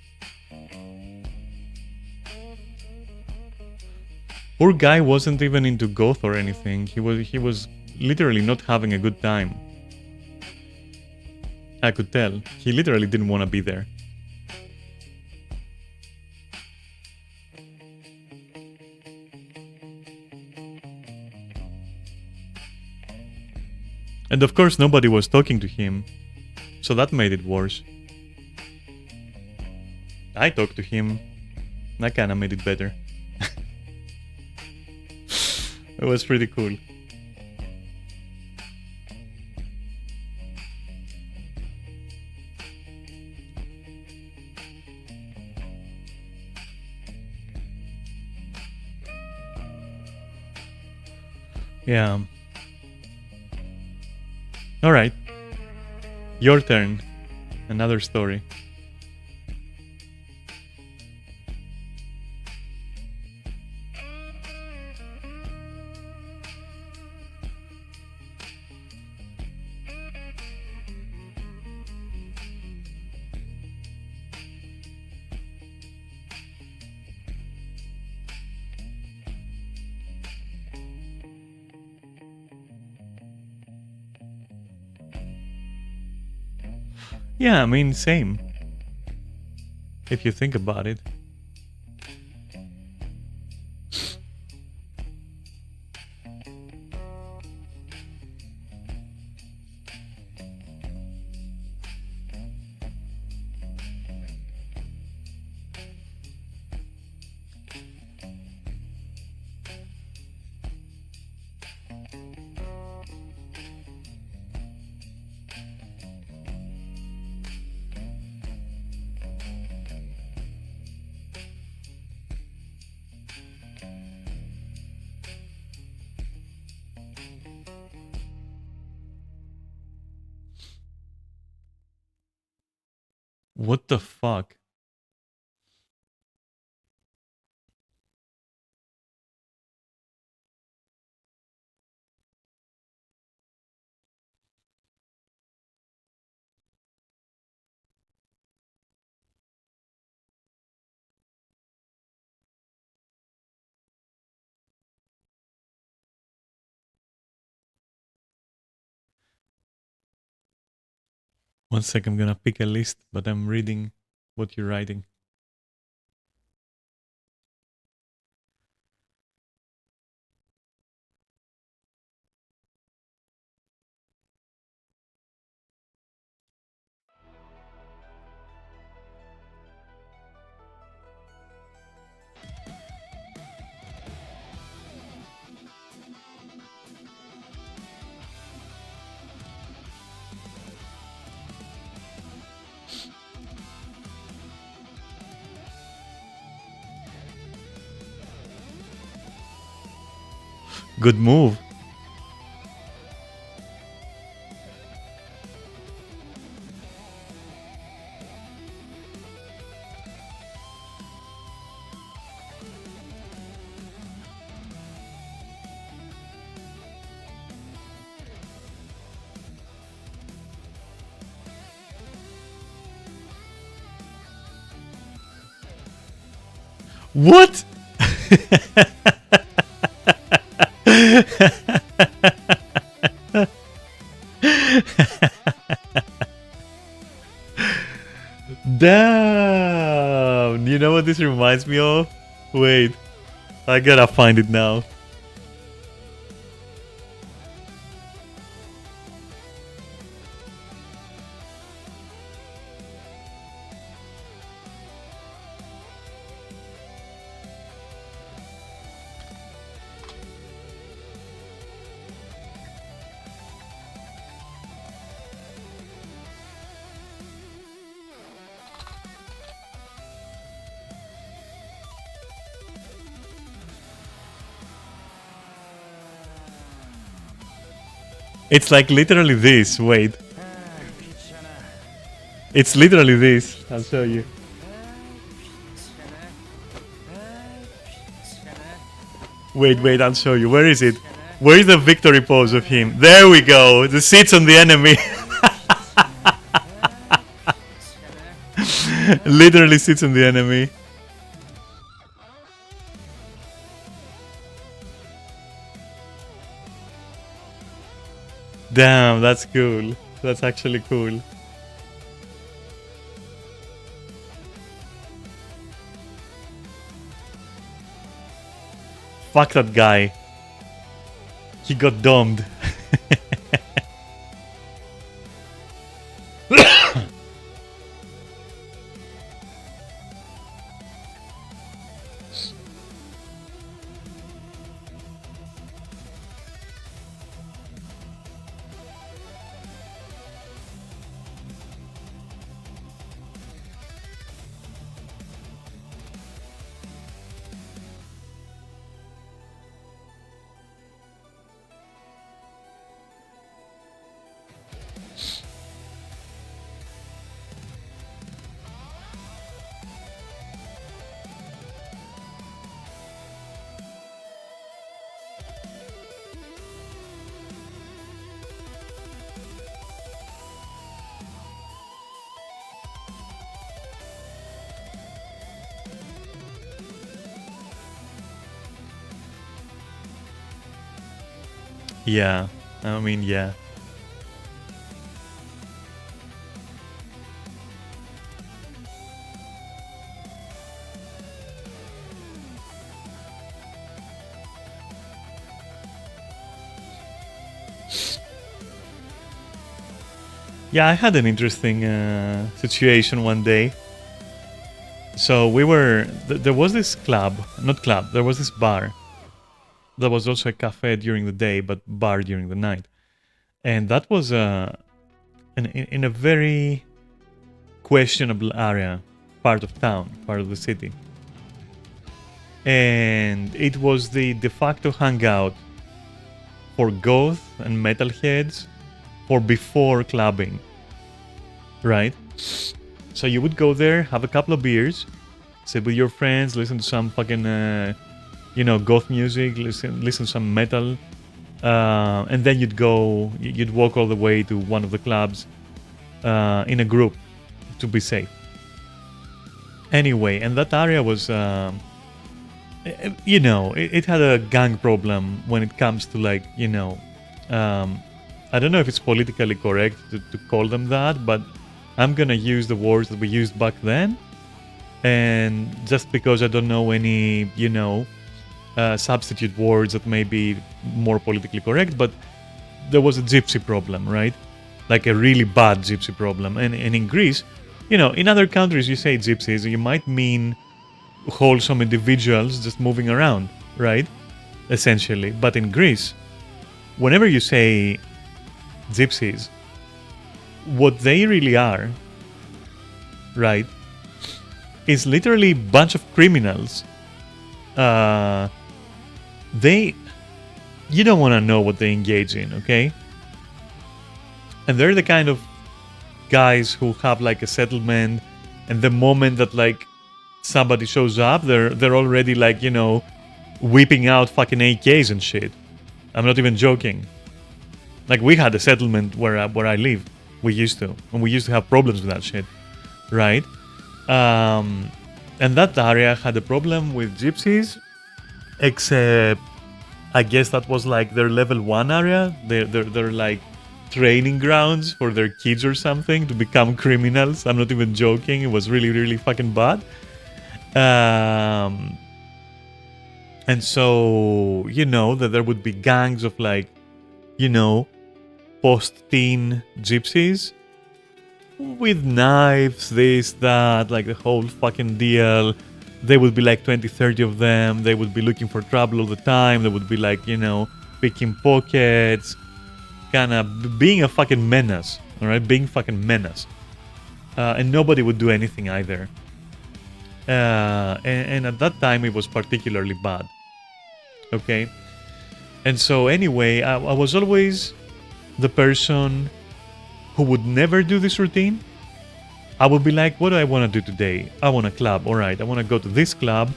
Poor guy wasn't even into goth or anything. He was literally not having a good time. I could tell. He literally didn't want to be there. And of course nobody was talking to him. So that made it worse. I talked to him. That kinda made it better. It was pretty cool. Yeah. Alright. Your turn. Another story. Yeah, I mean, same. If you think about it. What the fuck? One sec, I'm gonna pick a list, but I'm reading what you're writing. Good move. What? Damn! You know what this reminds me of? Wait, I gotta find it now. It's like literally this. Wait. It's literally this. I'll show you. Wait, I'll show you. Where is it? Where is the victory pose of him? There we go. The sits on the enemy. Literally sits on the enemy. Damn, that's cool. That's actually cool. Fuck that guy. He got domed. Yeah, I mean, yeah. Yeah, I had an interesting situation one day. So we were, there was this club, not club, there was this bar. There was also a cafe during the day, but bar during the night. And that was in a very questionable area, part of town, part of the city. And it was the de facto hangout for goth and metalheads for before clubbing, right? So you would go there, have a couple of beers, sit with your friends, listen to some fucking, goth music, listen to some metal, and then you'd walk all the way to one of the clubs in a group to be safe. Anyway, and that area was, it had a gang problem when it comes to like, I don't know if it's politically correct to call them that, but I'm gonna use the words that we used back then. And just because I don't know any, substitute words that may be more politically correct, but there was a gypsy problem, right? Like a really bad gypsy problem. And in Greece, in other countries you say gypsies, you might mean wholesome individuals just moving around, right? Essentially. But in Greece, whenever you say gypsies, what they really are, right, is literally a bunch of criminals. You don't want to know what they engage in, okay? And they're the kind of guys who have like a settlement, and the moment that like somebody shows up, they're already like, whipping out fucking AKs and shit. I'm not even joking. Like, we had a settlement where I live. We used to. And we used to have problems with that shit. Right? And that area had a problem with gypsies. Except, I guess that was like their level 1 area. They're like training grounds for their kids or something to become criminals. I'm not even joking. It was really, really fucking bad. And so, that there would be gangs of like, post-teen gypsies with knives, this, that, like the whole fucking deal. They would be like 20, 30 of them. They would be looking for trouble all the time. They would be like, picking pockets, kind of being a fucking menace, all right? Being fucking menace. And nobody would do anything either. And at that time, it was particularly bad. Okay? And so anyway, I was always the person who would never do this routine, I would be like, what do I want to do today? I want a club. All right, I want to go to this club.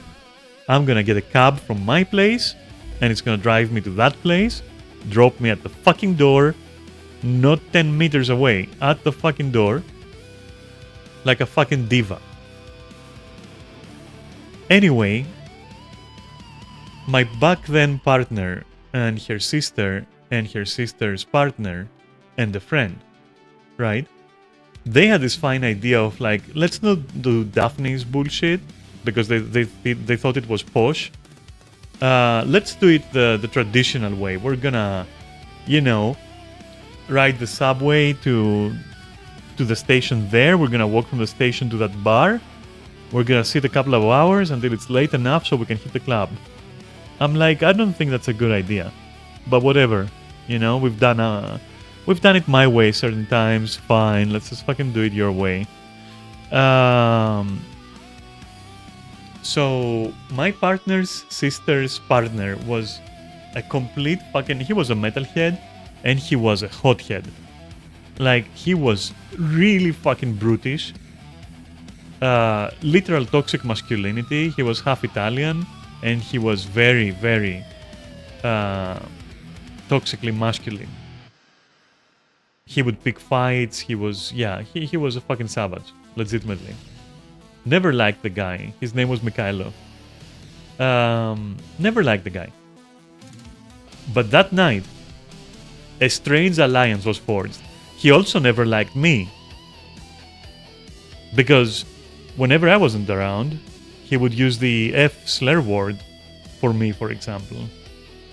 I'm going to get a cab from my place, and it's going to drive me to that place, drop me at the fucking door, not 10 meters away, at the fucking door, like a fucking diva. Anyway, my back then partner and her sister's partner and a friend, right? They had this fine idea of like, let's not do Daphne's bullshit because they thought it was posh. Let's do it the traditional way. We're gonna, ride the subway to the station there. We're gonna walk from the station to that bar. We're gonna sit a couple of hours until it's late enough so we can hit the club. I'm like, I don't think that's a good idea, but whatever. We've done it my way certain times. Fine, let's just fucking do it your way. So my partner's sister's partner was a complete fucking... He was a metalhead and he was a hothead. Like, he was really fucking brutish. Literal toxic masculinity. He was half Italian and he was very, very toxically masculine. He would pick fights. He was a fucking savage, legitimately. Never liked the guy. His name was Mikhailo. Never liked the guy. But that night, a strange alliance was forged. He also never liked me. Because whenever I wasn't around, he would use the F slur word for me, for example.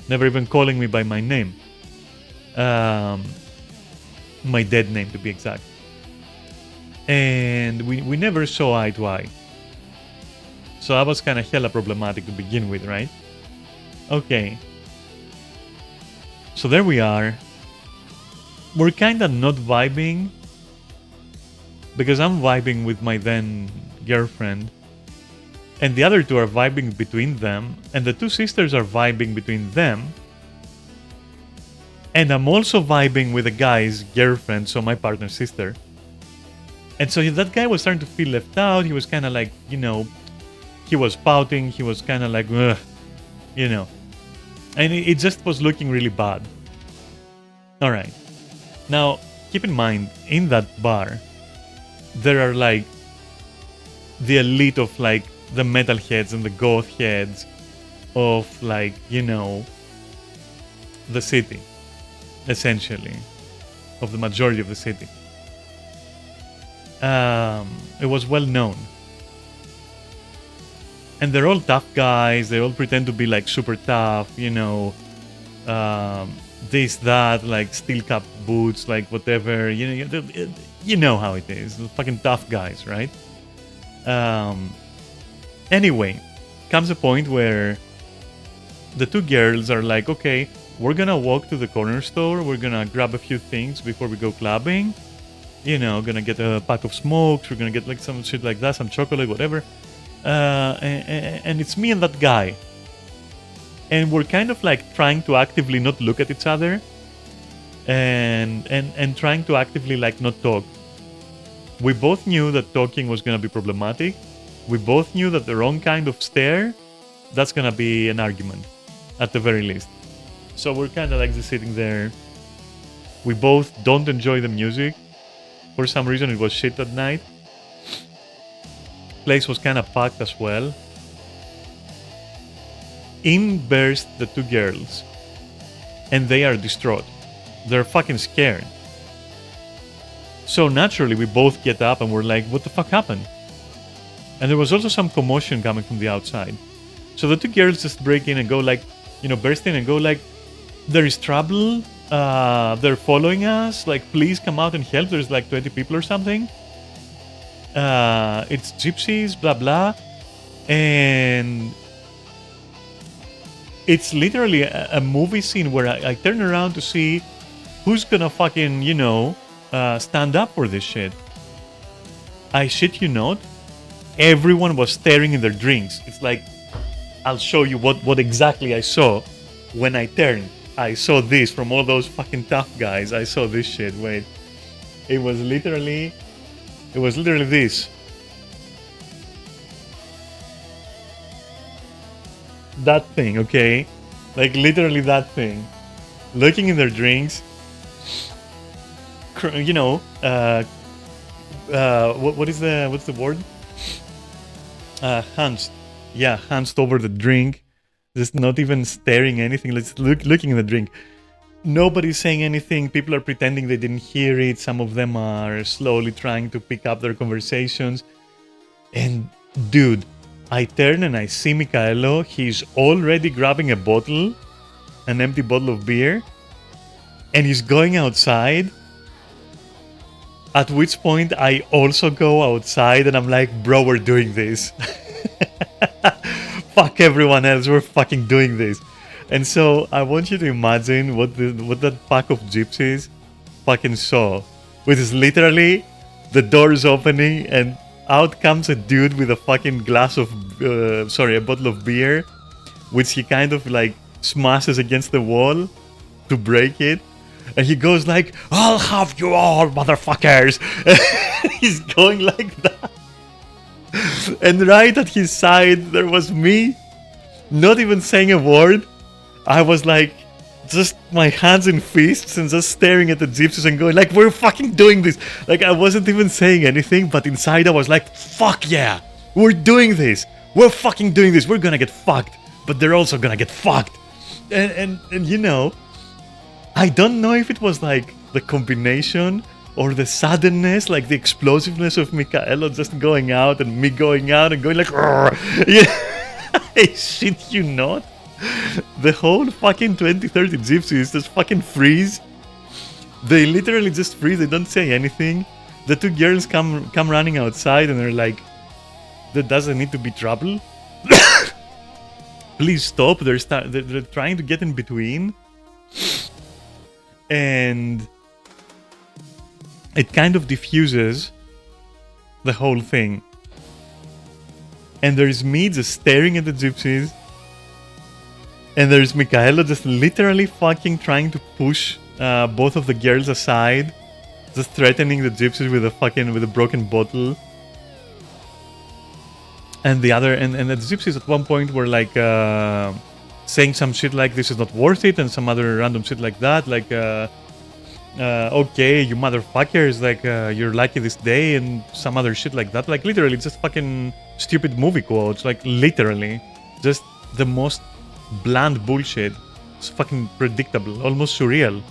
Never even calling me by my name. My dead name, to be exact. And we never saw eye to eye. So I was kind of hella problematic to begin with, right? Okay. So there we are. We're kind of not vibing. Because I'm vibing with my then girlfriend. And the other two are vibing between them. And the two sisters are vibing between them. And I'm also vibing with the guy's girlfriend, so my partner's sister. And so that guy was starting to feel left out. He was kind of like, he was pouting. He was kind of like, ugh, And it just was looking really bad. All right. Now, keep in mind, in that bar, there are like the elite of like the metalheads and the goth heads of like, the city, essentially, of the majority of the city. It was well known. And they're all tough guys. They all pretend to be like super tough, this, that, like steel cap boots, like whatever, you know how it is. The fucking tough guys, right? Anyway, comes a point where the two girls are like, okay, we're gonna walk to the corner store. We're gonna grab a few things before we go clubbing. Gonna get a pack of smokes. We're gonna get like some shit like that, some chocolate, whatever. And it's me and that guy. And we're kind of like trying to actively not look at each other. And trying to actively like not talk. We both knew that talking was gonna be problematic. We both knew that the wrong kind of stare, that's gonna be an argument, at the very least. So we're kind of like just sitting there. We both don't enjoy the music. For some reason it was shit that night. Place was kind of packed as well. In burst the two girls. And they are distraught. They're fucking scared. So naturally we both get up and we're like, what the fuck happened? And there was also some commotion coming from the outside. So the two girls just break in and go like, burst in and go like, there is trouble. They're following us. Like, please come out and help. There's like 20 people or something. It's gypsies, blah, blah. And it's literally a movie scene where I turn around to see who's gonna fucking, stand up for this shit. I shit you not. Everyone was staring in their drinks. It's like, I'll show you what exactly I saw when I turned. I saw this from all those fucking tough guys. I saw this shit. Wait. It was literally this. That thing, okay? Like literally that thing. Looking in their drinks. You know, what's the word? Hunched. Yeah, hunched over the drink. Just not even staring anything. Just looking at the drink. Nobody's saying anything. People are pretending they didn't hear it. Some of them are slowly trying to pick up their conversations. And dude, I turn and I see Michaelo. He's already grabbing a bottle, an empty bottle of beer, and he's going outside. At which point I also go outside and I'm like, bro, we're doing this. Fuck everyone else, we're fucking doing this. And so I want you to imagine what that pack of gypsies fucking saw. Which is literally the doors opening and out comes a dude with a fucking glass of, a bottle of beer, which he kind of like smashes against the wall to break it. And he goes like, I'll have you all, motherfuckers. He's going like that. And right at his side, there was me, not even saying a word. I was like, just my hands in fists and just staring at the gypsies and going like, we're fucking doing this. Like, I wasn't even saying anything, but inside I was like, fuck yeah, we're doing this. We're fucking doing this. We're gonna get fucked, but they're also gonna get fucked. And you know, I don't know if it was like the combination or the suddenness, like the explosiveness of Michaelo just going out and me going out and going like, yeah, I shit you not. The whole fucking 20-30 gypsies just fucking freeze. They literally just freeze. They don't say anything. The two girls come running outside and they're like, there doesn't need to be trouble. Please stop. They're trying to get in between. And it kind of diffuses the whole thing. And there's me just staring at the gypsies. And there's Michaelo just literally fucking trying to push both of the girls aside. Just threatening the gypsies with a broken bottle. And the gypsies at one point were like saying some shit like this is not worth it and some other random shit like that. Like, okay, you motherfuckers, like you're lucky this day and some other shit like that. Like literally just fucking stupid movie quotes. Like literally just the most bland bullshit. It's fucking predictable, almost surreal.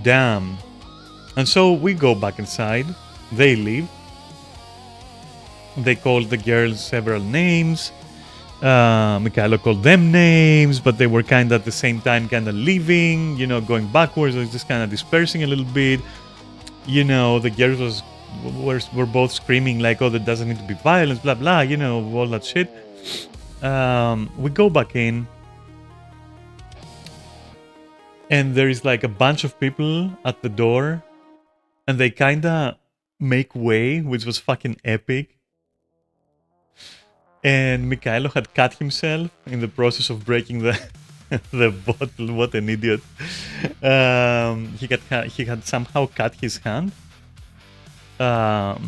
Damn. And so we go back inside. They leave. They called the girls several names. Michaelo called them names, but they were kind of at the same time kind of leaving, you know, going backwards, just kind of dispersing a little bit. You know, the girls were both screaming like, oh, there doesn't need to be violence, blah, blah, you know, all that shit. We go back in. And there is like a bunch of people at the door. And they kind of make way, which was fucking epic. And Michaelo had cut himself in the process of breaking the the bottle. What an idiot! He had somehow cut his hand. And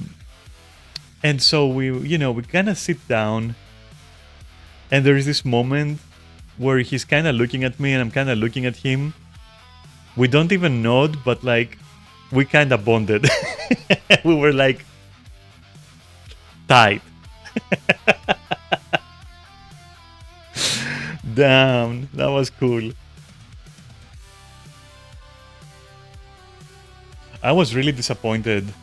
so we kind of sit down, and there is this moment where he's kind of looking at me, and I'm kind of looking at him. We don't even nod, but like we kind of bonded. We were like tight. Damn, that was cool. I was really disappointed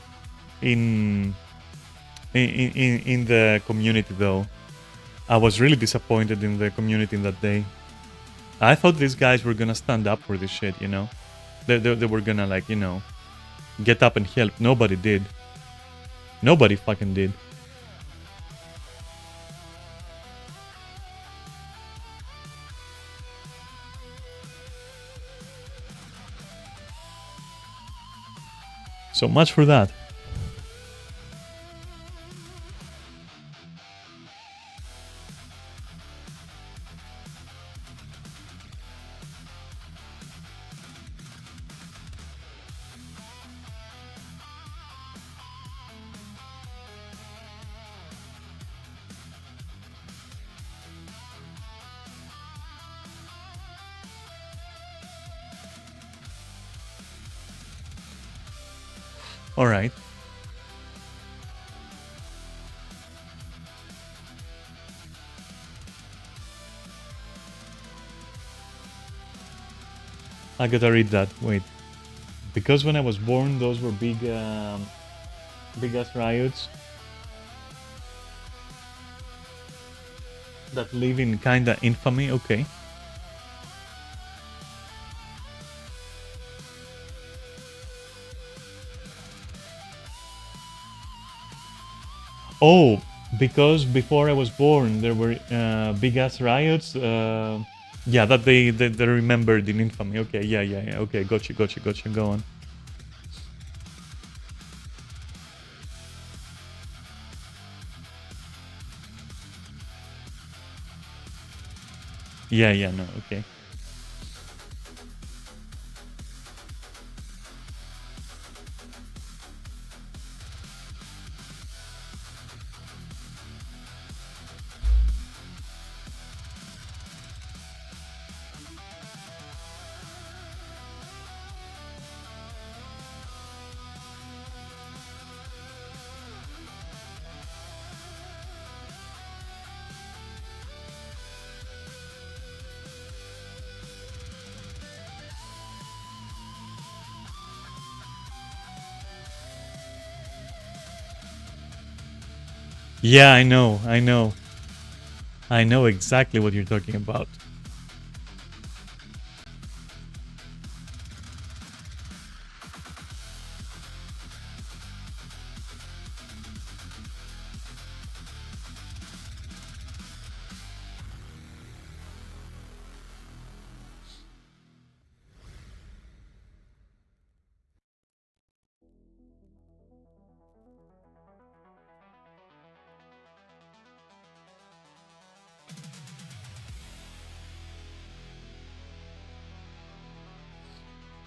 in the community though. I was really disappointed in the community in that day. I thought these guys were gonna stand up for this shit, you know? They were gonna like, you know, get up and help. Nobody did. Nobody fucking did. So much for that. All right. I gotta read that. Wait. Because when I was born, those were big ass riots that live in kinda infamy. Okay. Oh, because before I was born, there were big ass riots. Yeah, that they remembered in infamy. Okay, yeah. Okay, gotcha. Go on. Yeah, no, okay. Yeah, I know exactly what you're talking about.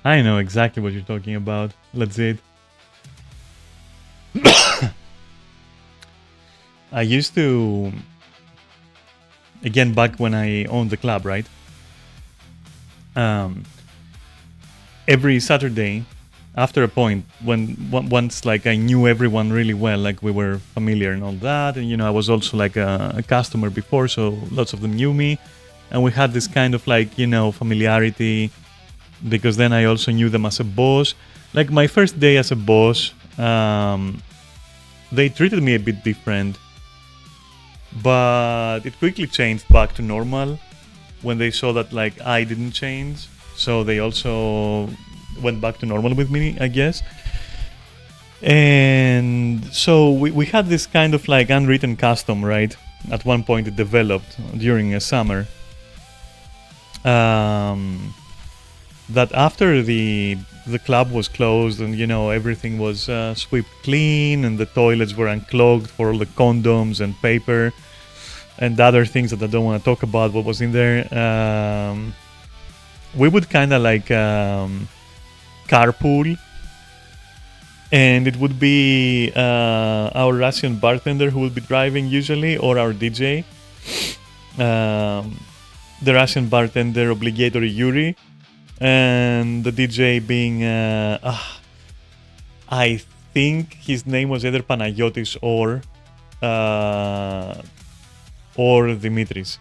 I know exactly what you're talking about. Let's see it. I used to, again, back when I owned the club, right? Um, every Saturday, after a point, once like I knew everyone really well, like we were familiar and all that, and I was also like a customer before, so lots of them knew me, and we had this kind of like familiarity, because then I also knew them as a boss. Like my first day as a boss, they treated me a bit different, but it quickly changed back to normal when they saw that like I didn't change. So they also went back to normal with me, I guess. And so we had this kind of like unwritten custom, right? At one point it developed during a summer. That after the club was closed and everything was swept clean and the toilets were unclogged for all the condoms and paper and other things that I don't want to talk about what was in there, we would kind of like carpool, and it would be our Russian bartender who would be driving usually, or our DJ. The Russian bartender, obligatory Yuri, and the DJ being I think his name was either Panayotis or Dimitris.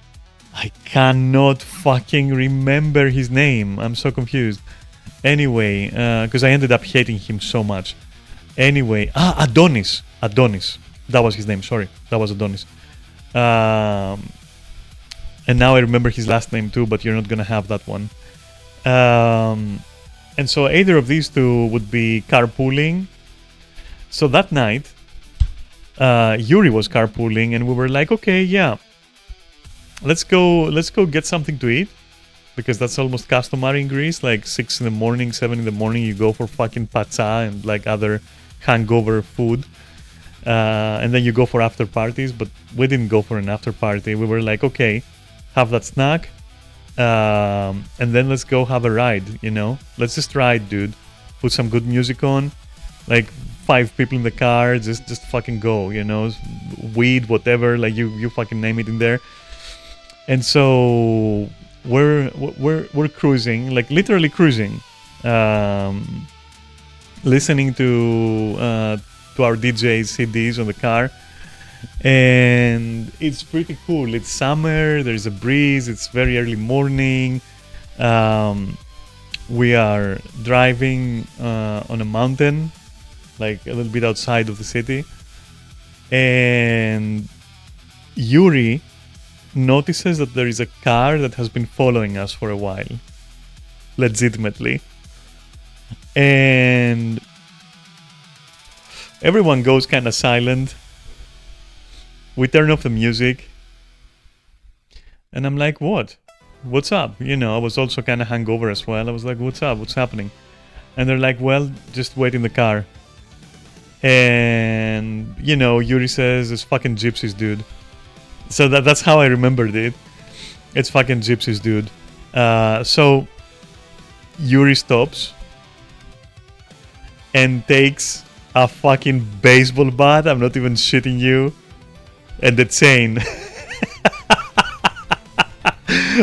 I cannot fucking remember his name. I'm so confused. Anyway, because I ended up hating him so much. Anyway, Adonis. That was his name. Sorry, that was Adonis. And now I remember his last name too, but you're not gonna have that one. And so either of these two would be carpooling. So that night, Yuri was carpooling, and we were like, okay, yeah, let's go get something to eat, because that's almost customary in Greece. Like 6 in the morning, 7 in the morning, you go for fucking patsa and like other hangover food, and then you go for after parties. But we didn't go for an after party. We were like, okay, have that snack, and then let's go have a ride. Let's just ride, dude. Put some good music on, like 5 people in the car, just fucking go. Weed, whatever, like you fucking name it in there. And so we're cruising, like literally cruising. listening to our DJ CDs on the car, and it's pretty cool. It's summer. There's a breeze. It's very early morning. We are driving on a mountain, like a little bit outside of the city, and Yuri notices that there is a car that has been following us for a while, legitimately, and everyone goes kind of silent. We turn off the music, and I'm like, what? What's up? You know, I was also kind of hungover as well. I was like, what's up? What's happening? And they're like, well, just wait in the car. And, you know, Yuri says, it's fucking gypsies, dude. So that's how I remembered it. It's fucking gypsies, dude. So Yuri stops and takes a fucking baseball bat. I'm not even shitting you. And the chain.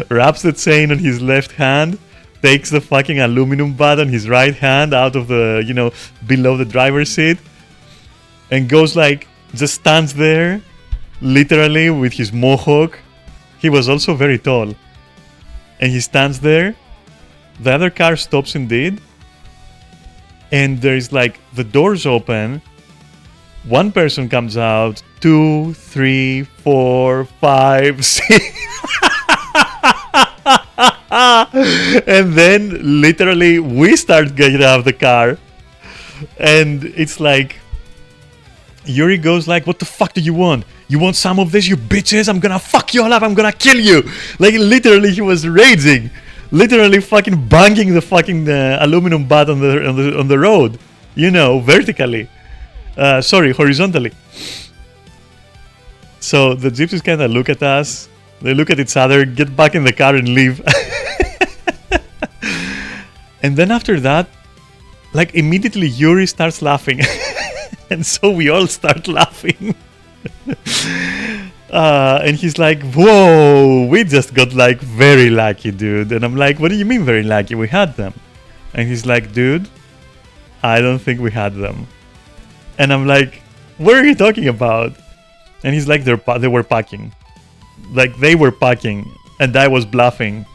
Wraps the chain on his left hand, takes the fucking aluminum bat on his right hand out of the, you know, below the driver's seat, and goes like, just stands there, literally with his mohawk. He was also very tall. And he stands there. The other car stops indeed. And there's like, the doors open. One person comes out, 2, 3, 4, 5, 6. And then literally we start getting out of the car, and it's like Yuri goes like, what the fuck do you want? You want some of this, you bitches? I'm gonna fuck you all up, I'm gonna kill you. Like literally he was raging, literally fucking banging the fucking aluminum bat on the road, you know, vertically, horizontally. So the gypsies kind of look at us, they look at each other, get back in the car and leave. And then after that, like immediately Yuri starts laughing. And so we all start laughing. And he's like, whoa, we just got like very lucky, dude. And I'm like, what do you mean very lucky? We had them. And he's like, dude, I don't think we had them. And I'm like, what are you talking about? And he's like, they were packing. Like they were packing. And I was bluffing.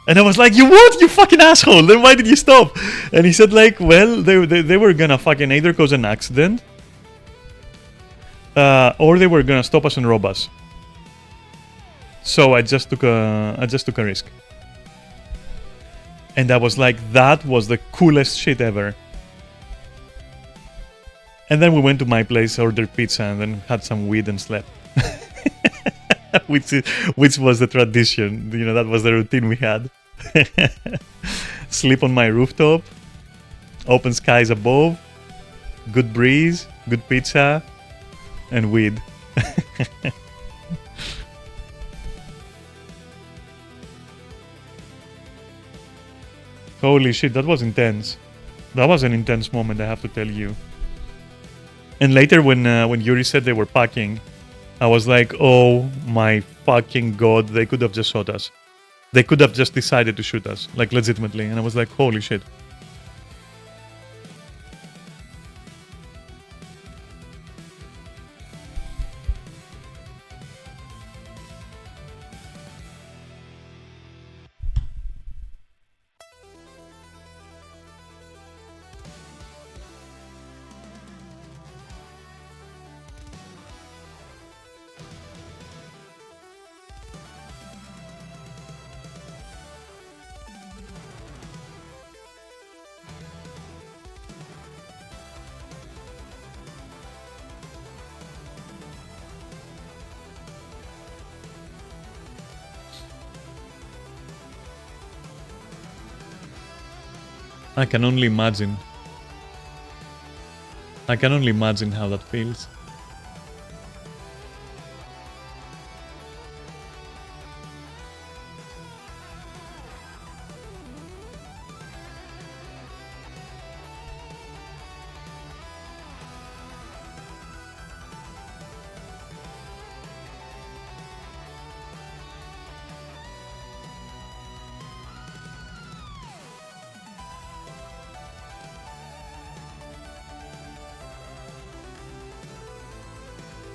And I was like, you what? You fucking asshole. Then why did you stop? And he said like, well, they were gonna fucking either cause an accident, or they were gonna stop us and rob us. So I just took a risk. And I was like, that was the coolest shit ever. And then we went to my place, ordered pizza, and then had some weed and slept. which was the tradition, you know, that was the routine we had. Sleep on my rooftop, open skies above, good breeze, good pizza, and weed. Holy shit, that was intense. That was an intense moment, I have to tell you. And later when Yuri said they were packing, I was like, oh my fucking god, they could have just shot us. They could have just decided to shoot us, like legitimately. And I was like, holy shit. I can only imagine. I can only imagine how that feels.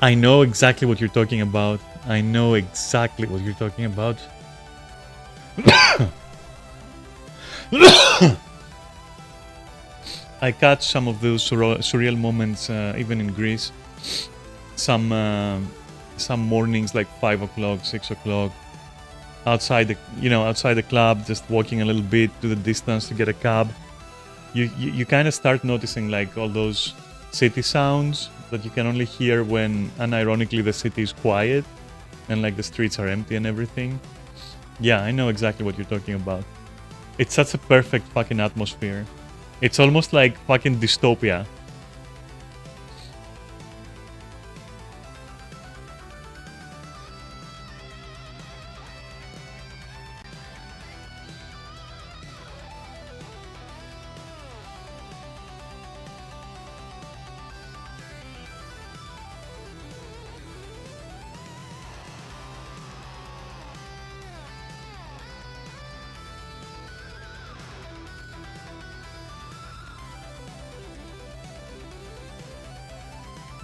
I know exactly what you're talking about. I know exactly what you're talking about. I catch some of those surreal moments even in Greece. Some mornings like 5 o'clock, 6 o'clock, outside the club, just walking a little bit to the distance to get a cab. You kind of start noticing like all those city sounds that you can only hear when, unironically, the city is quiet and like the streets are empty and everything. Yeah, I know exactly what you're talking about. It's such a perfect fucking atmosphere. It's almost like fucking dystopia.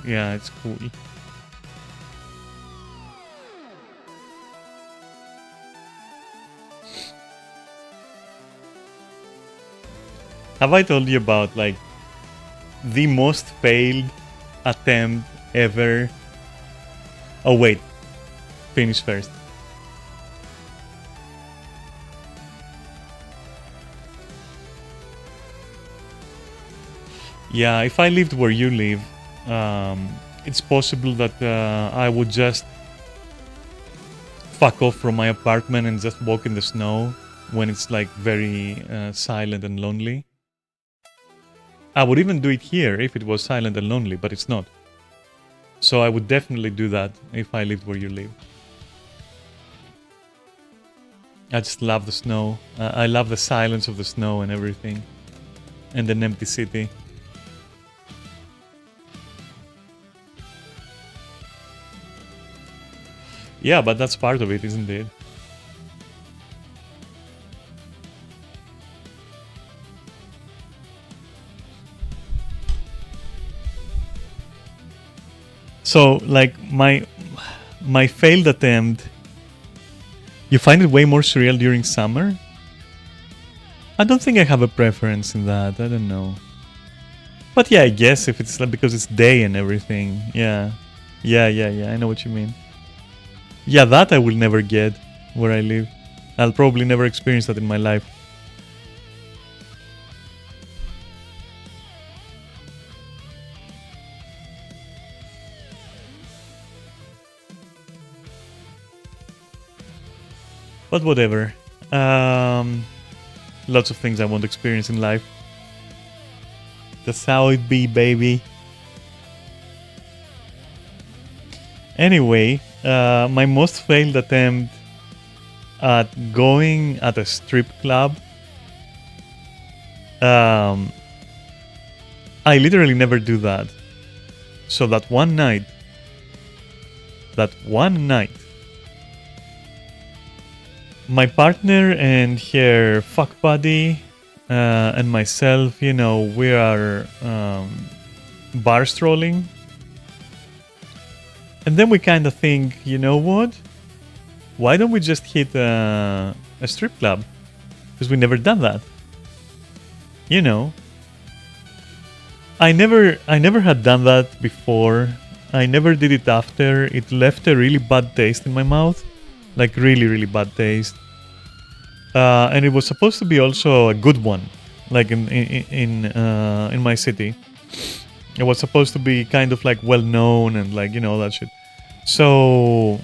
Yeah, it's cool. Have I told you about like the most failed attempt ever? Oh wait, finish first. Yeah, if I lived where you live, it's possible that I would just fuck off from my apartment and just walk in the snow when it's like very silent and lonely. I would even do it here if it was silent and lonely, but it's not. So I would definitely do that if I lived where you live. I just love the snow. I love the silence of the snow and everything. And an empty city. Yeah, but that's part of it, isn't it? So, like, my failed attempt, you find it way more surreal during summer? I don't think I have a preference in that. I don't know. But yeah, I guess if it's like because it's day and everything. Yeah. Yeah. I know what you mean. Yeah, that I will never get where I live. I'll probably never experience that in my life. But whatever. Lots of things I want to experience in life. That's how it be, baby. Anyway, my most failed attempt at going at a strip club. I literally never do that. So that one night, my partner and her fuck buddy and myself, we are bar strolling. And then we kind of think, you know what? Why don't we just hit a strip club? Because we never done that. I never had done that before. I never did it after. It left a really bad taste in my mouth. Like really, really bad taste. And it was supposed to be also a good one. Like in my city. It was supposed to be kind of like well known and like, all that shit. So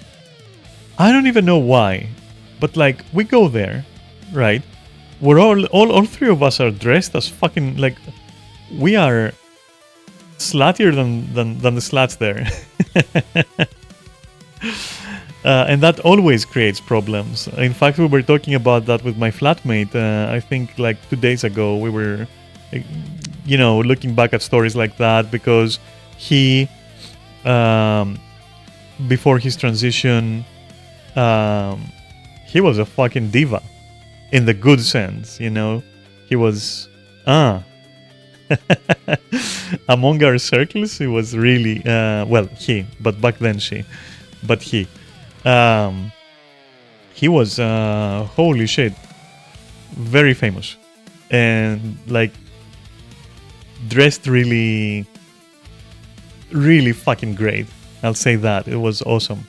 I don't even know why. But like we go there, right? We're all three of us are dressed as fucking like we are sluttier than the sluts there. And that always creates problems. In fact, we were talking about that with my flatmate. I think like 2 days ago, we were, looking back at stories like that because he, before his transition, he was a fucking diva in the good sense, He was, Among our circles, it was really well, he, but back then she, but um, he was holy shit, very famous, and like dressed really, really fucking great. I'll say that it was awesome.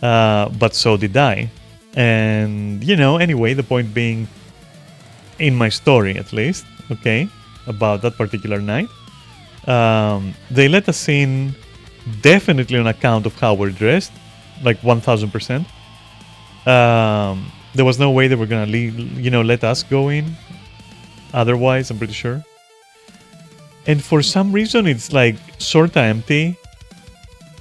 But so did I, and anyway, the point being, in my story at least, okay, about that particular night, they let us in definitely on account of how we're dressed, like 1000%. There was no way they were gonna let us go in otherwise, I'm pretty sure. And for some reason it's like sorta empty.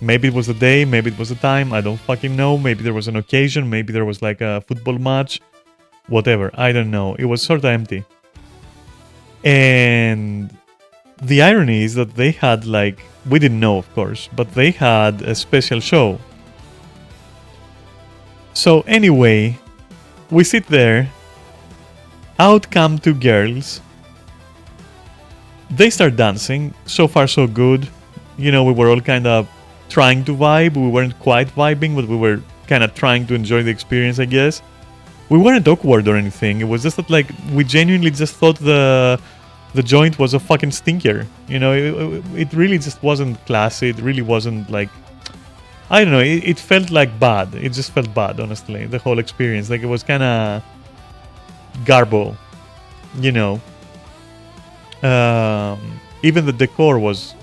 Maybe it was the day, maybe it was the time, I don't fucking know. Maybe there was an occasion, maybe there was like a football match, whatever, I don't know. It was sorta empty. And the irony is that they had like, we didn't know of course, but they had a special show. So anyway, we sit there, out come two girls, they start dancing, so far so good. We were all kind of trying to vibe, we weren't quite vibing, but we were kind of trying to enjoy the experience, I guess. We weren't awkward or anything, it was just that like, we genuinely just thought the joint was a fucking stinker. It really just wasn't classy. It really wasn't like, I don't know, it felt like bad. It just felt bad, honestly, the whole experience. Like it was kind of garbo, even the decor was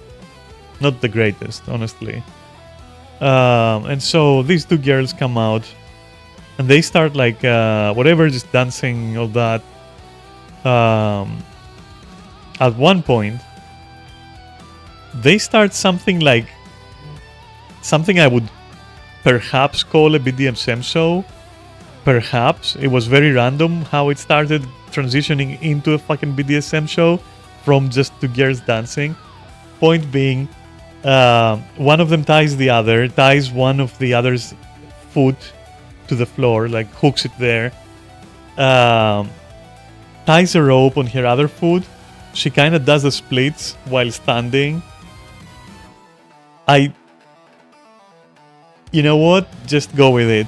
not the greatest, honestly. And so these two girls come out and they start like whatever, just dancing, all that. At one point, they start something I would perhaps call a BDSM show. Perhaps. It was very random how it started transitioning into a fucking BDSM show from just two girls dancing. Point being, one of them ties one of the other's foot to the floor, like hooks it there. Ties a rope on her other foot. She kind of does the splits while standing. You know what? Just go with it.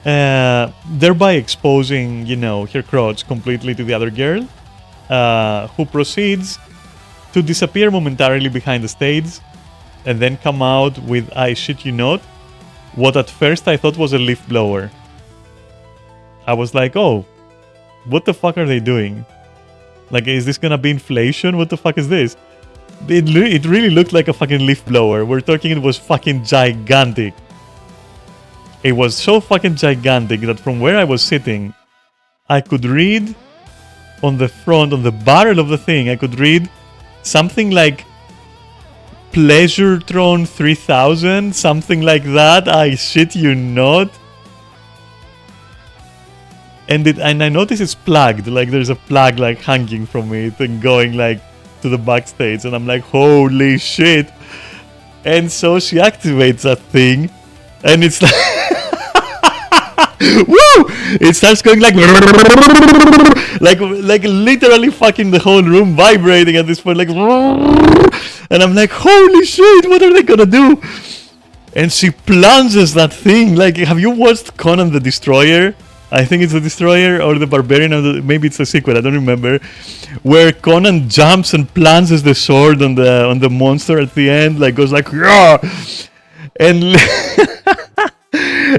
Thereby exposing, her crotch completely to the other girl, who proceeds to disappear momentarily behind the stage and then come out with, I shit you not, what at first I thought was a leaf blower. I was like, oh, what the fuck are they doing? Like, is this gonna be inflation? What the fuck is this? It really looked like a fucking leaf blower. We're talking, it was fucking gigantic. It was so fucking gigantic that from where I was sitting, I could read on the front, on the barrel of the thing, I could read something like Pleasuretron 3000, something like that. I shit you not. And I notice it's plugged, like there's a plug like hanging from it and going like to the backstage, and I'm like, holy shit. And so she activates that thing and it's like woo! It starts going like literally fucking the whole room vibrating at this point, like, and I'm like, holy shit, what are they gonna do? And she plunges that thing. Like, have you watched Conan the Destroyer? I think it's the Destroyer or the Barbarian, or maybe it's a sequel, I don't remember, where Conan jumps and plunges the sword on the monster at the end, like goes like, yeah, and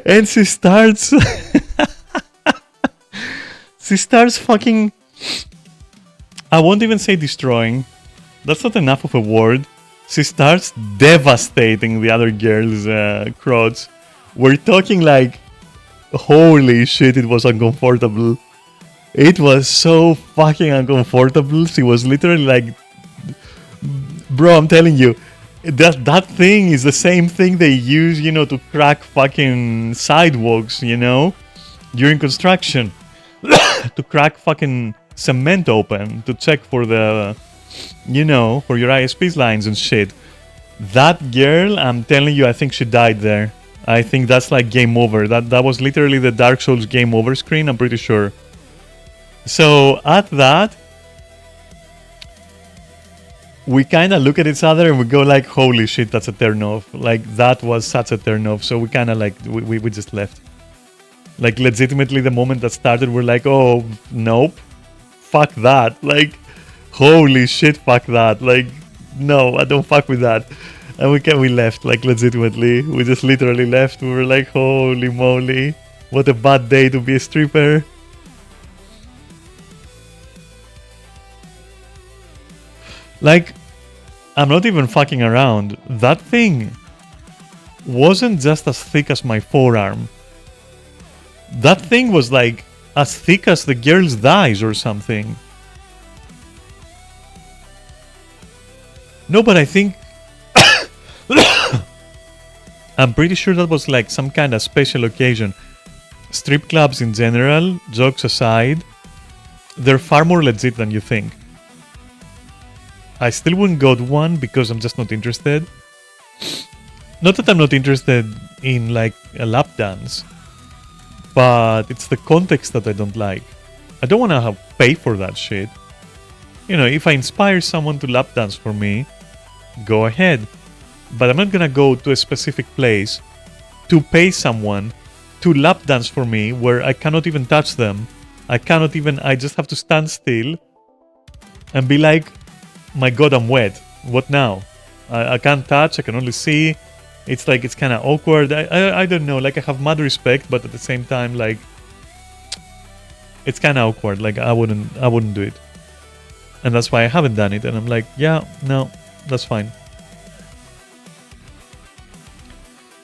and she starts fucking, I won't even say destroying, that's not enough of a word. She starts devastating the other girl's crotch. We're talking like, holy shit, it was uncomfortable. It was so fucking uncomfortable. She was literally like, bro, I'm telling you, that thing is the same thing they use, to crack fucking sidewalks, during construction. To crack fucking cement open, to check for the, for your ISP's lines and shit. That girl, I'm telling you, I think she died there. I think that's like game over. That was literally the Dark Souls game over screen, I'm pretty sure. So at that, we kind of look at each other and we go like, holy shit, that's a turn off. Like, that was such a turn off. So we kind of like, we just left. Like, legitimately, the moment that started, we're like, oh, nope. Fuck that. Like, holy shit, fuck that. Like, no, I don't fuck with that. And we left, like, legitimately. We just literally left. We were like, holy moly. What a bad day to be a stripper. Like, I'm not even fucking around. That thing wasn't just as thick as my forearm. That thing was like as thick as the girl's thighs or something. No, but I think I'm pretty sure that was like some kind of special occasion. Strip clubs in general, jokes aside, they're far more legit than you think. I still wouldn't go to one because I'm just not interested. Not that I'm not interested in like a lap dance, but it's the context that I don't like. I don't want to pay for that shit. You know, if I inspire someone to lap dance for me, go ahead. But I'm not gonna go to a specific place to pay someone to lap dance for me where I cannot even touch them. I just have to stand still and be like, my god, I'm wet. What now? I can't touch, I can only see. It's like, it's kind of awkward. I don't know, like I have mad respect, but at the same time, like, it's kind of awkward. Like, I wouldn't do it. And that's why I haven't done it. And I'm like, yeah, no, that's fine.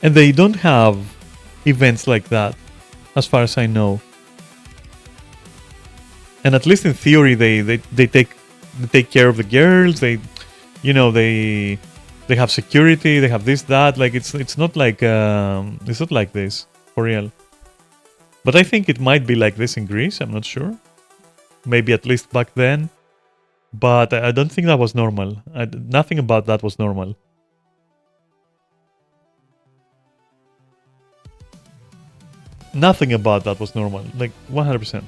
And they don't have events like that, as far as I know. And at least in theory, they take care of the girls. They have security. They have this, that. Like, it's not like this for real. But I think it might be like this in Greece. I'm not sure. Maybe at least back then. But I don't think that was normal. Nothing about that was normal. Nothing about that was normal. Like, 100%.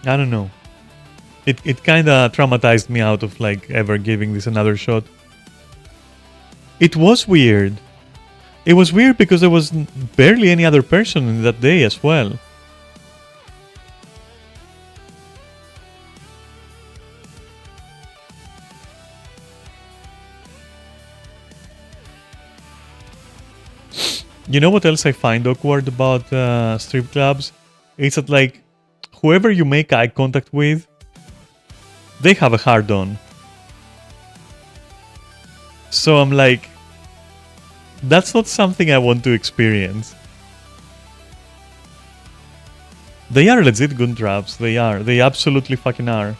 I don't know. It kind of traumatized me out of like ever giving this another shot. It was weird. It was weird because there was barely any other person in that day as well. You know what else I find awkward about strip clubs? It's that like, whoever you make eye contact with, they have a hard-on. So I'm like, that's not something I want to experience. They are legit gun traps. They are. They absolutely fucking are.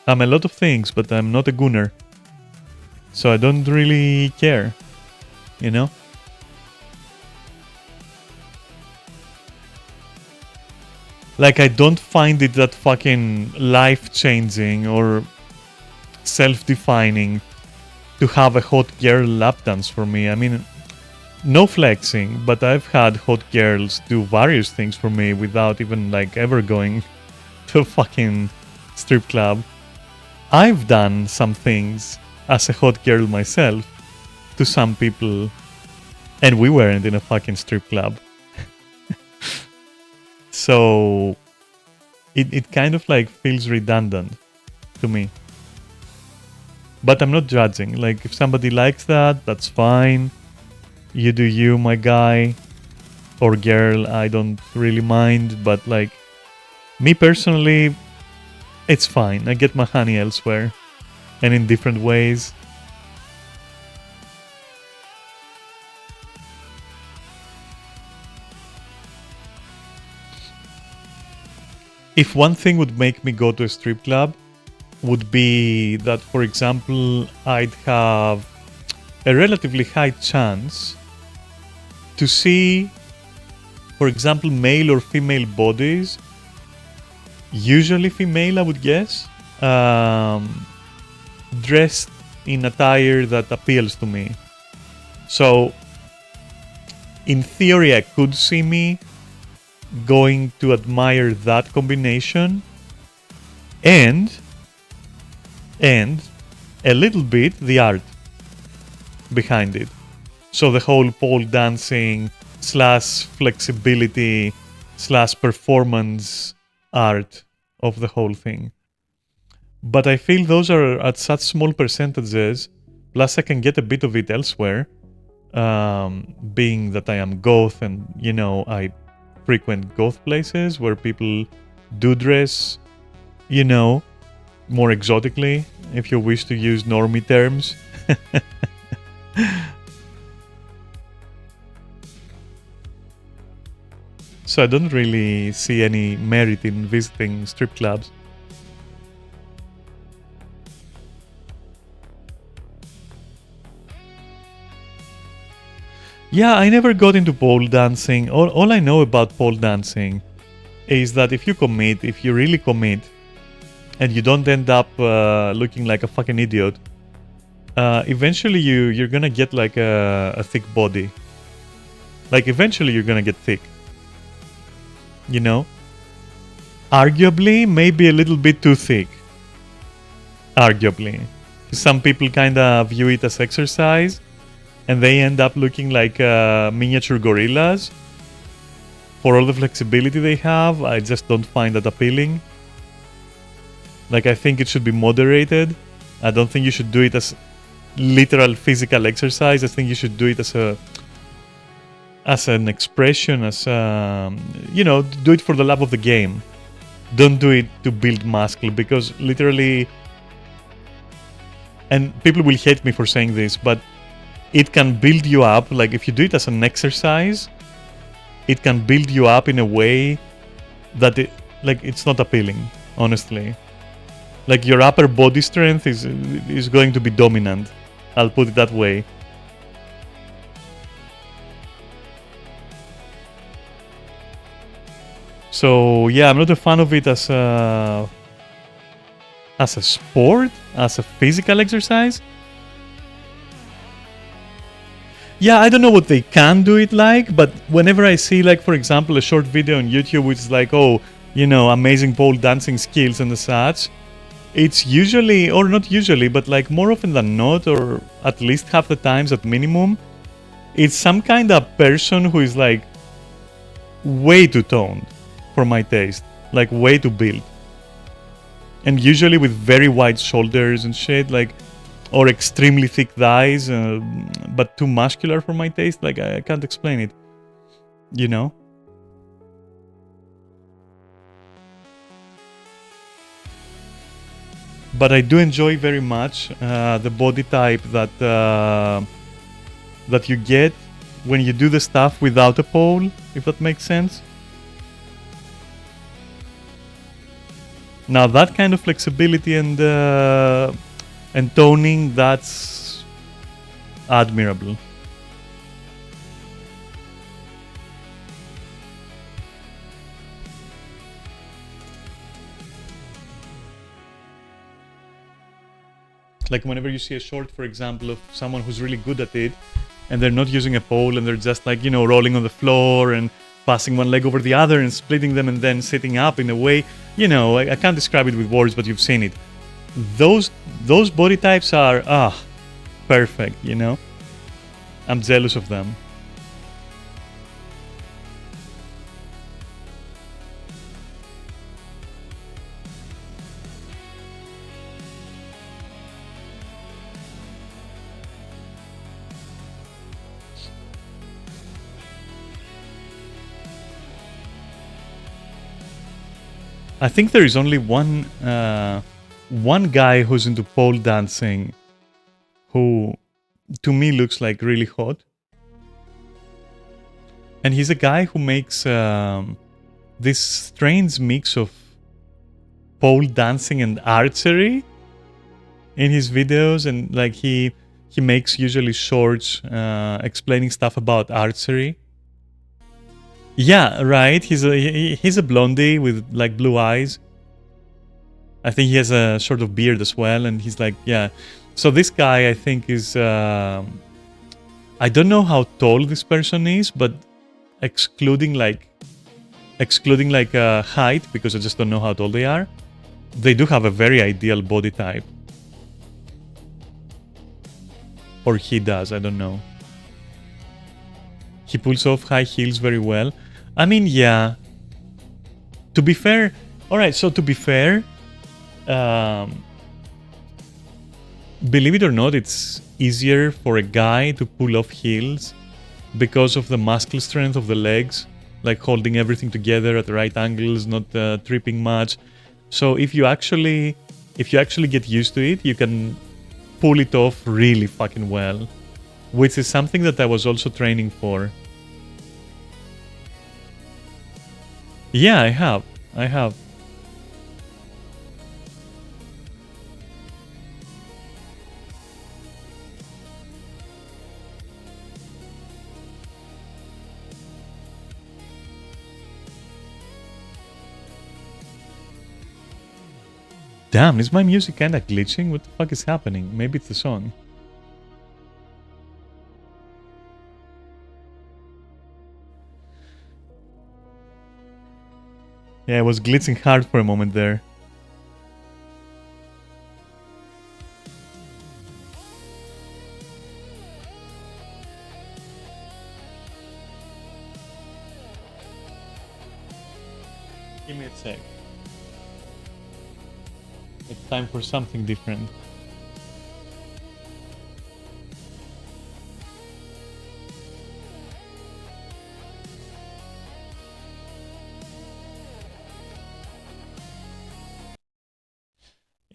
I'm a lot of things, but I'm not a gunner. So I don't really care. You know? Like, I don't find it that fucking life-changing or self-defining to have a hot girl lap dance for me. I mean, no flexing, but I've had hot girls do various things for me without even, like, ever going to a fucking strip club. I've done some things as a hot girl myself to some people, and we weren't in a fucking strip club. So it kind of like feels redundant to me. But I'm not judging. Like, if somebody likes that, that's fine. You do you, my guy or girl. I don't really mind. But like, me personally, it's fine. I get my honey elsewhere and in different ways. If one thing would make me go to a strip club, would be that, for example, I'd have a relatively high chance to see, for example, male or female bodies, usually female, I would guess, dressed in attire that appeals to me. So, in theory, I could see me going to admire that combination and a little bit the art behind it. So the whole pole dancing slash flexibility slash performance art of the whole thing. But I feel those are at such small percentages, plus I can get a bit of it elsewhere, being that I am goth and, you know, I frequent goth places where people do dress, you know, more exotically, if you wish to use normie terms. So I don't really see any merit in visiting strip clubs. Yeah, I never got into pole dancing. All I know about pole dancing is that if you really commit, and you don't end up looking like a fucking idiot, eventually you're gonna get like a thick body. Like eventually you're gonna get thick. You know? Arguably, maybe a little bit too thick. Arguably. Some people kinda view it as exercise, and they end up looking like miniature gorillas. For all the flexibility they have, I just don't find that appealing. Like, I think it should be moderated. I don't think you should do it as literal physical exercise. I think you should do it as an expression, you know, do it for the love of the game. Don't do it to build muscle, because literally, and people will hate me for saying this, but it can build you up. Like, if you do it as an exercise, it can build you up in a way that it's not appealing, honestly. Like, your upper body strength is going to be dominant. I'll put it that way. So yeah, I'm not a fan of it as a sport, as a physical exercise. Yeah, I don't know what they can do it like, but whenever I see, like, for example, a short video on YouTube which is like, oh, you know, amazing pole dancing skills and such, it's usually, or not usually, but like more often than not, or at least half the times at minimum, it's some kind of person who is like way too toned for my taste, like way too built, and usually with very wide shoulders and shit, like, or extremely thick thighs, but too muscular for my taste. Like, I can't explain it, you know. But I do enjoy very much the body type that that you get when you do the stuff without a pole, if that makes sense. Now, that kind of flexibility and toning, that's admirable. Like, whenever you see a short, for example, of someone who's really good at it, and they're not using a pole, and they're just like, you know, rolling on the floor and passing one leg over the other and splitting them and then sitting up in a way, you know, I can't describe it with words, but you've seen it. Those body types are, perfect, you know? I'm jealous of them. I think there is only one guy who's into pole dancing who, to me, looks like really hot. And he's a guy who makes this strange mix of pole dancing and archery in his videos, and like he makes usually shorts explaining stuff about archery. Yeah, right. He's a blondie with like blue eyes. I think he has a sort of beard as well, and he's like, yeah. So this guy, I think, is I don't know how tall this person is, but excluding like excluding like height, because I just don't know how tall they are, they do have a very ideal body type. Or he does, I don't know. He pulls off high heels very well. I mean, yeah. To be fair, alright, so to be fair, believe it or not, it's easier for a guy to pull off heels because of the muscle strength of the legs, like holding everything together at the right angles, not tripping much. So if you actually get used to it, you can pull it off really fucking well, which is something that I was also training for. Yeah, I have. Damn, is my music kinda glitching? What the fuck is happening? Maybe it's the song. Yeah, it was glitching hard for a moment there. Give me a sec. It's time for something different.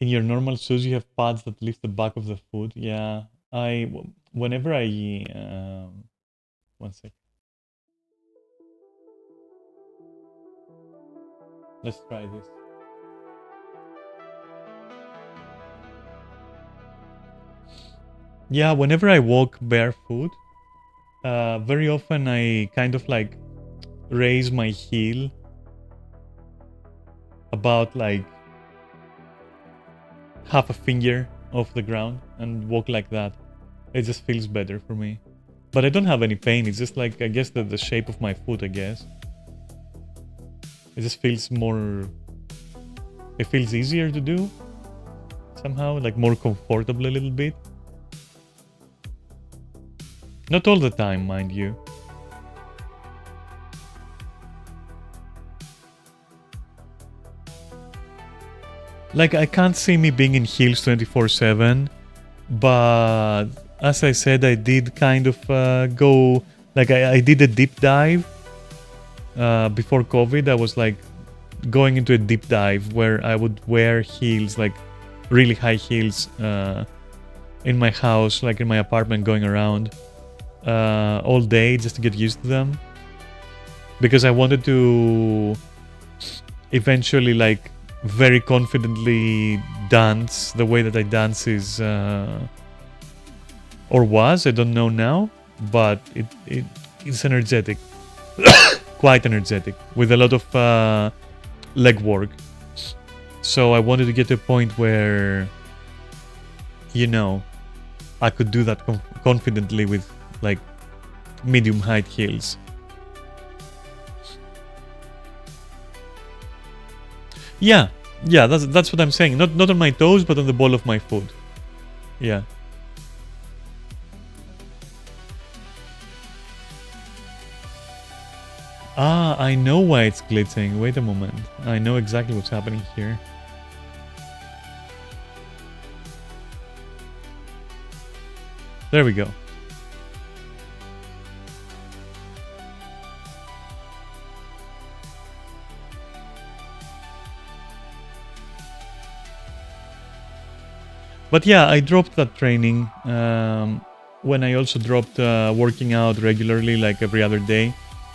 In your normal shoes, you have pads that lift the back of the foot. Yeah, whenever I, one sec. Let's try this. Yeah, whenever I walk barefoot, very often I kind of like raise my heel about like half a finger off the ground and walk like that. It just feels better for me. But I don't have any pain. It's just like, I guess, the shape of my foot, I guess. It just feels more... It feels easier to do somehow, like more comfortable a little bit. Not all the time, mind you. Like, I can't see me being in heels 24/7, but as I said, I did kind of go... Like, I did a deep dive before COVID. I was like going into a deep dive where I would wear heels, like really high heels, in my house, like in my apartment, going around all day just to get used to them, because I wanted to eventually like very confidently dance the way that I dance is or was, I don't know now, but it's energetic. Quite energetic, with a lot of leg work. So I wanted to get to a point where, you know, I could do that confidently with like medium height heels. Yeah, that's what I'm saying. Not on my toes, but on the ball of my foot. Yeah. Ah, I know why it's glitching. Wait a moment. I know exactly what's happening here. There we go. But yeah, I dropped that training when I also dropped working out regularly, like every other day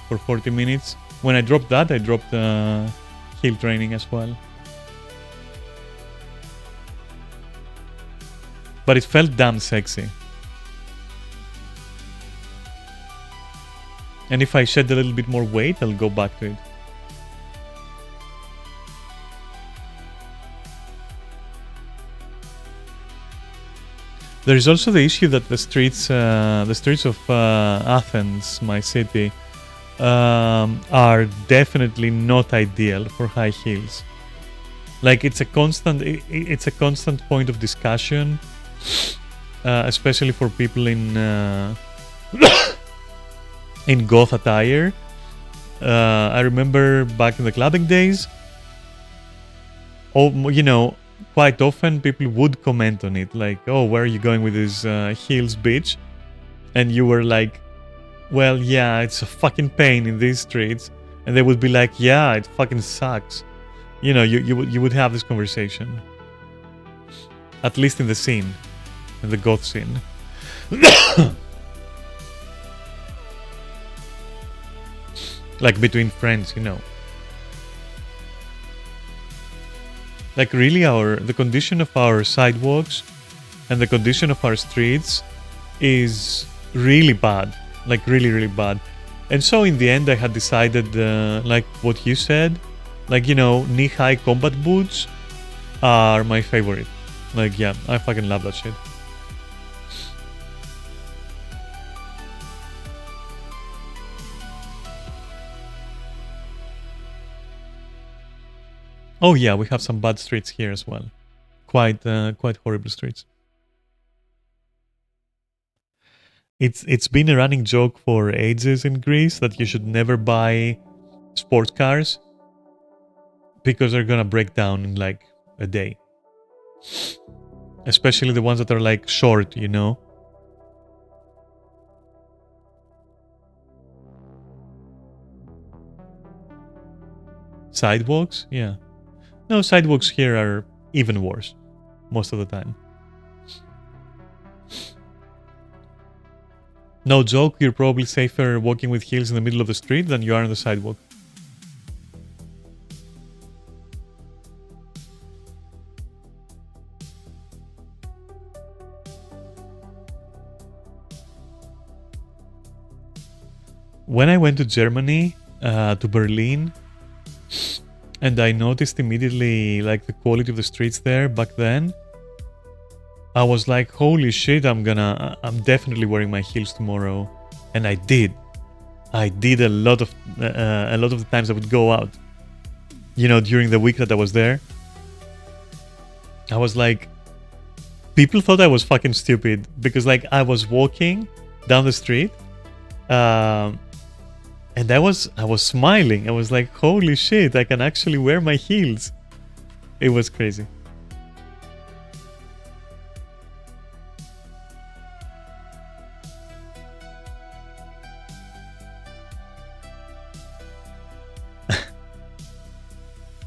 for 40 minutes. When I dropped that, I dropped heel training as well. But it felt damn sexy. And if I shed a little bit more weight, I'll go back to it. There is also the issue that the streets of Athens, my city, are definitely not ideal for high heels. Like it's a constant point of discussion, especially for people in goth attire. I remember back in the clubbing days, quite often people would comment on it, like, "Oh, where are you going with these heels, bitch?" And you were like, "Well, yeah, it's a fucking pain in these streets." And they would be like, "Yeah, it fucking sucks." You would have this conversation, at least in the scene, in the goth scene. Like between friends, Like really the condition of our sidewalks and the condition of our streets is really bad. Like really, really bad. And so in the end I had decided, like what you said, like, knee-high combat boots are my favorite. Like, yeah, I fucking love that shit. Oh yeah, we have some bad streets here as well. Quite horrible streets. It's been a running joke for ages in Greece that you should never buy sports cars because they're gonna break down in like a day. Especially the ones that are like short, Sidewalks? Yeah. No, sidewalks here are even worse most of the time. No joke, you're probably safer walking with heels in the middle of the street than you are on the sidewalk. When I went to Germany, to Berlin, and I noticed immediately like the quality of the streets there back then, I was like, holy shit, I'm definitely wearing my heels tomorrow. And I did a lot of the times I would go out, during the week that I was there. I was like, people thought I was fucking stupid because like I was walking down the street, and I was smiling. I was like, holy shit, I can actually wear my heels. It was crazy.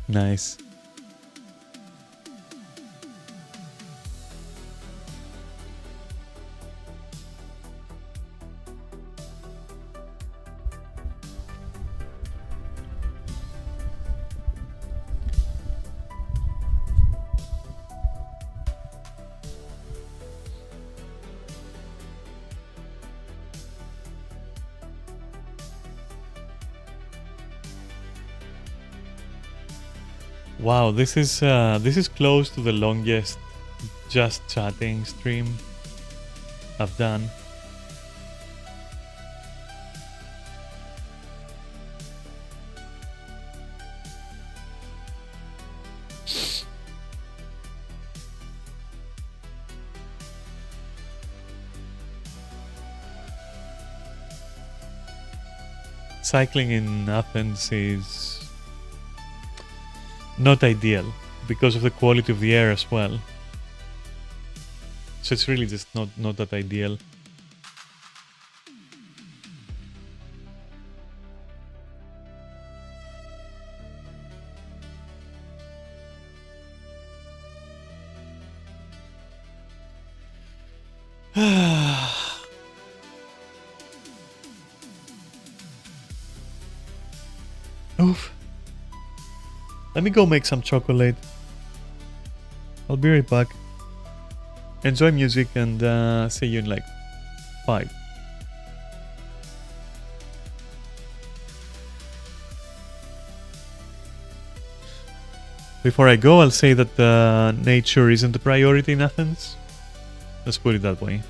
Nice. Wow, this is close to the longest just chatting stream I've done. Cycling in Athens is not ideal because of the quality of the air as well. So it's really just not that ideal. Oof. Let me go make some chocolate. I'll be right back. Enjoy music and see you in like 5. Before I go, I'll say that nature isn't a priority in Athens. Let's put it that way.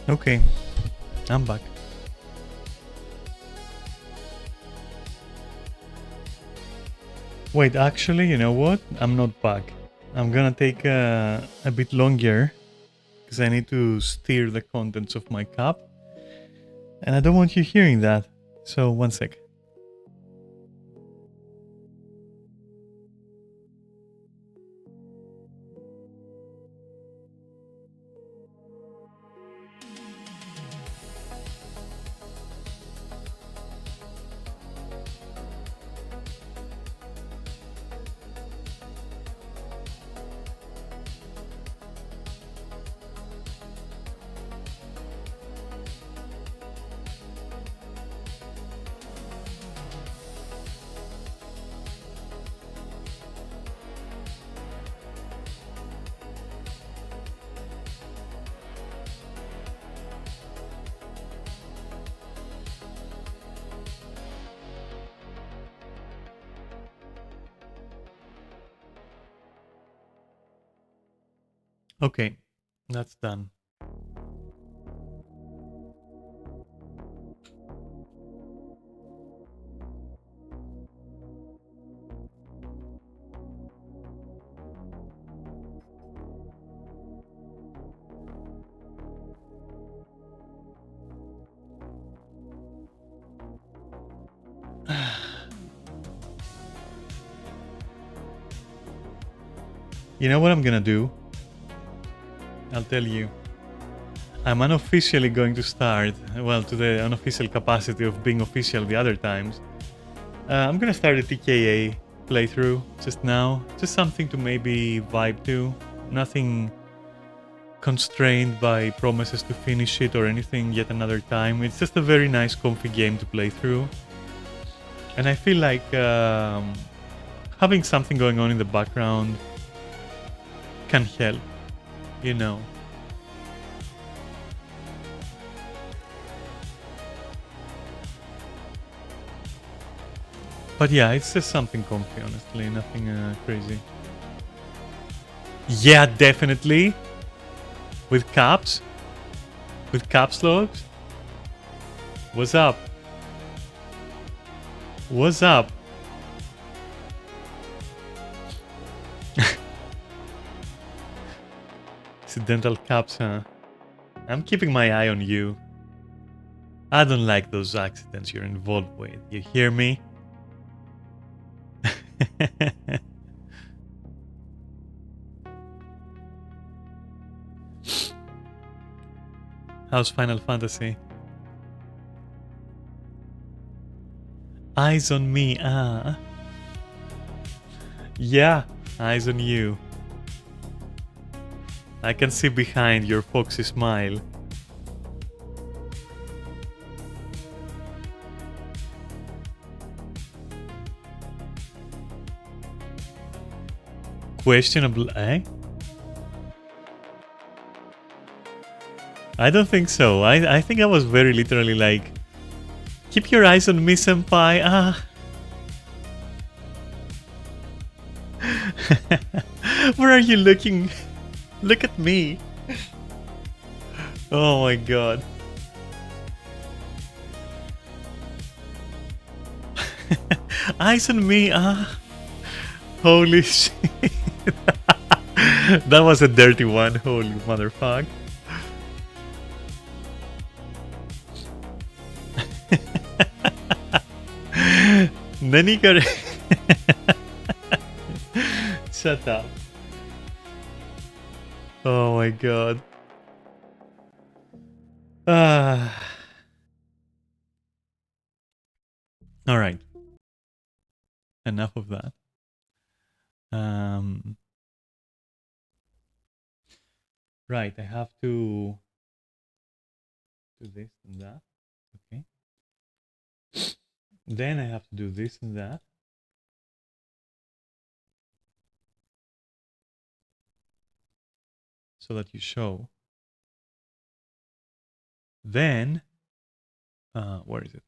Okay, I'm back. Wait, actually, you know what? I'm not back. I'm gonna take a bit longer because I need to stir the contents of my cup. And I don't want you hearing that. So, one sec. Okay, that's done. You know what I'm gonna do? I'll tell you. I'm unofficially going to start, well, to the unofficial capacity of being official the other times. I'm gonna start a TKA playthrough just now. Just something to maybe vibe to. Nothing constrained by promises to finish it or anything yet another time. It's just a very nice, comfy game to play through. And I feel like having something going on in the background can help, you know. But yeah, it's just something comfy, honestly, nothing crazy. Yeah, definitely. With caps? With caps locks? What's up? What's up? Accidental caps, huh? I'm keeping my eye on you. I don't like those accidents you're involved with. You hear me? How's Final Fantasy? Eyes on me, ah. Yeah, eyes on you. I can see behind your foxy smile. Questionable, eh? I don't think so. I think I was very literally like, keep your eyes on me, senpai. Ah. Where are you looking? Look at me. Oh my god. Eyes on me. Ah. Holy shit. That was a dirty one. Holy motherfucker. Then he got. Shut up. Oh my god. Ah. All right. Enough of that. Right. I have to do this and that. Okay. Then I have to do this and that. So that you show. Then, where is it?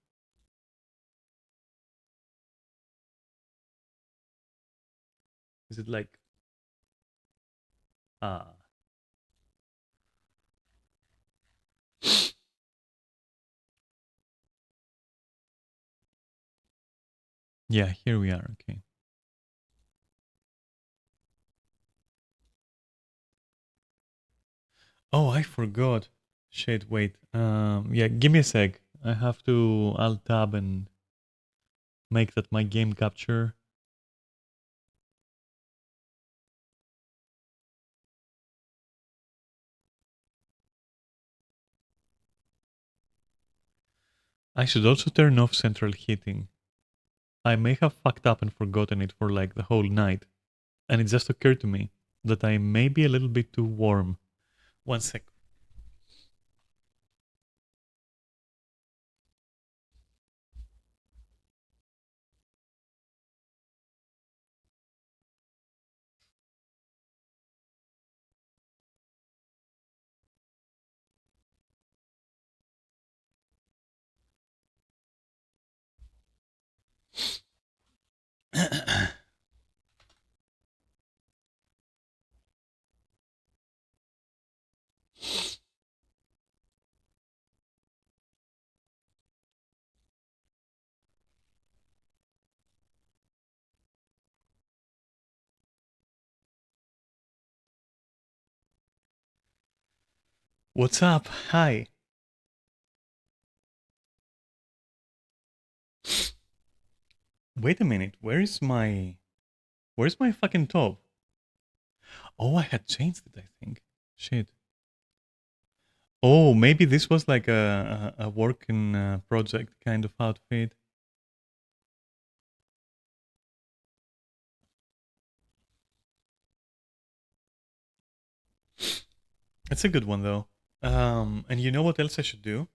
Is it like, ah, Yeah, here we are. Okay. Oh, I forgot. Shit, wait. Yeah, give me a sec. I have to alt tab and make that my game capture. I should also turn off central heating. I may have fucked up and forgotten it for like the whole night. And it just occurred to me that I may be a little bit too warm. One sec. What's up? Hi. Wait a minute. Where's my fucking top? Oh, I had changed it, I think. Shit. Oh, maybe this was like a working project kind of outfit. It's a good one though. And you know what else I should do?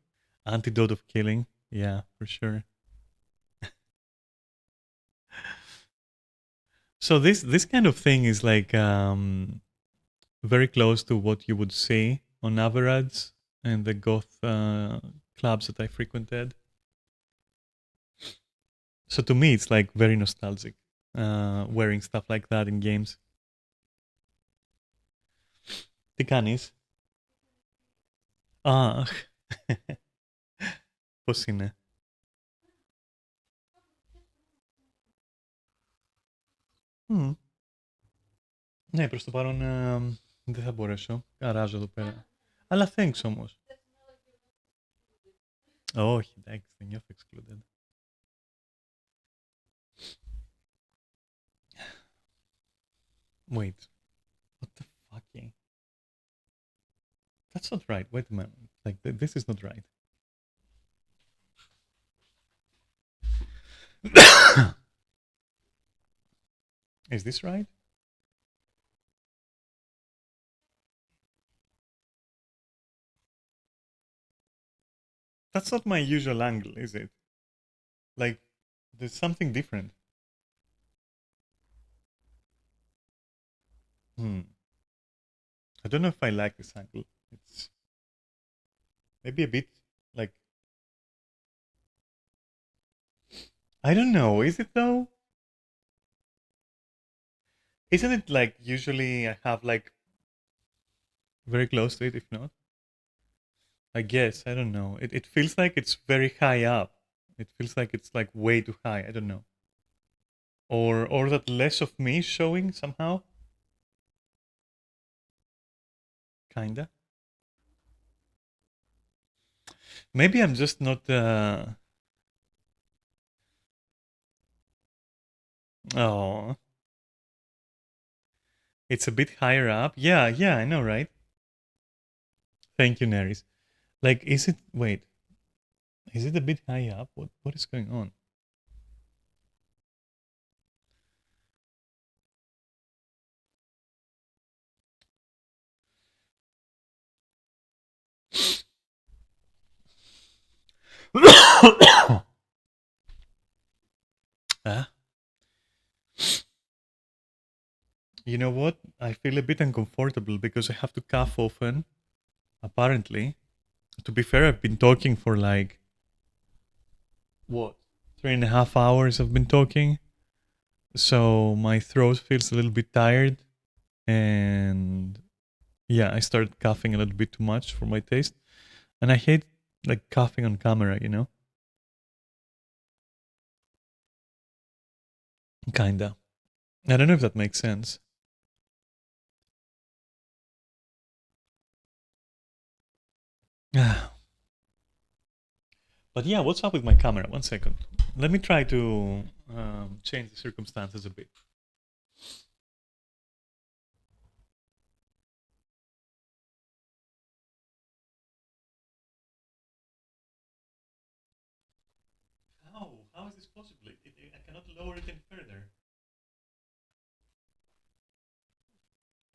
Antidote of killing. Yeah, for sure. So this kind of thing is like very close to what you would see on average in the goth clubs that I frequented. So to me, it's like very nostalgic wearing stuff like that in games. Τι κάνεις? Αχ, πώς είναι? Μμ. Ναι, προς το παρόν δεν θα μπορέσω. Καράζω εδώ πέρα. Αλλά thanks όμως. Όχι, εντάξει, δεν νιώθω excluded. Wait, what the fucking? That's not right. Wait a minute. Like, this is not right. Is this right? That's not my usual angle, is it? Like, there's something different. Hmm. I don't know if I like this angle. It's maybe a bit like, I don't know. Is it though? Isn't it like usually I have like very close to it, if not? I guess. I don't know. It feels like it's very high up. It feels like it's like way too high. I don't know. Or that less of me is showing somehow. Kinda. Maybe I'm just not oh, it's a bit higher up. Yeah, yeah, I know, right? Thank you, Neris. Like, is it wait, is it a bit high up? What is going on? Ah, you know what? I feel a bit uncomfortable because I have to cough often, apparently. To be fair, I've been talking for like, what, 3.5 hours I've been talking. So my throat feels a little bit tired. And yeah, I started coughing a little bit too much for my taste. And I hate like coughing on camera, you know? Kinda. I don't know if that makes sense. But yeah, what's up with my camera? 1 second. Let me try to change the circumstances a bit. How? How is this possible? I cannot lower it any further.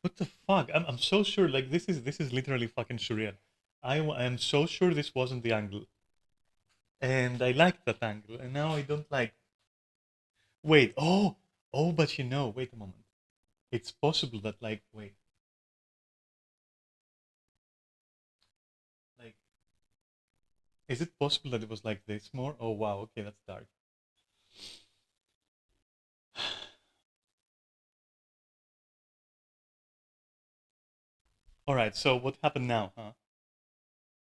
What the fuck? I'm so sure. Like this is literally fucking surreal. I am so sure this wasn't the angle, and I liked that angle, and now I don't like. Wait. Oh. But you know. Wait a moment. It's possible that like wait. Like, is it possible that it was like this more? Oh wow. Okay, that's dark. All right. So what happened now, huh?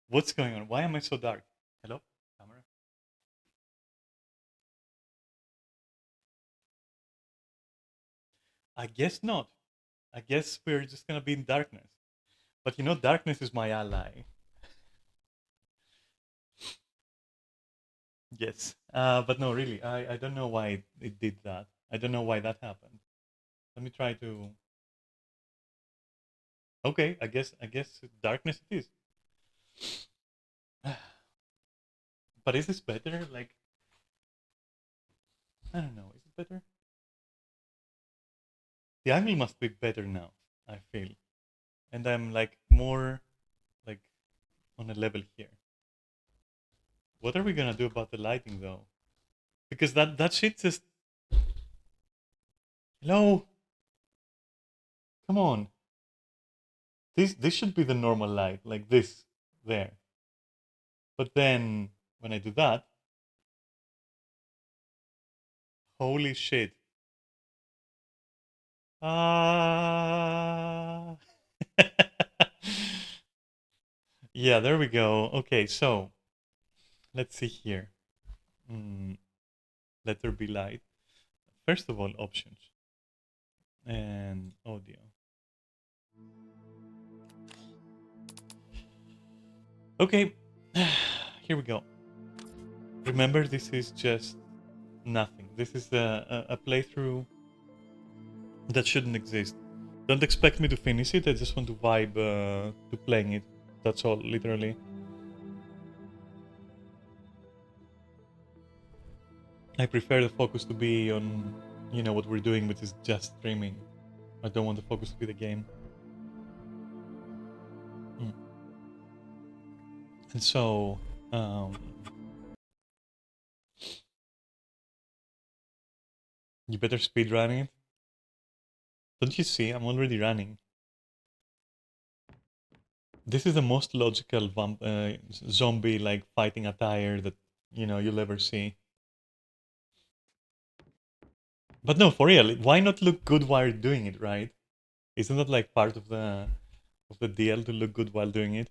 What's going on? Why am I so dark? Hello, camera. I guess not. I guess we're just gonna be in darkness. But you know, darkness is my ally. Yes. But no, really, I don't know why it did that. I don't know why that happened. Let me try to. Okay, I guess darkness it is. But is this better? Like, I don't know. Is it better? The angle must be better now. I feel, and I'm like more like on a level here. What are we gonna do about the lighting though? Because that shit just. Hello. Come on. This should be the normal light, like this, there. But then when I do that, holy shit. Ah. Yeah, there we go. Okay, so let's see here. Mm, let there be light. First of all, options and audio. Okay, here we go. Remember, this is just nothing. This is a playthrough that shouldn't exist. Don't expect me to finish it. I just want to vibe to playing it. That's all, literally. I prefer the focus to be on, what we're doing, which is just streaming. I don't want the focus to be the game. Mm. And so, um, you better speed run it. Don't you see? I'm already running. This is the most logical zombie like fighting attire that you'll ever see. But no, for real, why not look good while doing it, right? Isn't that like part of the deal to look good while doing it?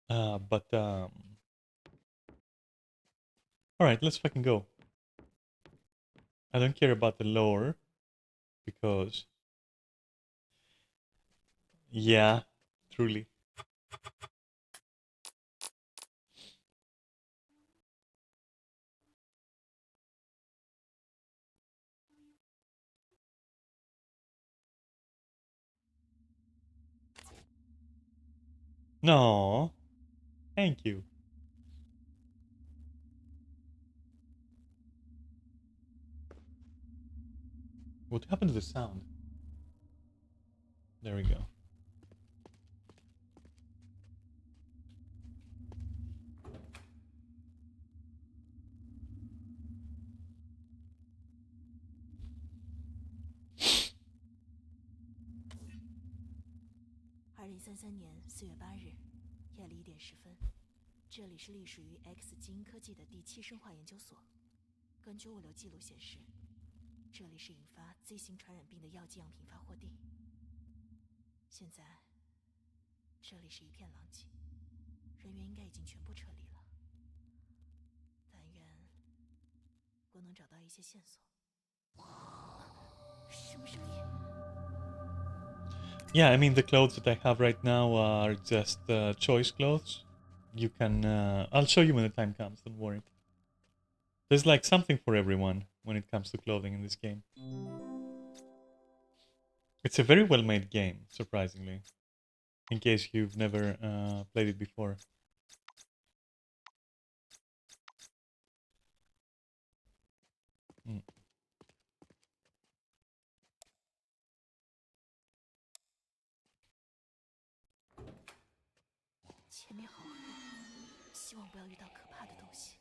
But all right, let's fucking go. I don't care about the lore because yeah, truly. No, thank you. What happened to the sound? There we go.2033年4月8日夜里1点10分，这里是隶属于 X 基因科技的第7生化研究所。根据物流记录显示，这里是引发 Z 型传染病的药剂样品发货地。现在，这里是一片狼藉。人员应该已经全部撤离了。但愿我能找到一些线索。什么声音？ Yeah, I mean the clothes that I have right now are just choice clothes. You can I'll show you when the time comes, don't worry. There's like something for everyone when it comes to clothing in this game. It's a very well made game, surprisingly. In case you've never played it before. Mm. 前面好黑，希望不要遇到可怕的东西。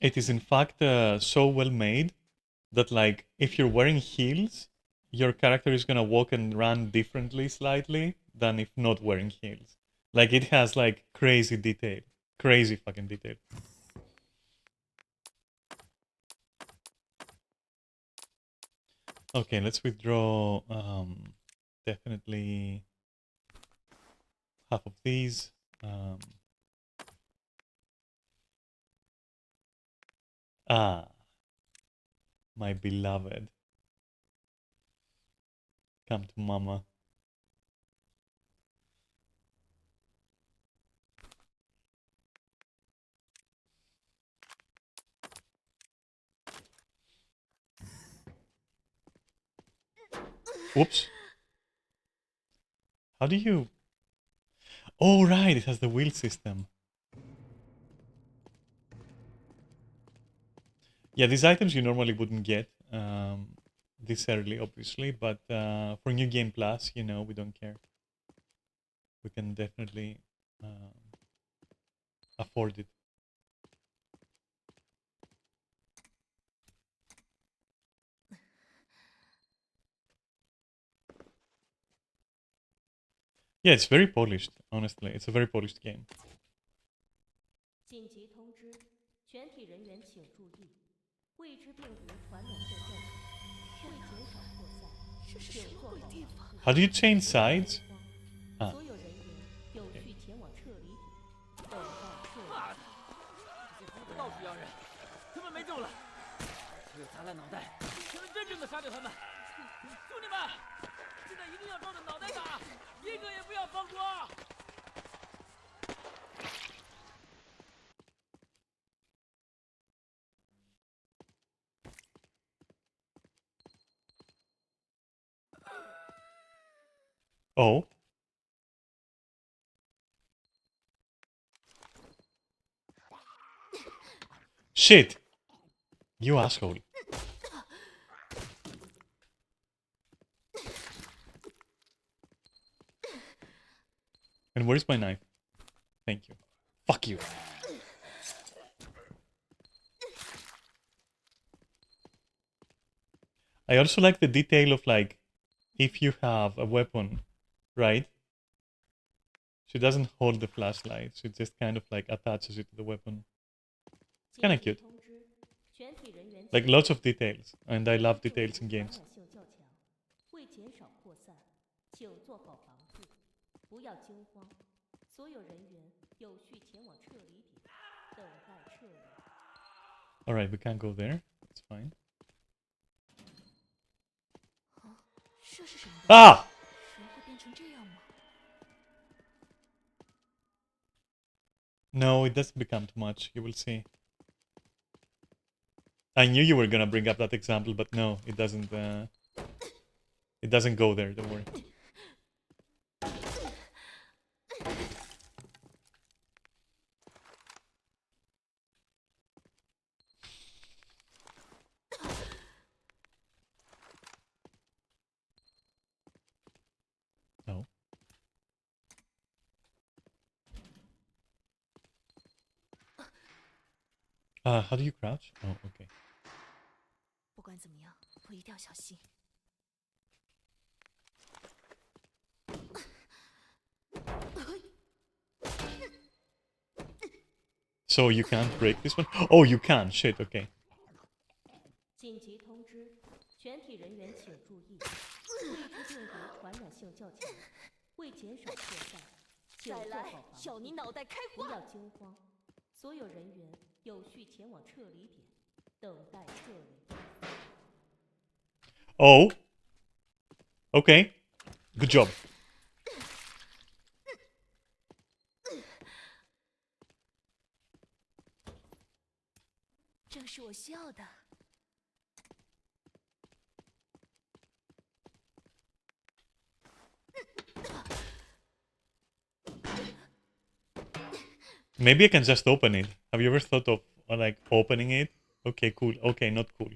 It is in fact so well made that like if you're wearing heels, your character is gonna walk and run differently slightly than if not wearing heels. Like it has like crazy detail. Crazy fucking detail. Okay, let's withdraw definitely half of these. My beloved. Come to mama. Whoops. How do you... Oh, right, it has the wheel system. Yeah, these items you normally wouldn't get this early, obviously, but for New Game Plus, you know, we don't care. We can definitely afford it. Yeah, it's very polished, honestly. It's a very polished game. 紧急通知，全体人员请注意，未知病毒传染性较强，为减少扩散，请做好防护。 How do you change sides? 所有人员有序前往撤离点，等待撤离。这些疯子到处要人，他们没救了，只有砸烂脑袋，才能真正的杀掉他们。兄弟们，现在一定要照着脑袋打，一个也不要放过。 Oh. Shit! You asshole. And where's my knife? Thank you. Fuck you. I also like the detail of like, if you have a weapon, right? She doesn't hold the flashlight. She just kind of like attaches it to the weapon. It's kind of cute. Like lots of details, and I love details in games. 为减少扩散，请做好防护，不要惊慌。所有人员有序前往撤离点，等待撤离。All right, we can't go there. It's fine. 这是什么东西？ Ah! 人会变成这样吗？ No, it doesn't become too much. You will see. I knew you were gonna bring up that example, but no, it doesn't. It doesn't go there. Don't worry. No. How do you crouch? Oh, okay. 不管怎么样，我一定要小心。 So you can't break this one? Oh, you can. Shit. Okay. 紧急通知，全体人员请注意，未知病毒传染性较强，为减少扩散，请做好防护，要你脑袋开不要惊慌。所有人员有序前往撤离点，等待撤离。 Oh. Okay. Good job. 正是我需要的。 Maybe I can just open it. Have you ever thought of like opening it? Okay, cool. Okay, not cool.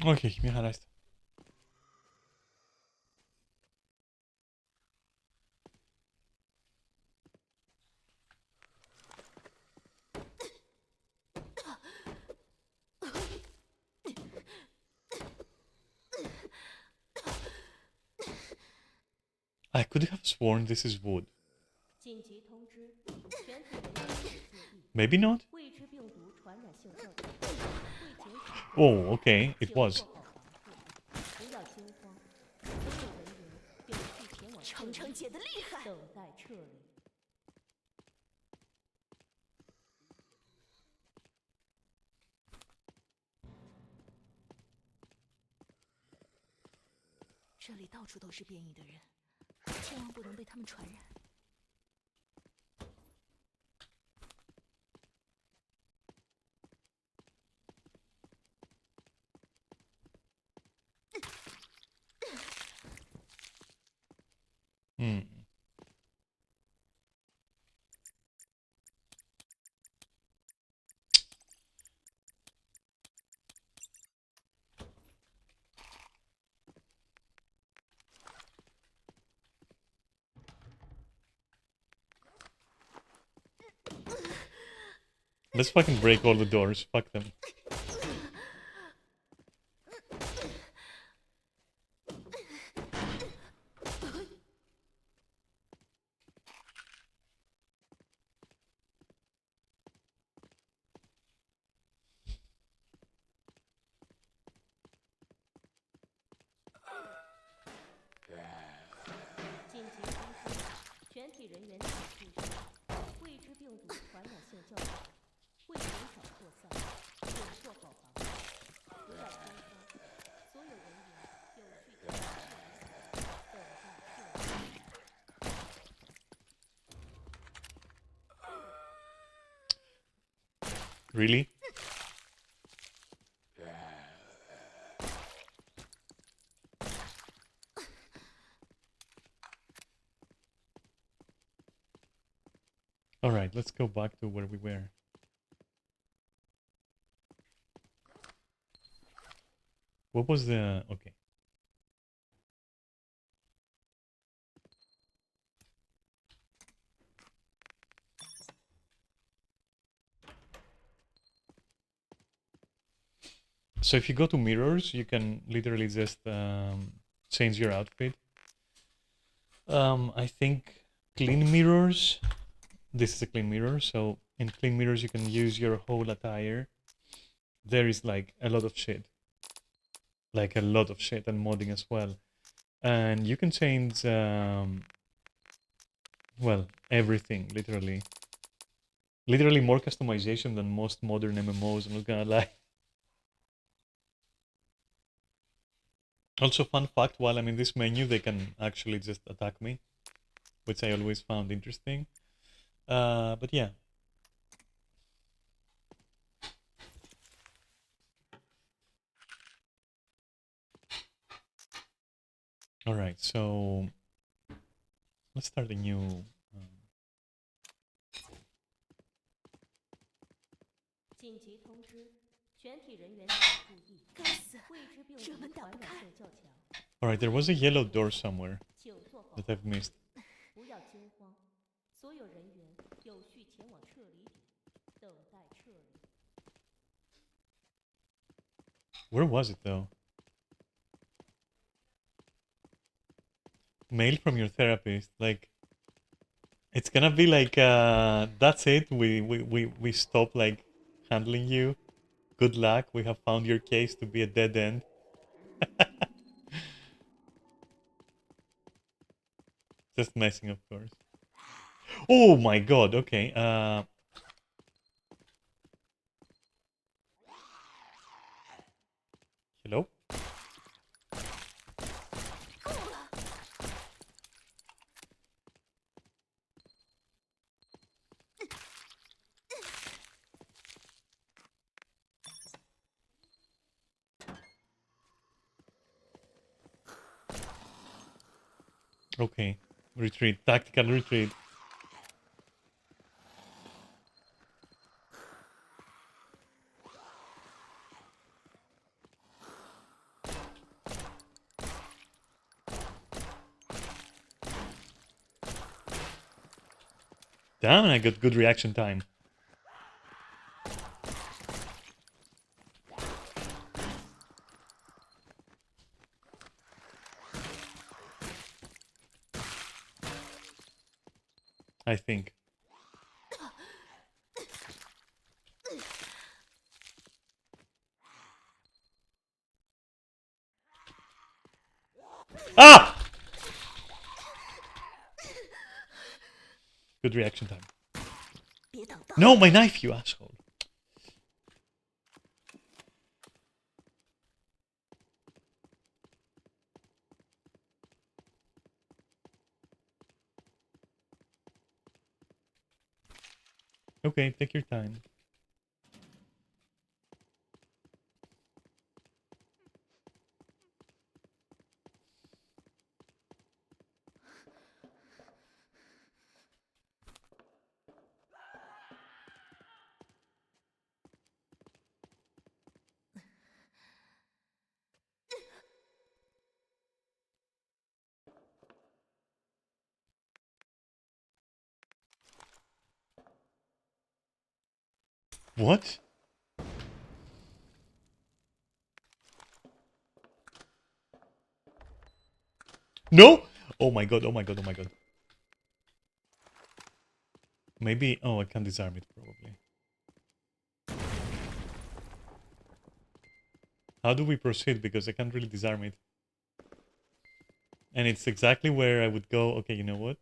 Okej, mir heißt. I could have sworn this is wood. 紧急通知，全体人员请注意， Maybe not? 未知病毒传染性较强，为减少扩散， Oh, okay, it 请 was. 做好防护，不要惊慌。所有人员有序前往撤离程程姐的厉害。等待撤离。 这里到处都是变异的人，千万不能被他们传染。Hmm. Let's fucking break all the doors. Fuck them. Really? Alright, let's go back to where we were. What was the... Okay. So if you go to mirrors, you can literally just change your outfit. I think clean mirrors. This is a clean mirror, so in clean mirrors you can use your whole attire. There is like a lot of shit. Like a lot of shit and modding as well. And you can change, well, everything, literally. Literally more customization than most modern MMOs, I'm not gonna lie. Also, fun fact, while I'm in this menu, they can actually just attack me, which I always found interesting. But yeah. Alright, so let's start a new... 紧急通知，全体人员请注意，该死，未知病这毒门打不开。传染性较强， Alright, there was a yellow door somewhere 请做好 that I've missed. 不要惊慌。所有人员有序前往撤离点，等待撤离。 Where was it though? Mail from your therapist, like It's gonna be like, that's it. We stop like handling you. Good luck. We have found your case to be a dead end. Just messing, of course. Oh my god. Okay. Hello. Okay. Retreat. Tactical retreat. Damn, I got good reaction time. I think. Ah! Good reaction time. 别挡道。 No, my knife, you asshole. Okay, take your time. What? No! Oh my god, oh my god, oh my god. Maybe... Oh, I can disarm it, probably. How do we proceed? Because I can't really disarm it. And it's exactly where I would go... Okay, you know what?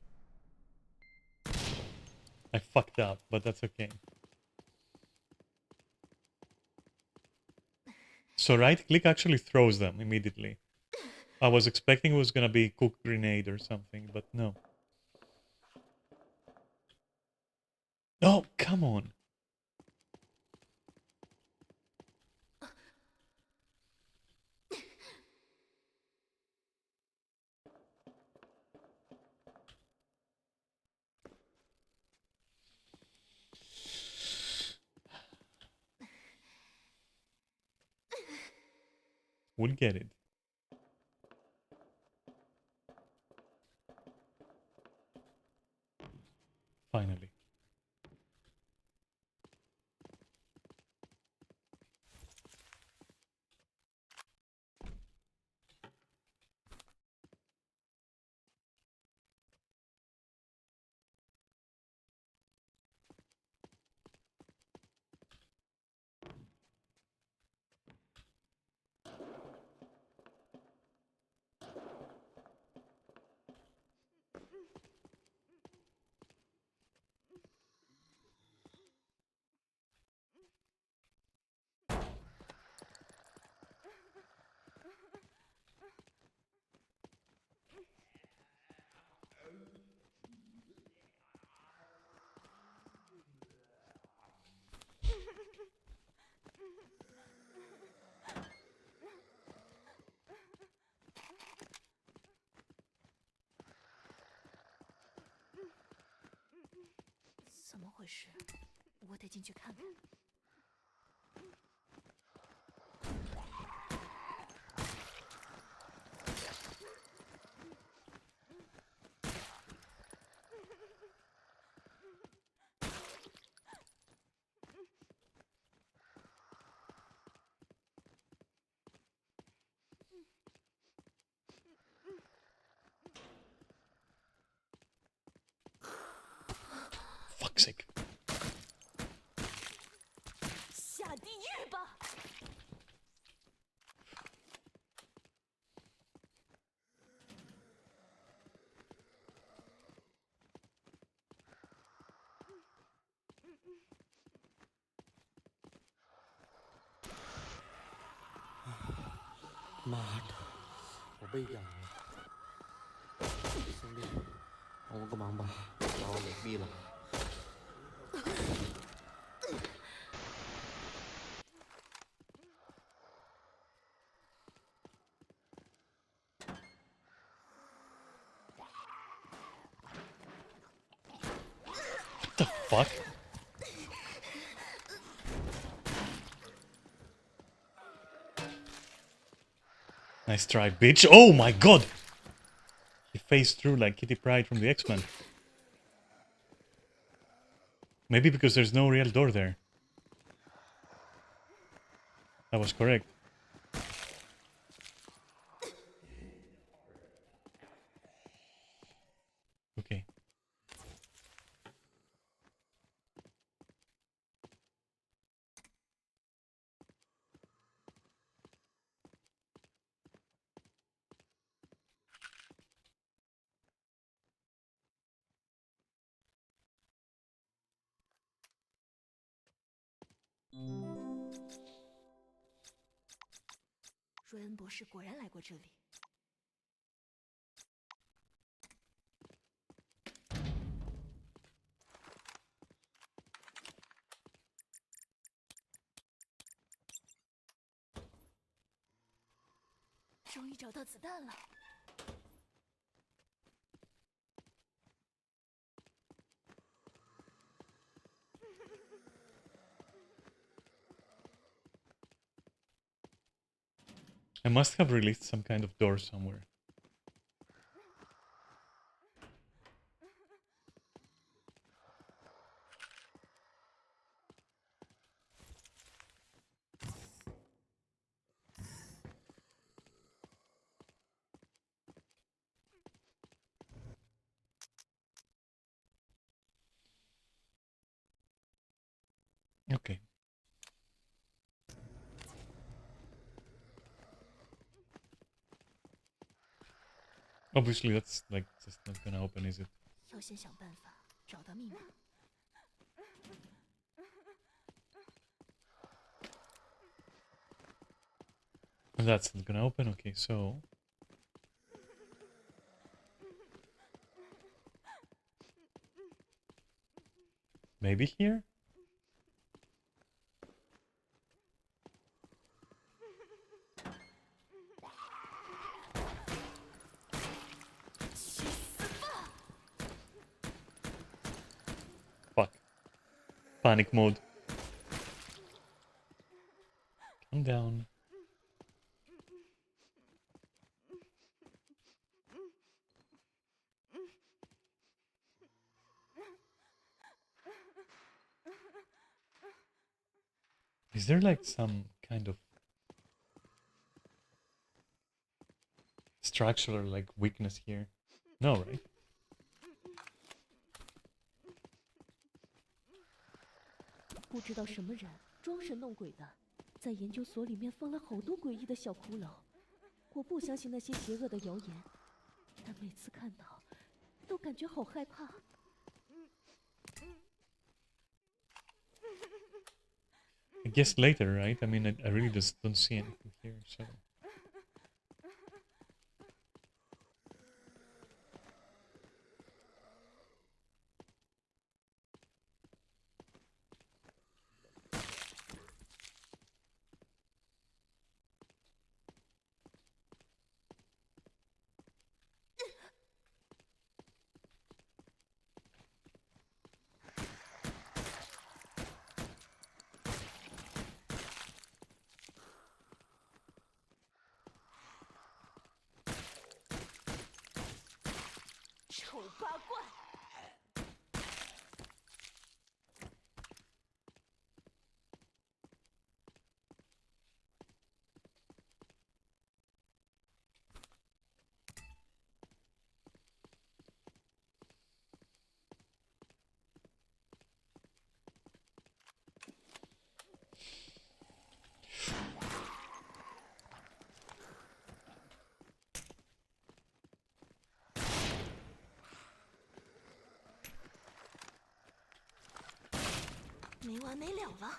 I fucked up, but that's okay. So right-click actually throws them immediately. I was expecting it was gonna be cooked grenade or something, but no. Oh, come on. We'll get it. Finally. "怎么回事？我得进去看看。媽的，我被咬了。兄弟，帮我个忙吧，把我给毙了。The fuck? Nice try, bitch. Oh my god! He phased through like Kitty Pryde from the X-Men. Maybe because there's no real door there. That was correct. Okay. “瑞恩博士果然来过这里。”终于找到子弹了。I must have released some kind of door somewhere. Okay. Obviously, that's like just not gonna open, is it? 要先想办法找到密码。That's not gonna open. Okay, so maybe here. Fuck. Panic mode. Calm down. Is there like some kind of structural like weakness here? No, right? 不知道什么人装神弄鬼的，在研究所里面放了好多诡异的小骷髅。我不相信那些邪恶的谣言，但每次看到，都感觉好害怕。I guess later, right? I mean, I really just don't see anything here, so. “丑八怪！” “没完没了了。”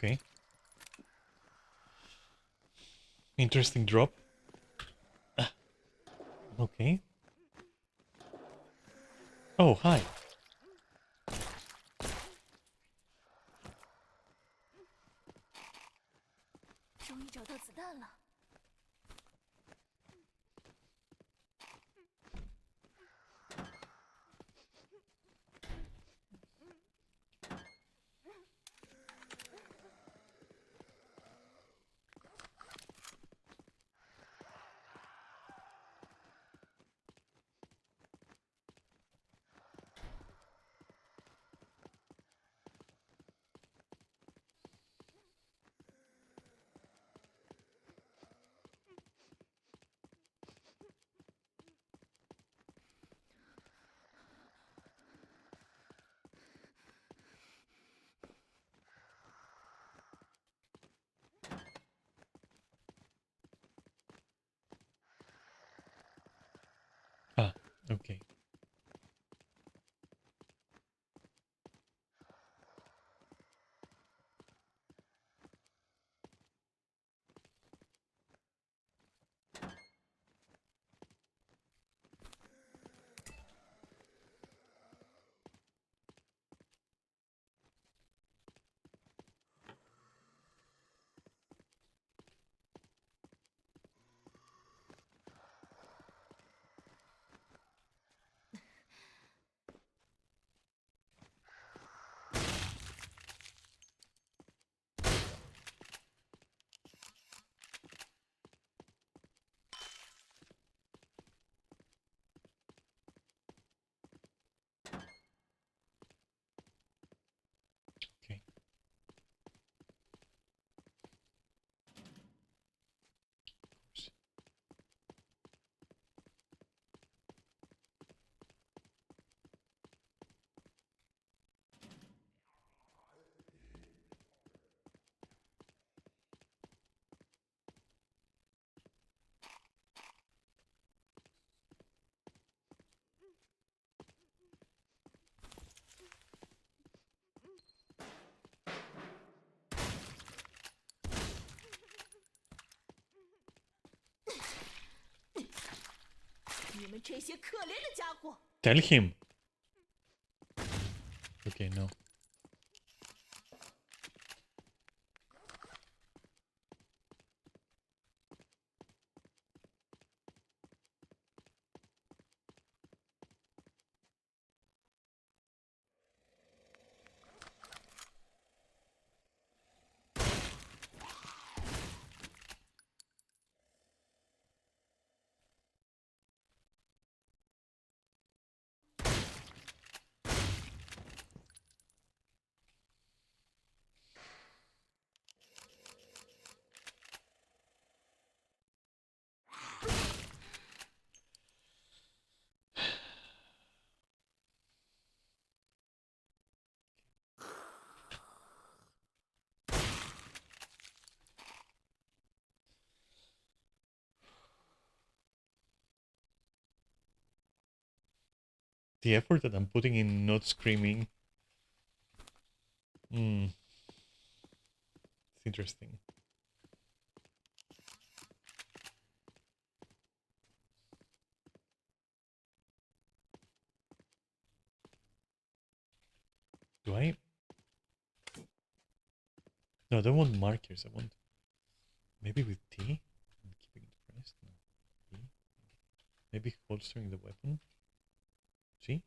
Okay. Interesting drop. Okay. Oh, hi. 终于找到子弹了。Ah, okay. Okay. Tell him. Okay, no. The effort that I'm putting in not screaming. It's interesting. Do I? No, I don't want markers. I want maybe with T and keeping it pressed. No. T. Maybe holstering the weapon. G.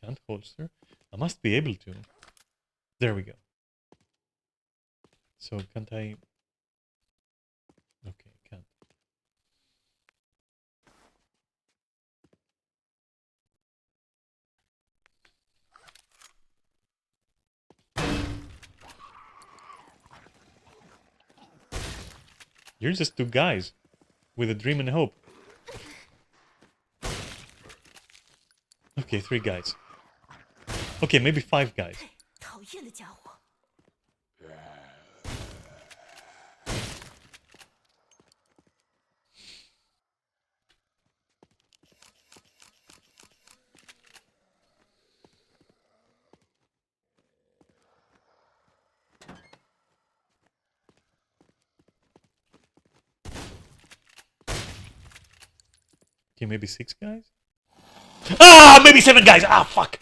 Can't holster. I must be able to. There we go. So can't I? Okay, can't. You're just two guys with a dream and hope. Okay, 3 guys. Okay, maybe 5 guys. 讨厌的家伙！ Okay, maybe 6 guys? Ah, maybe 7 guys! Ah, fuck!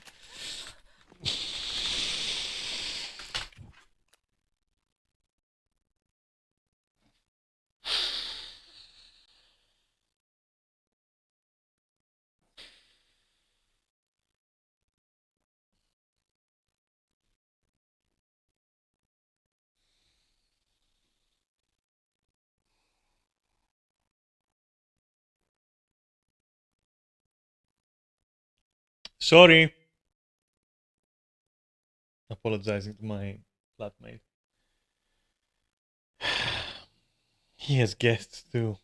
Sorry. Apologizing to my flatmate. He has guests too.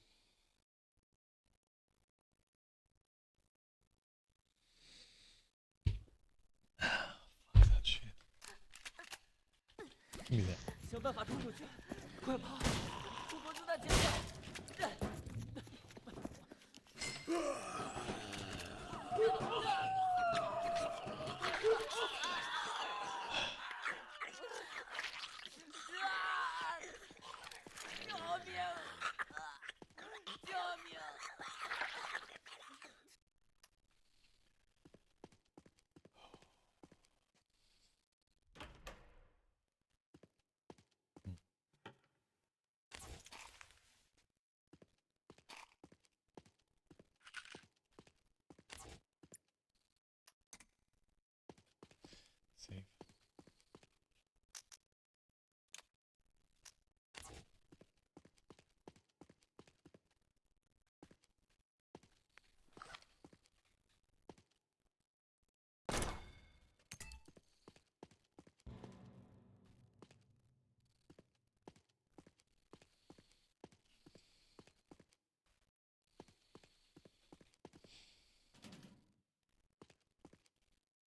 Fuck that shit. Give me that. 想办法冲出去，快跑！出口就在前面。救命！救命！ Save.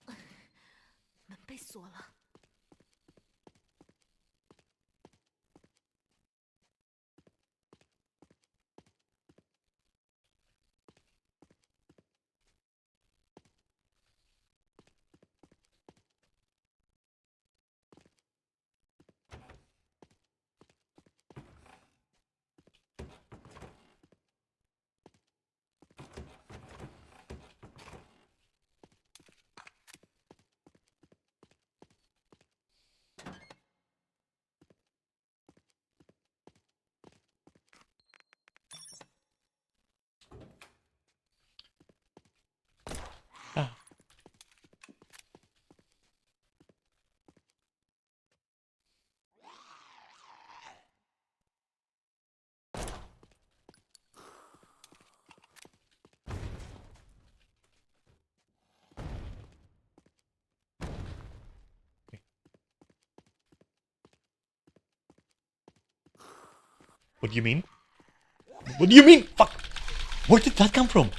“门被锁了。” Ah. Okay. What do you mean? What do you mean? Fuck! Where did that come from?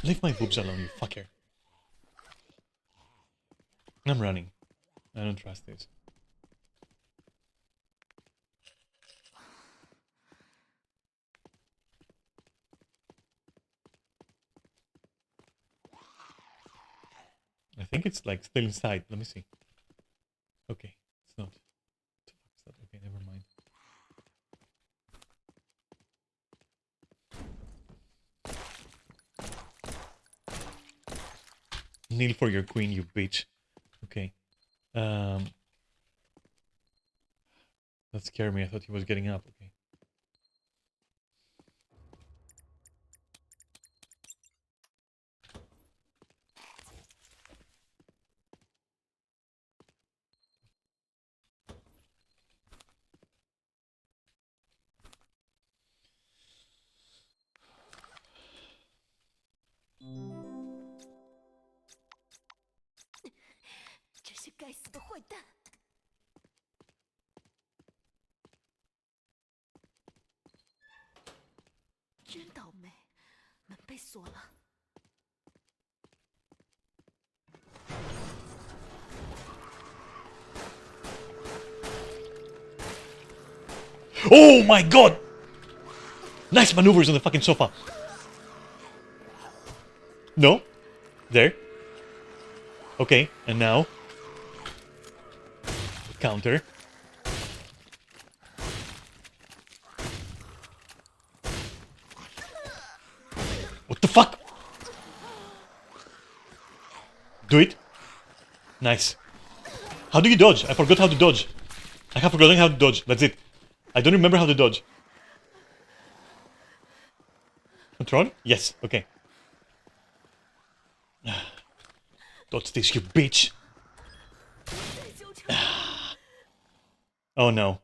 Leave my boobs alone, you fucker. I'm running. I don't trust this. I think it's like still inside. Let me see. Okay, it's not. It's not. Okay, never mind. Kneel for your queen, you bitch. Okay. That scared me. I thought he was getting up. Okay. “这些该死的坏蛋！” 真倒霉，门被锁了。 Oh my god! Nice maneuvers on the fucking sofa. No? There. Okay, and now? Counter. What the fuck? Do it. Nice. How do you dodge? I forgot how to dodge. I have forgotten how to dodge. That's it. I don't remember how to dodge. Control? Yes. Okay. Dodge this, you bitch. Oh no.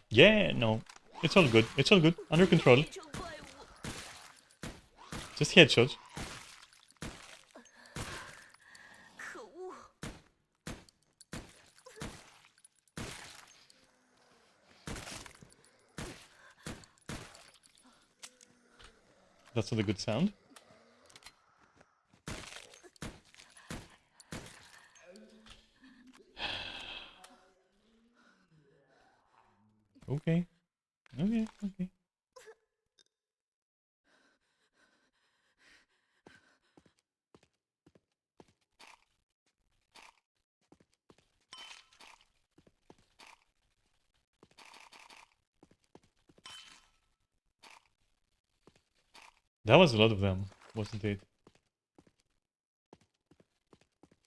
Yeah, no. It's all good. It's all good. Under control. Just headshots. That's not a good sound. Okay. Okay, okay. That was a lot of them, wasn't it?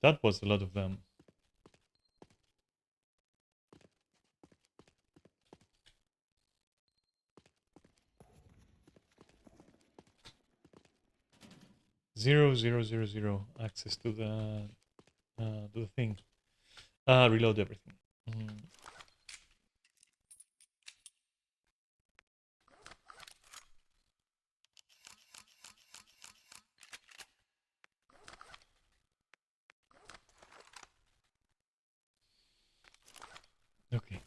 That was a lot of them. Zero, zero, zero, zero. Access to the thing. Reload everything. Okay.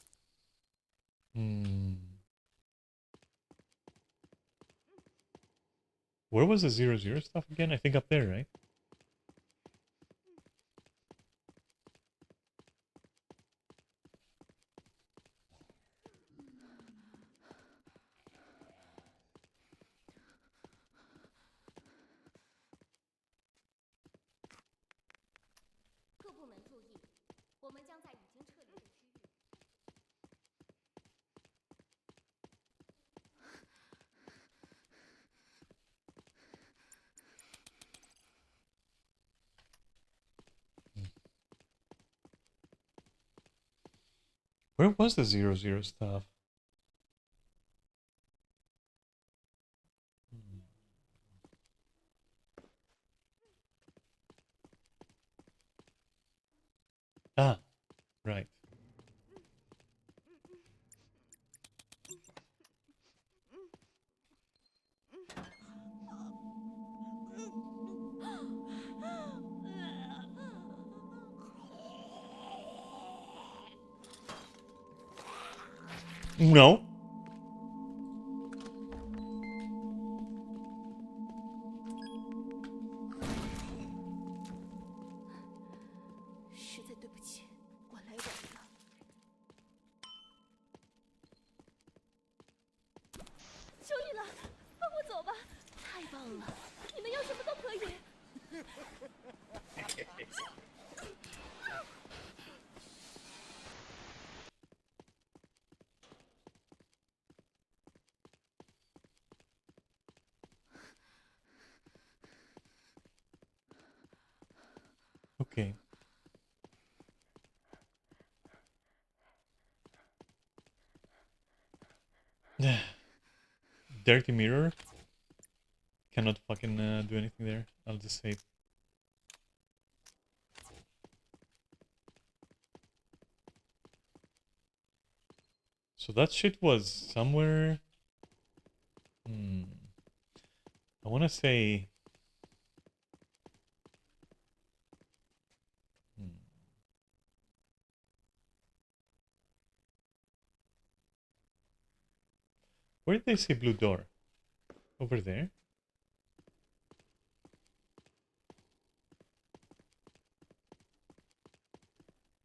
Where was the 00 stuff again? I think up there, right? Where was the 00 stuff? Ah, right. No. Okay. Dirty mirror. Cannot fucking do anything there. I'll just save. So that shit was somewhere. I want to say. Where did they say blue door? Over there?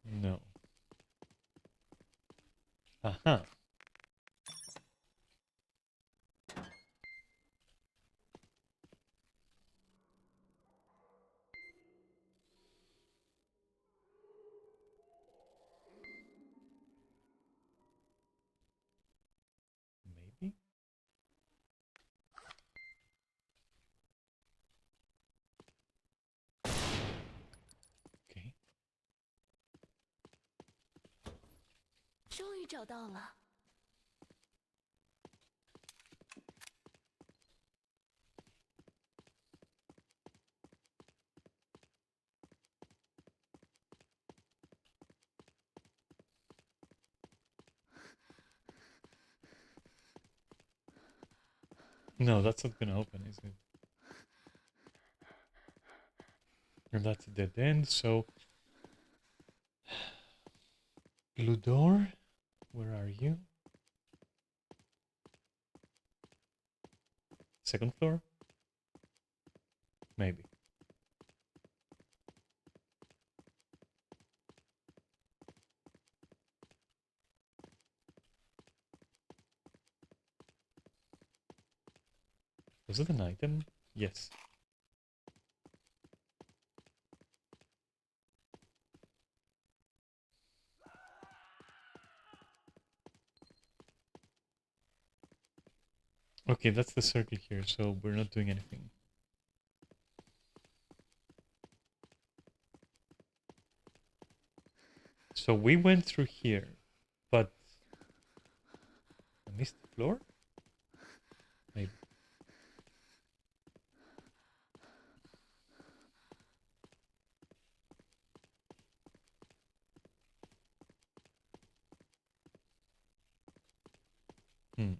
No. Aha. Maybe? 终于找到了。No, that's not gonna open, is it? And that's a dead end, so... Blue door? Where are you? Second floor? Maybe. Was it an item? Yes. Okay, that's the circle here, so we're not doing anything. So we went through here, but... I missed the floor? Maybe. Hmm.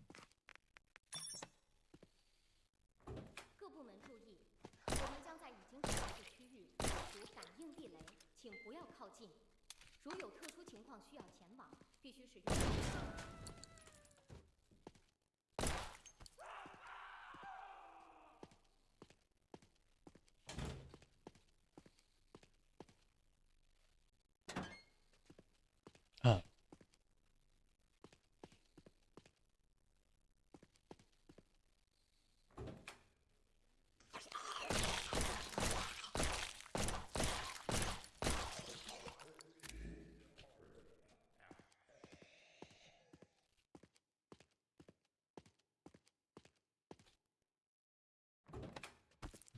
各部门注意，我们将在已经指定的区域部署感应地雷，请不要靠近。如有特殊情况需要前往，必须使用。Ah.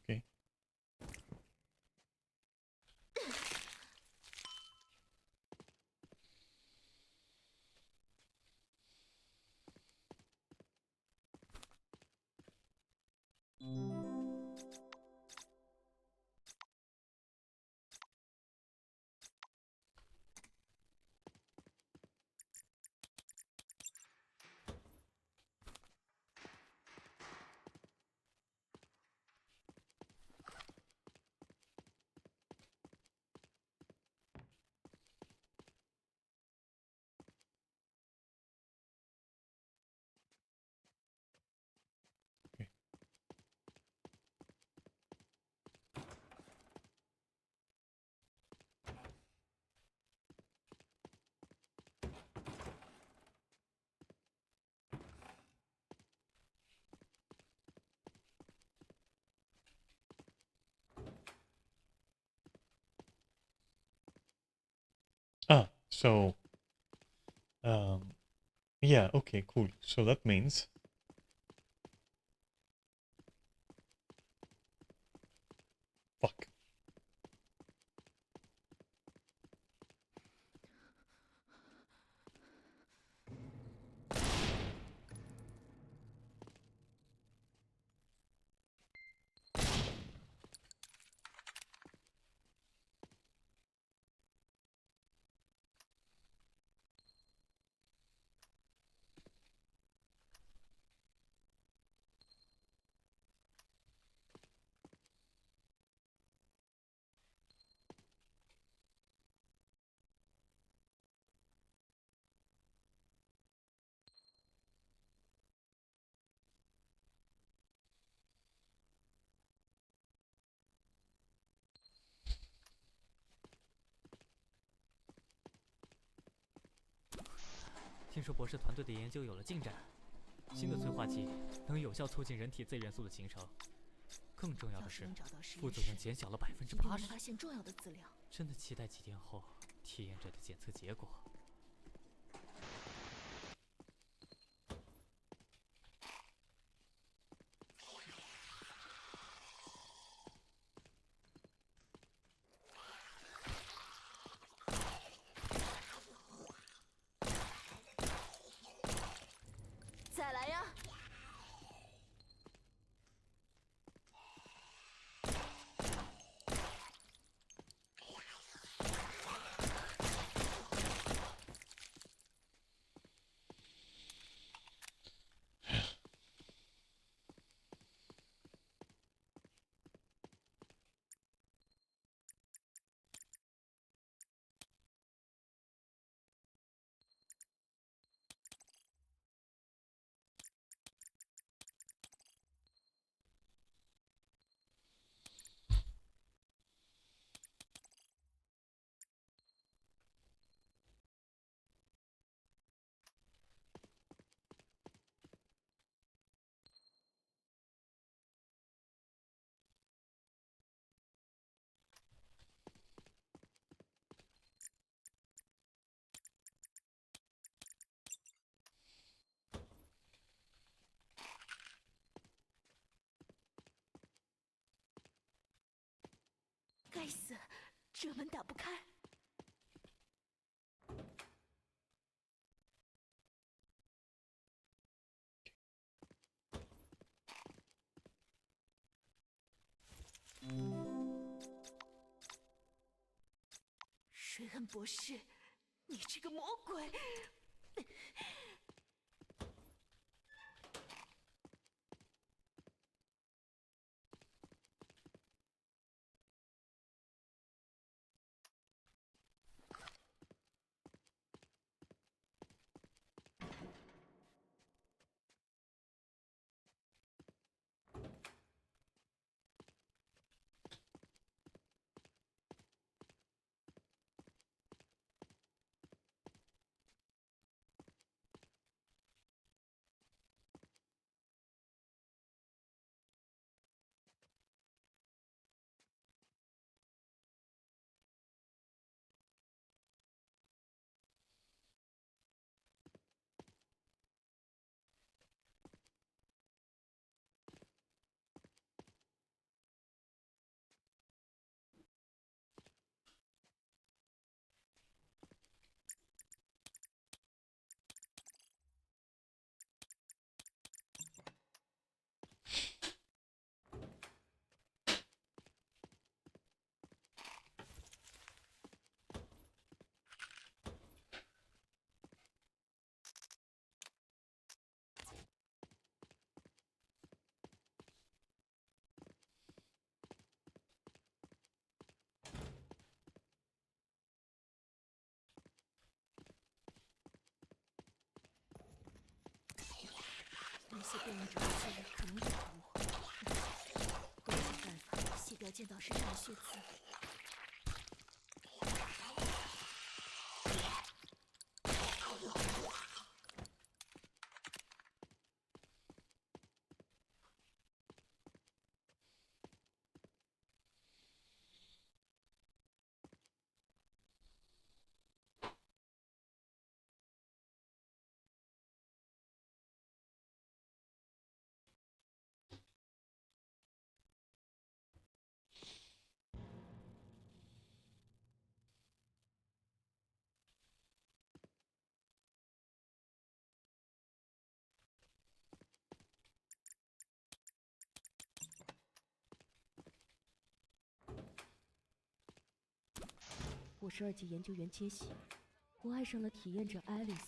Okay. Okay. Ah, so... yeah, okay, cool. So that means... Fuck. "听说博士团队的研究有了进展，新的催化剂能有效促进人体 Z 元素的形成。更重要的是，副作用减小了80%。发现重要的资料。真的期待几天后体验者的检测结果。"这门打不开。水恩博士，你这个魔鬼！那些变异者的血液可能有毒，我得想办法卸掉剑道身上的血渍。我是2级研究员杰西，我爱上了体验者爱丽丝。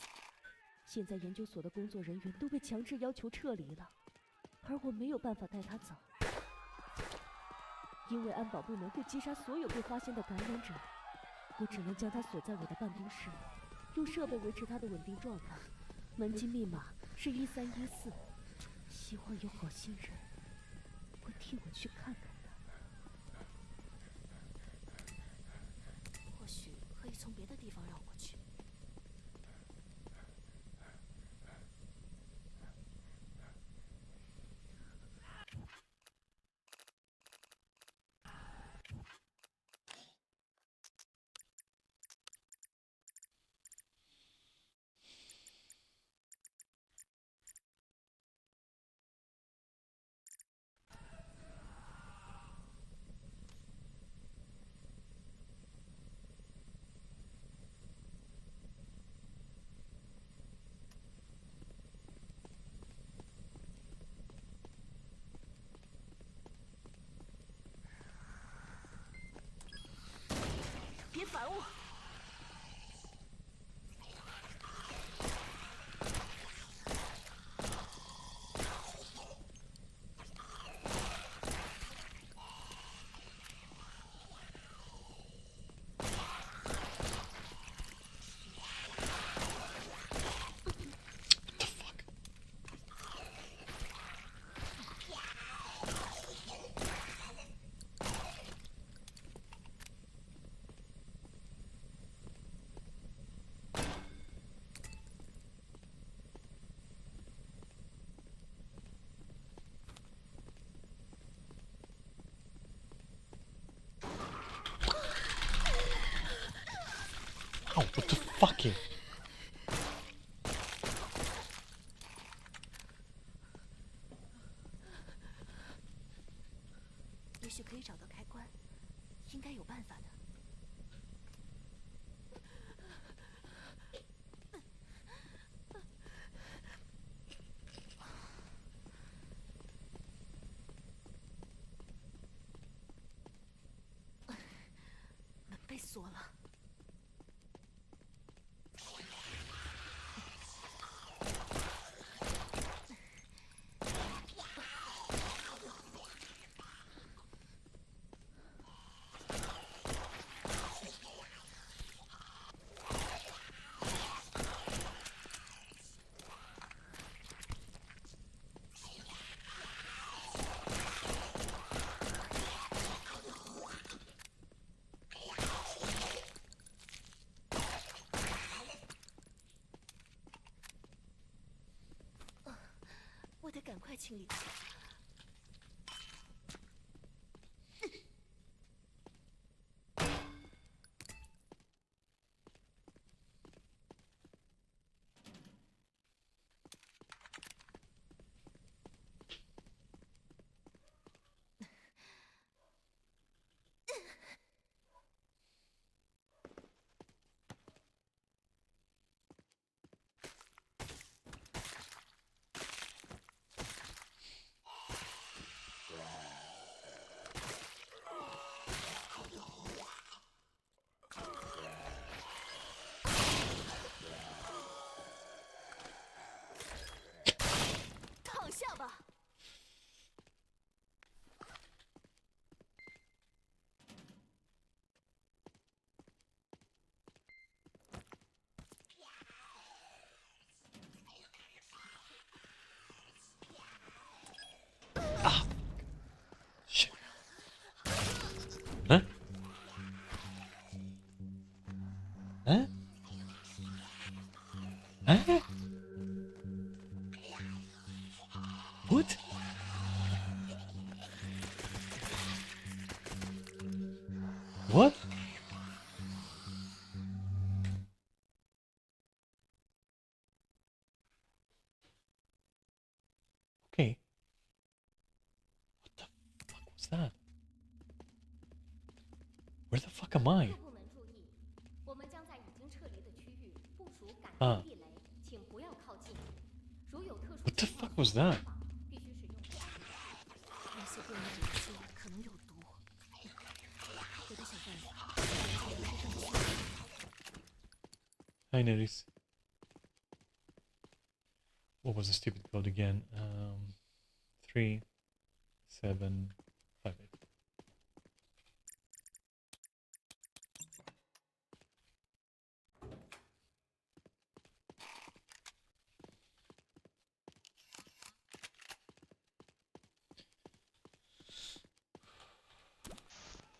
现在研究所的工作人员都被强制要求撤离了，而我没有办法带她走，因为安保部门会击杀所有被发现的感染者。我只能将她锁在我的办公室，用设备维持她的稳定状态。门禁密码是1314，希望有好心人会替我去看看。或许可以从别的地方绕过去。别烦我！Oh, what the fucking? 也许可以找到开关，应该有办法的。锁了。我得赶快清理它。躺下吧。嗯？嗯？哎 ？What？ What？ Okay. What the fuck was that? Where the fuck am I? 各部门注意，我们将在已经撤离的区域部署感啊应地雷，请不要靠近。如有特殊 What the 情况 fuck was 需要 that? 前往，必须使用。那些电子武器可能有毒，我得想办法把这人身上的信息。 I notice. What was the stupid code again? 3, 7, 5, 8.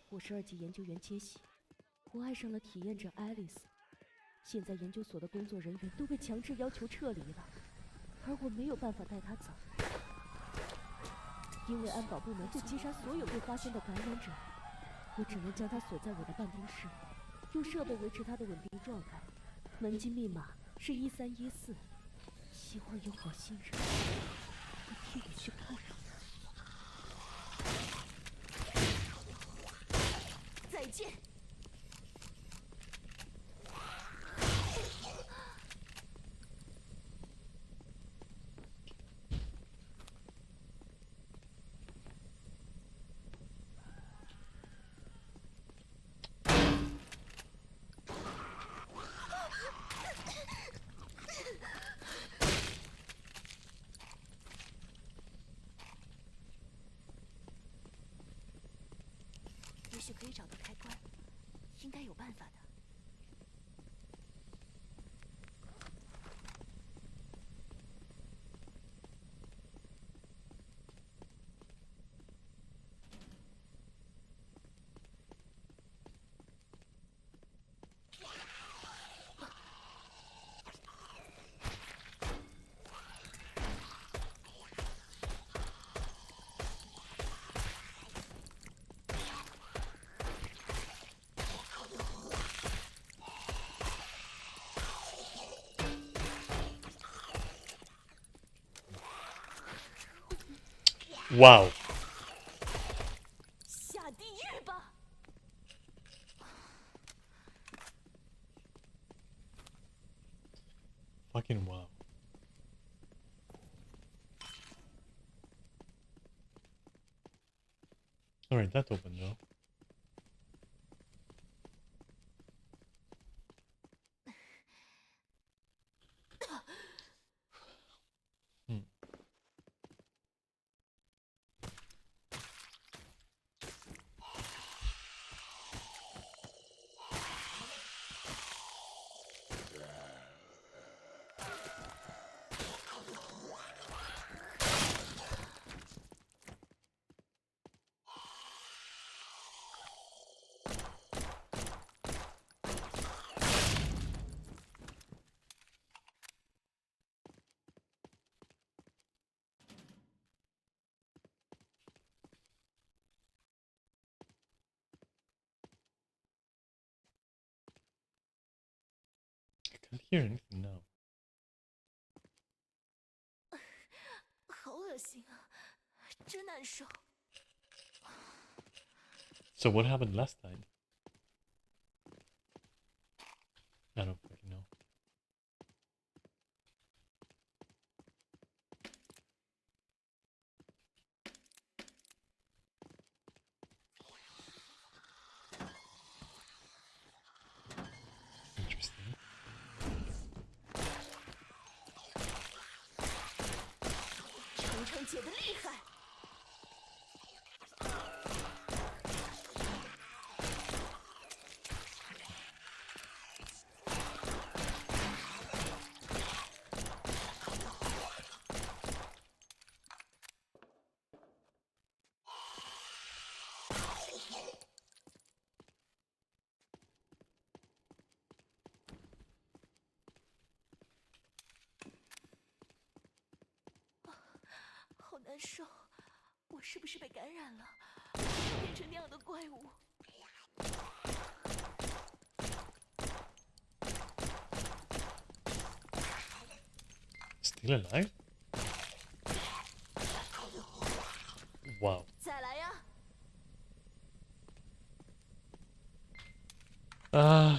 我是2级研究员杰西，我爱上了体验者爱丽丝。现在研究所的工作人员都被强制要求撤离了，而我没有办法带她走，因为安保部门会击杀所有被发现的感染者。我只能将她锁在我的办公室，用设备维持她的稳定状态。门禁密码是1314，希望有好心人会替我去看看。再见。也许可以找到开关，应该有办法的。Wow. 下地狱吧！ Fucking wow. Alright, that opened though. Can't hear anything now. 好恶心啊，真难受。 So what happened last time? I don't fucking know. Interesting. 程程姐的厉害。 好难受，我是不是被感染了？我会变成那样的怪物。 Still alive? Wow. 再来呀！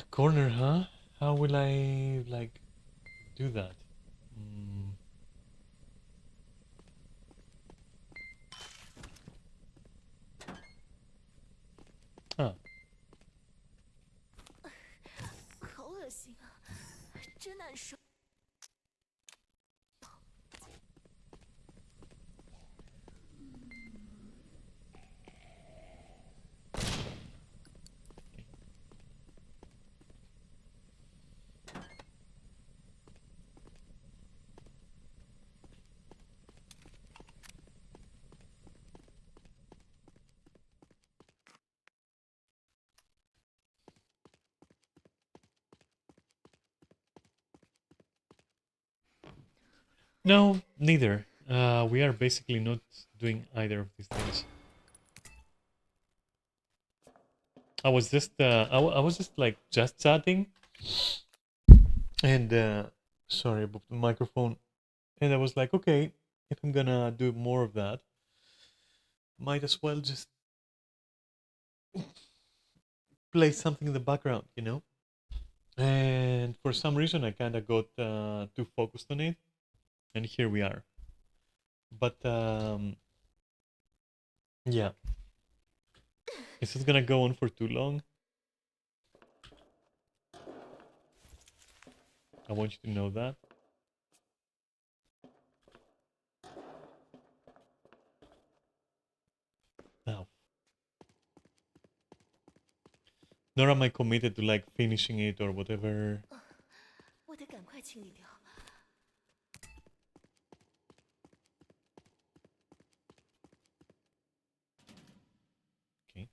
Corner, huh? How will I, like, do that? Huh. 好恶心啊，真难受。 No, neither. We are basically not doing either of these things. I was just like just chatting, and sorry about the microphone, and I was like, okay, if I'm gonna do more of that, might as well just play something in the background, you know. And for some reason, I kind of got too focused on it, and here we are. But yeah, is this gonna go on for too long? I want you to know that. Now, nor am I committed to like finishing it or whatever. 我得赶快清理掉。 Okay.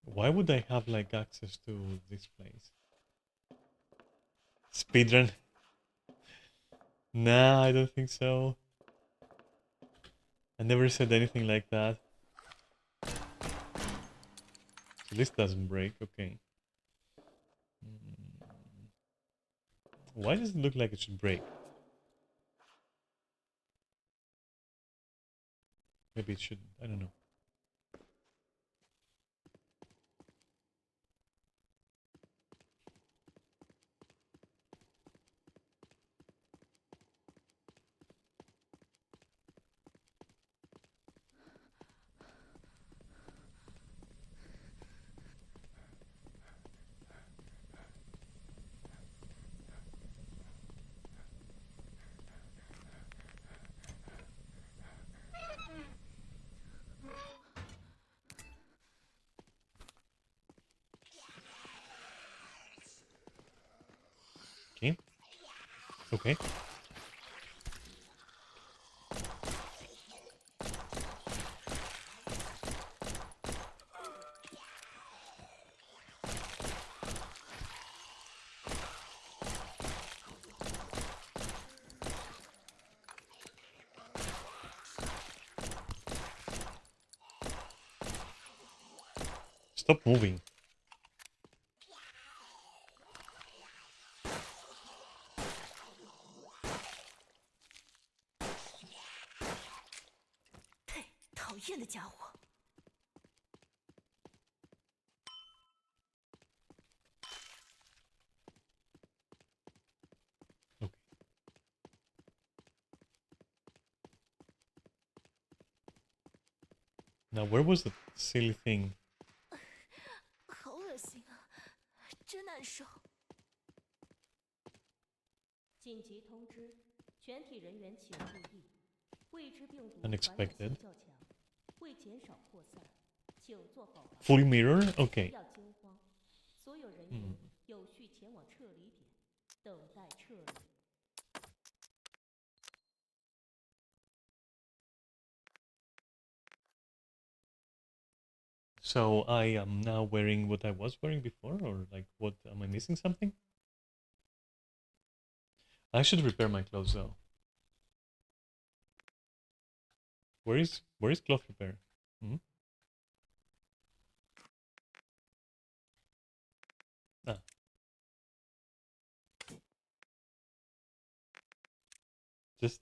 Why would I have like access to this place? Speedrun? Nah, I don't think so. I never said anything like that. So this doesn't break, okay. Why does it look like it should break? Maybe it shouldn't, I don't know. Okay. Okay. Stop moving. Okay. Now, where was the silly thing? 好恶心啊，真难受。紧急通知，全体人员请注意，未知病毒传染 Unexpected. 性较强，为减少扩散，请做好防 Full 护， mirror? 不 Okay. 要惊慌，所有人员有序前往撤离点，等待撤离。 So I am now wearing what I was wearing before, or like what? Am I missing something? I should repair my clothes though. Where is cloth repair? Hmm? Ah. Just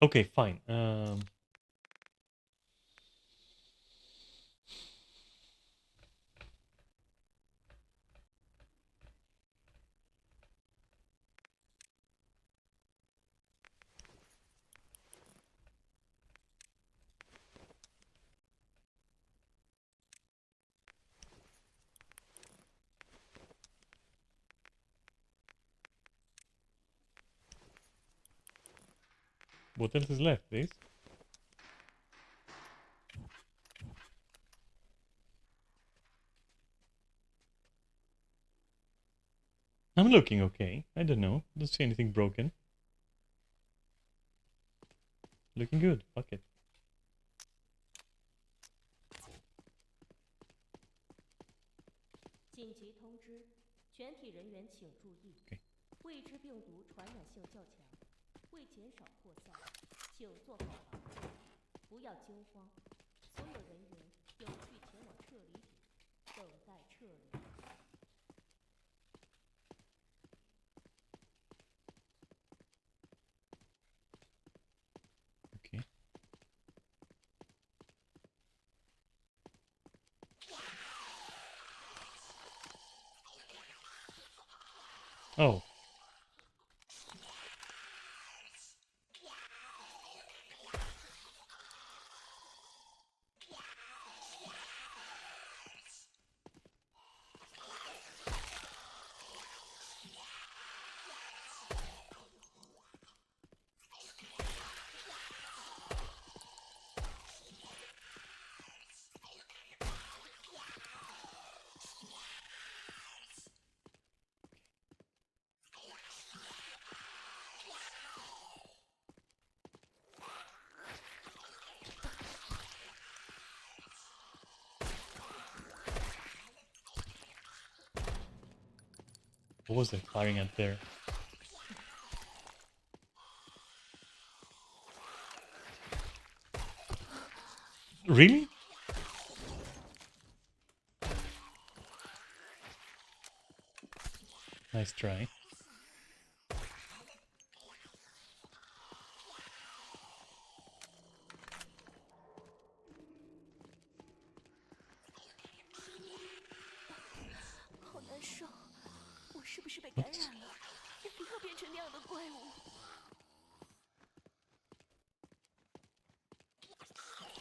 okay, fine. What else is left, please? I'm looking okay. I don't know. Don't see anything broken. Looking good. Fuck it. 紧急通知，全体人员请注意， Okay. 未知病毒传染性较强，为减少扩散，请做好防护，不要惊慌，所有人员有序前往撤离点，等待撤离。 Okay. Oh. What was they firing at there? Really? Nice try.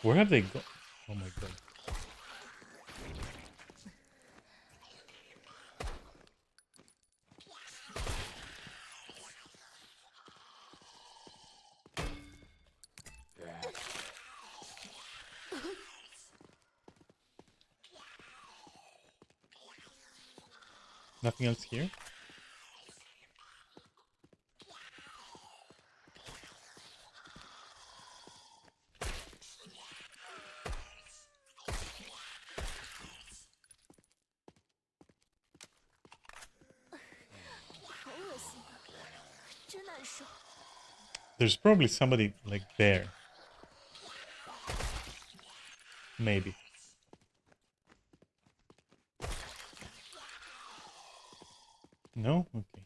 Where have they gone? Oh my god. Nothing else here? There's probably somebody like there. Maybe. No? Okay.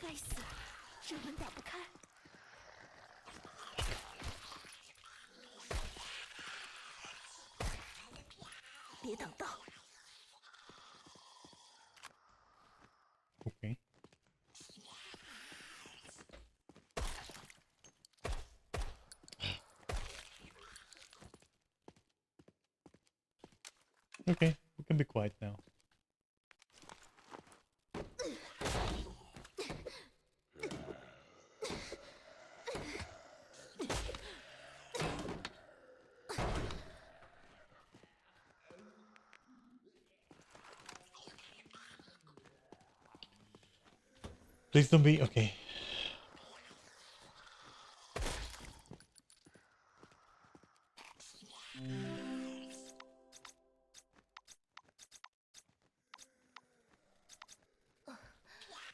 该死，这门打不开。别挡道。 Okay. Okay, we can be quiet now. Please don't be okay.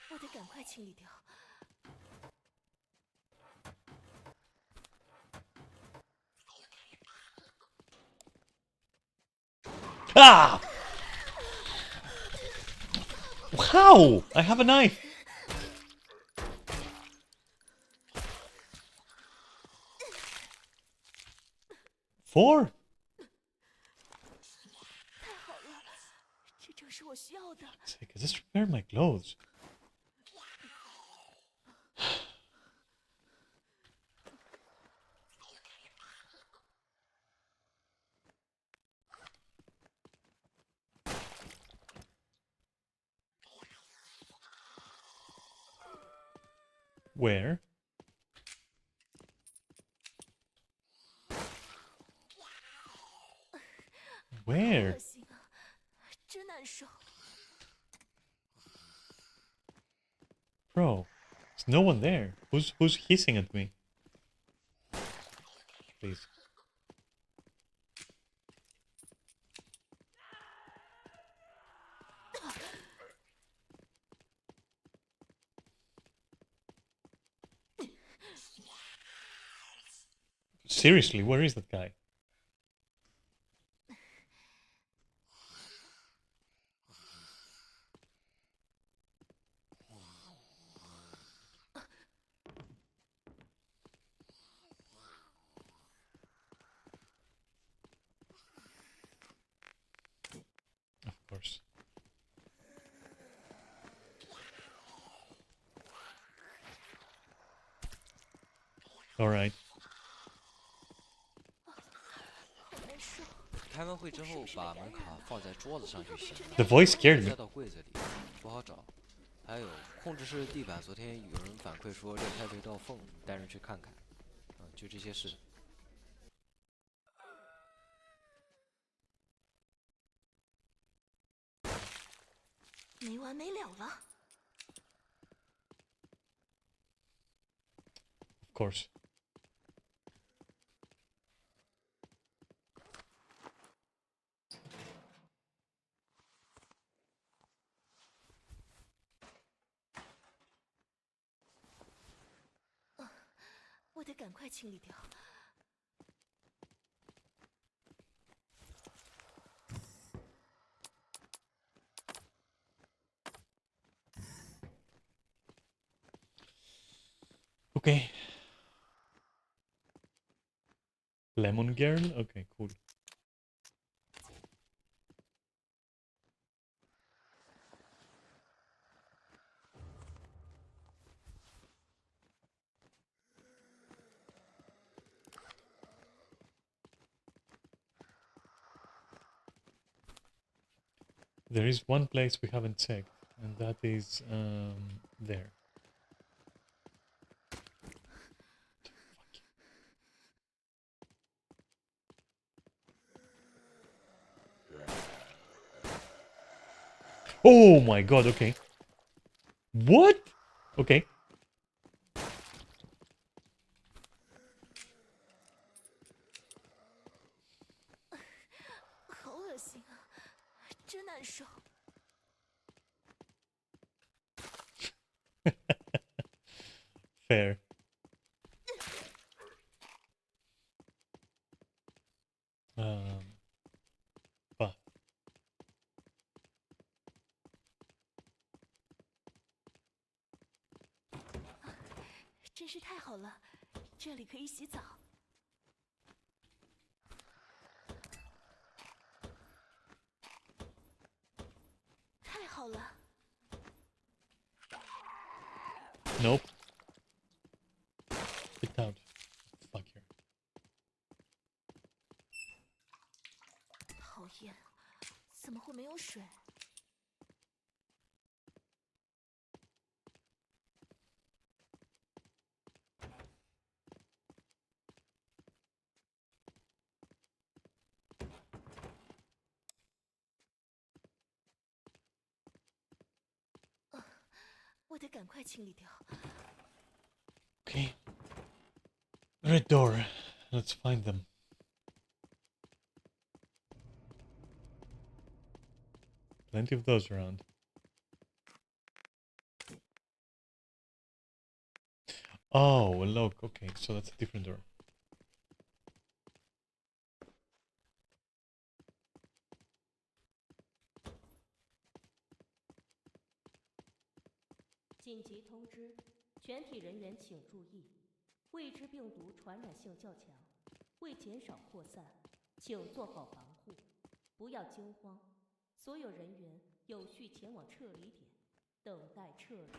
我得赶快清理掉。 Ah! How? I have a knife. Four? 太好了，这正是我需要的。 Sick. I just repaired my clothes. Where? Where? 恶心啊，真难受。 Bro, there's no one there. Who's hissing at me? Please. Seriously, where is that guy? Of course. All right. 好难受。开完会之后，把门卡放在桌子上就行了， The voice scared 再 me. 到柜子里不好找。还有控制室地板，昨天有人反馈说裂开了一道缝，带人去看看。就这些事。没完没了了。 Of course. .我得赶快清理掉。 Okay. Lemon girl? Okay, cool. There is one place we haven't checked, and that is there. Oh my god, okay. What? Okay. 好恶心啊，真难受。 Fair. 里可以洗澡。太好了。 Nope. Get out. Fuck you. 讨厌，怎么会没有水？我得赶快清理掉。 Okay. Red door. Let's find them. Plenty of those around. Oh, a lock. Okay, so that's a different door. 紧急通知，全体人员请注意，未知病毒传染性较强，为减少扩散，请做好防护，不要惊慌。所有人员有序前往撤离点，等待撤离。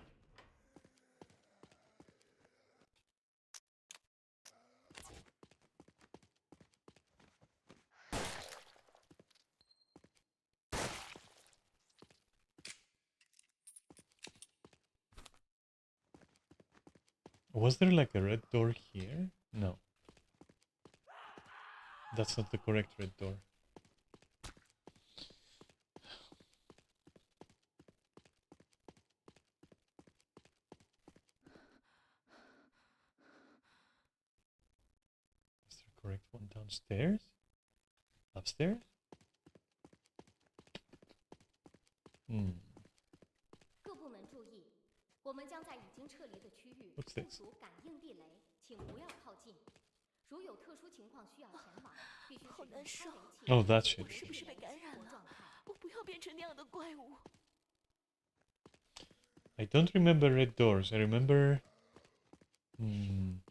Was there like a red door here? No. That's not the correct red door. Is there a correct one downstairs? Upstairs? Hmm. 各部门注意，我们将在已经撤离的区域 What's 部 this? 署感应地雷，请不要靠近。如有特殊情况需要前往，必须使用好难受超雷器。 Oh, that shit. 我是不是被感染了？状态。我不要变成那样的怪物。 I don't remember red doors. I remember... Hmm.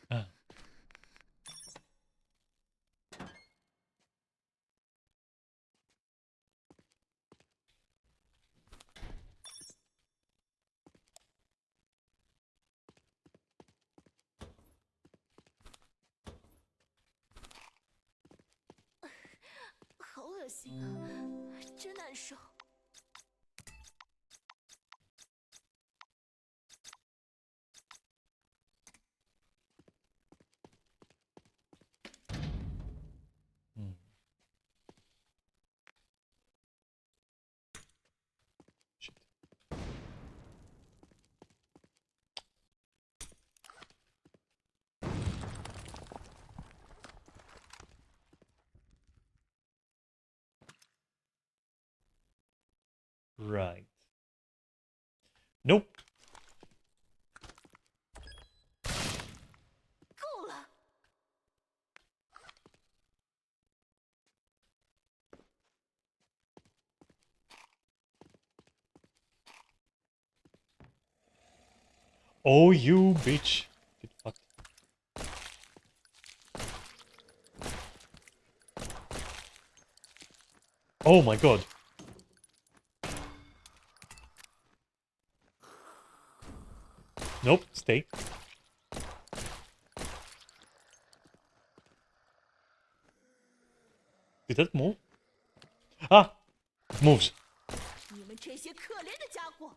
Ah. .好恶心啊，真难受。 Hmm. Shit. Right. Nope. 够了。 Oh, you bitch. Get fucked. Oh my god. Nope, stay. Did that move? Ah! It moves. 你们这些可怜的家伙！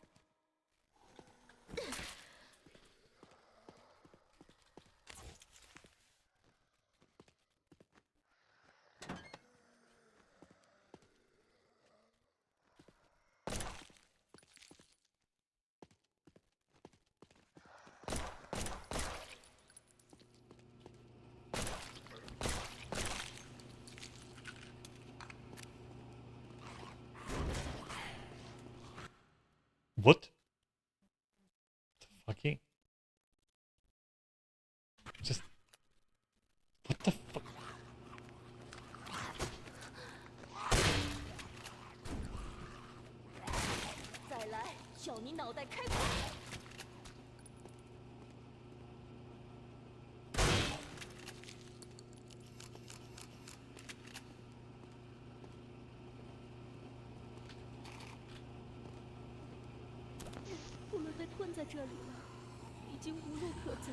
What? Fucking. Just. What the fuck? 再来，叫你脑袋开花！我们被困在这里了，已经无路可走。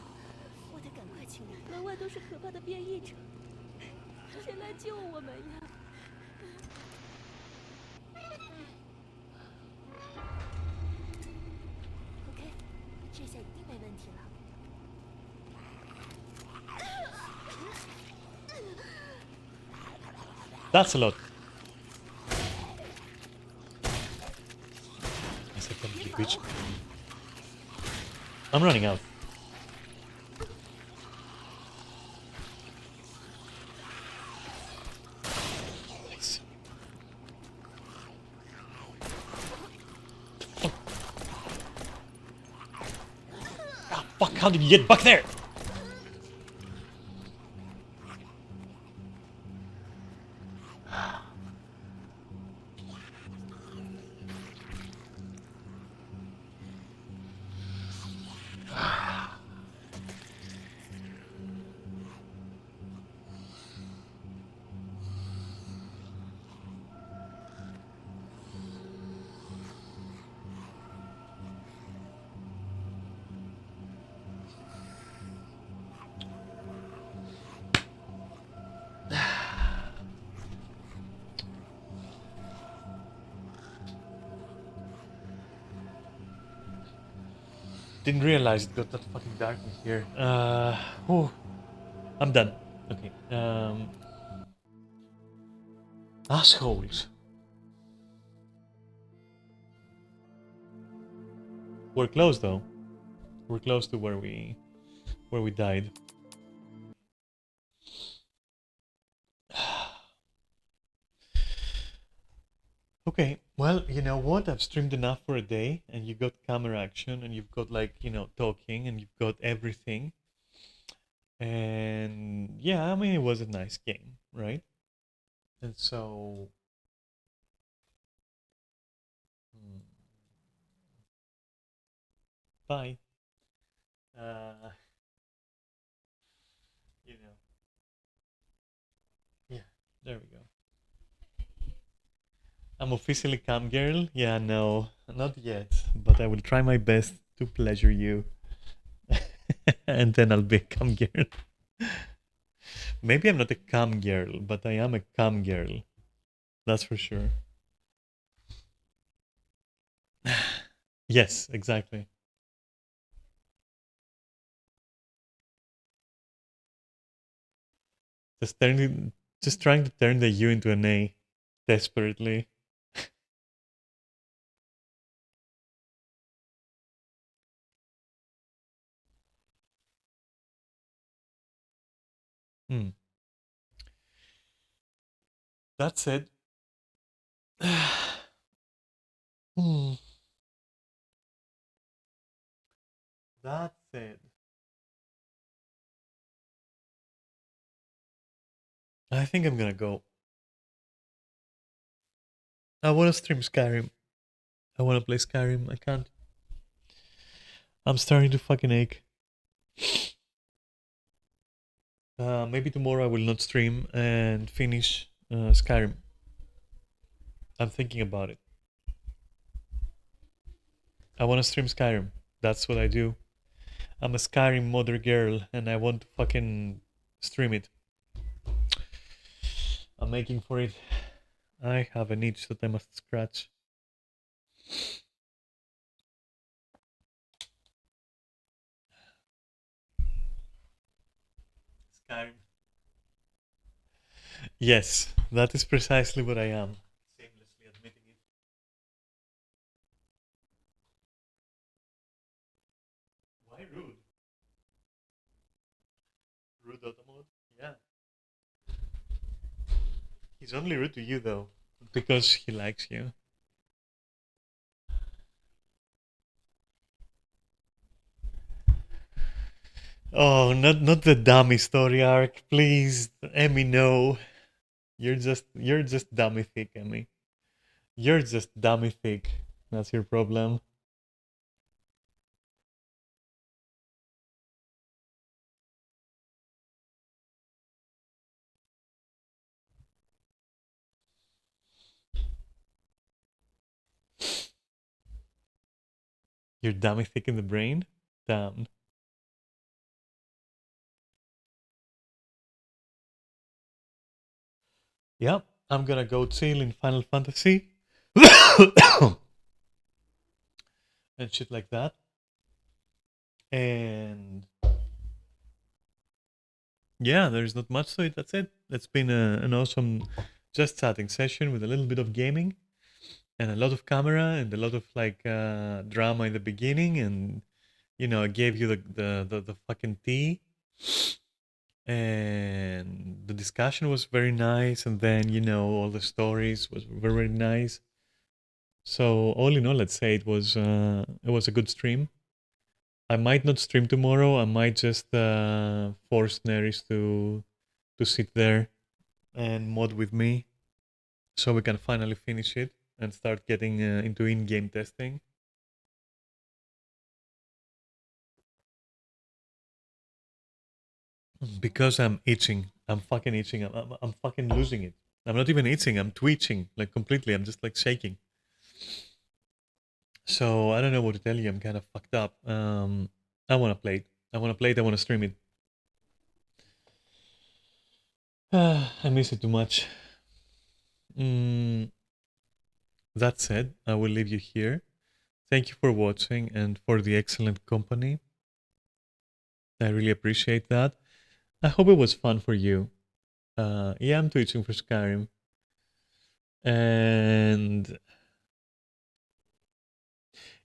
我得赶快请人，门外都是可怕的变异者，谁来救我们呀？ OK， 这下一定没问题了。 That's a lot. Yes, I can reach. I'm running out. Nice. Ah, fuck, how did you get back there? Didn't realize it got that fucking dark in here. Oh, I'm done. Okay. Assholes. We're close though. We're close to where we died. Okay, well, you know what? I've streamed enough for a day, and you got camera action, and you've got, like, you know, talking, and you've got everything. And yeah, I mean, it was a nice game, right? And so, bye. You know, yeah, there we go. I'm officially cam girl. Yeah, no, not yet, but I will try my best to pleasure you. And then I'll be a cam girl. Maybe I'm not a cam girl, but I am a cam girl. That's for sure. Yes, exactly. Just trying to turn the U into an A, desperately. Hmm. That said, hmm. That said, I think I'm gonna go. I wanna stream Skyrim. I wanna play Skyrim. I can't. I'm starting to fucking ache. Maybe tomorrow I will not stream and finish Skyrim. I'm thinking about it. I want to stream Skyrim. That's what I do. I'm a Skyrim mother girl and I want to fucking stream it. I'm making for it. I have an itch that I must scratch. Skyrim. Yes, that is precisely what I am. Shamelessly admitting it. Why rude? Rude Automod? Yeah. He's only rude to you though, because he likes you. Oh, not the dummy story arc, please, Emmy. No, you're just dummy thick, Emmy. You're just dummy thick. That's your problem. You're dummy thick in the brain. Damn. Yep, I'm gonna go chill in Final Fantasy and shit like that. And yeah, there's not much to it. That's it. It's been an awesome just chatting session with a little bit of gaming and a lot of camera and a lot of like drama in the beginning. And you know, I gave you the fucking tea. And the discussion was very nice. And then, you know, all the stories was very, very nice. So all in all, let's say it was a good stream. I might not stream tomorrow. I might just force Neris to sit there and mod with me, so we can finally finish it and start getting into in-game testing. Because I'm itching. I'm fucking itching. I'm fucking losing it. I'm not even itching. I'm twitching like completely. I'm just like shaking. So I don't know what to tell you. I'm kind of fucked up. I want to play it. I want to play it. I want to stream it. I miss it too much. That said, I will leave you here. Thank you for watching and for the excellent company. I really appreciate that. I hope it was fun for you. Yeah, I'm twitching for Skyrim. And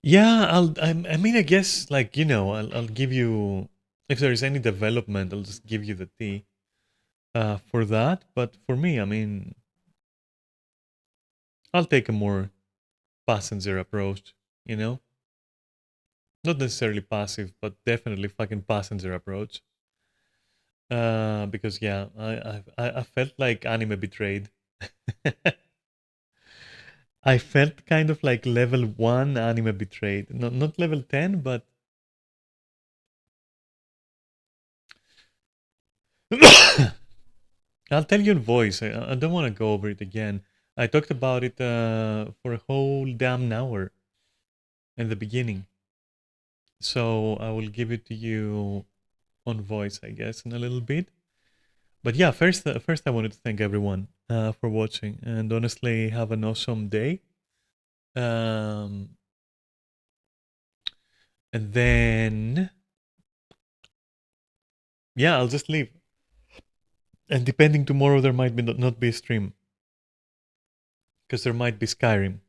yeah, I mean, I guess, like, you know, I'll give you, if there is any development, I'll just give you the tea for that. But for me, I mean, I'll take a more passenger approach, you know? Not necessarily passive, but definitely fucking passenger approach. Because yeah, I felt like anime betrayed. I felt kind of like level 1 anime betrayed. Not level 10, but I'll tell you in voice. I don't want to go over it again. I talked about it for a whole damn hour in the beginning. So I will give it to you on voice, I guess, in a little bit. But yeah, first I wanted to thank everyone for watching, and honestly, have an awesome day. And then yeah, I'll just leave. And depending tomorrow, there might be not be a stream because there might be Skyrim.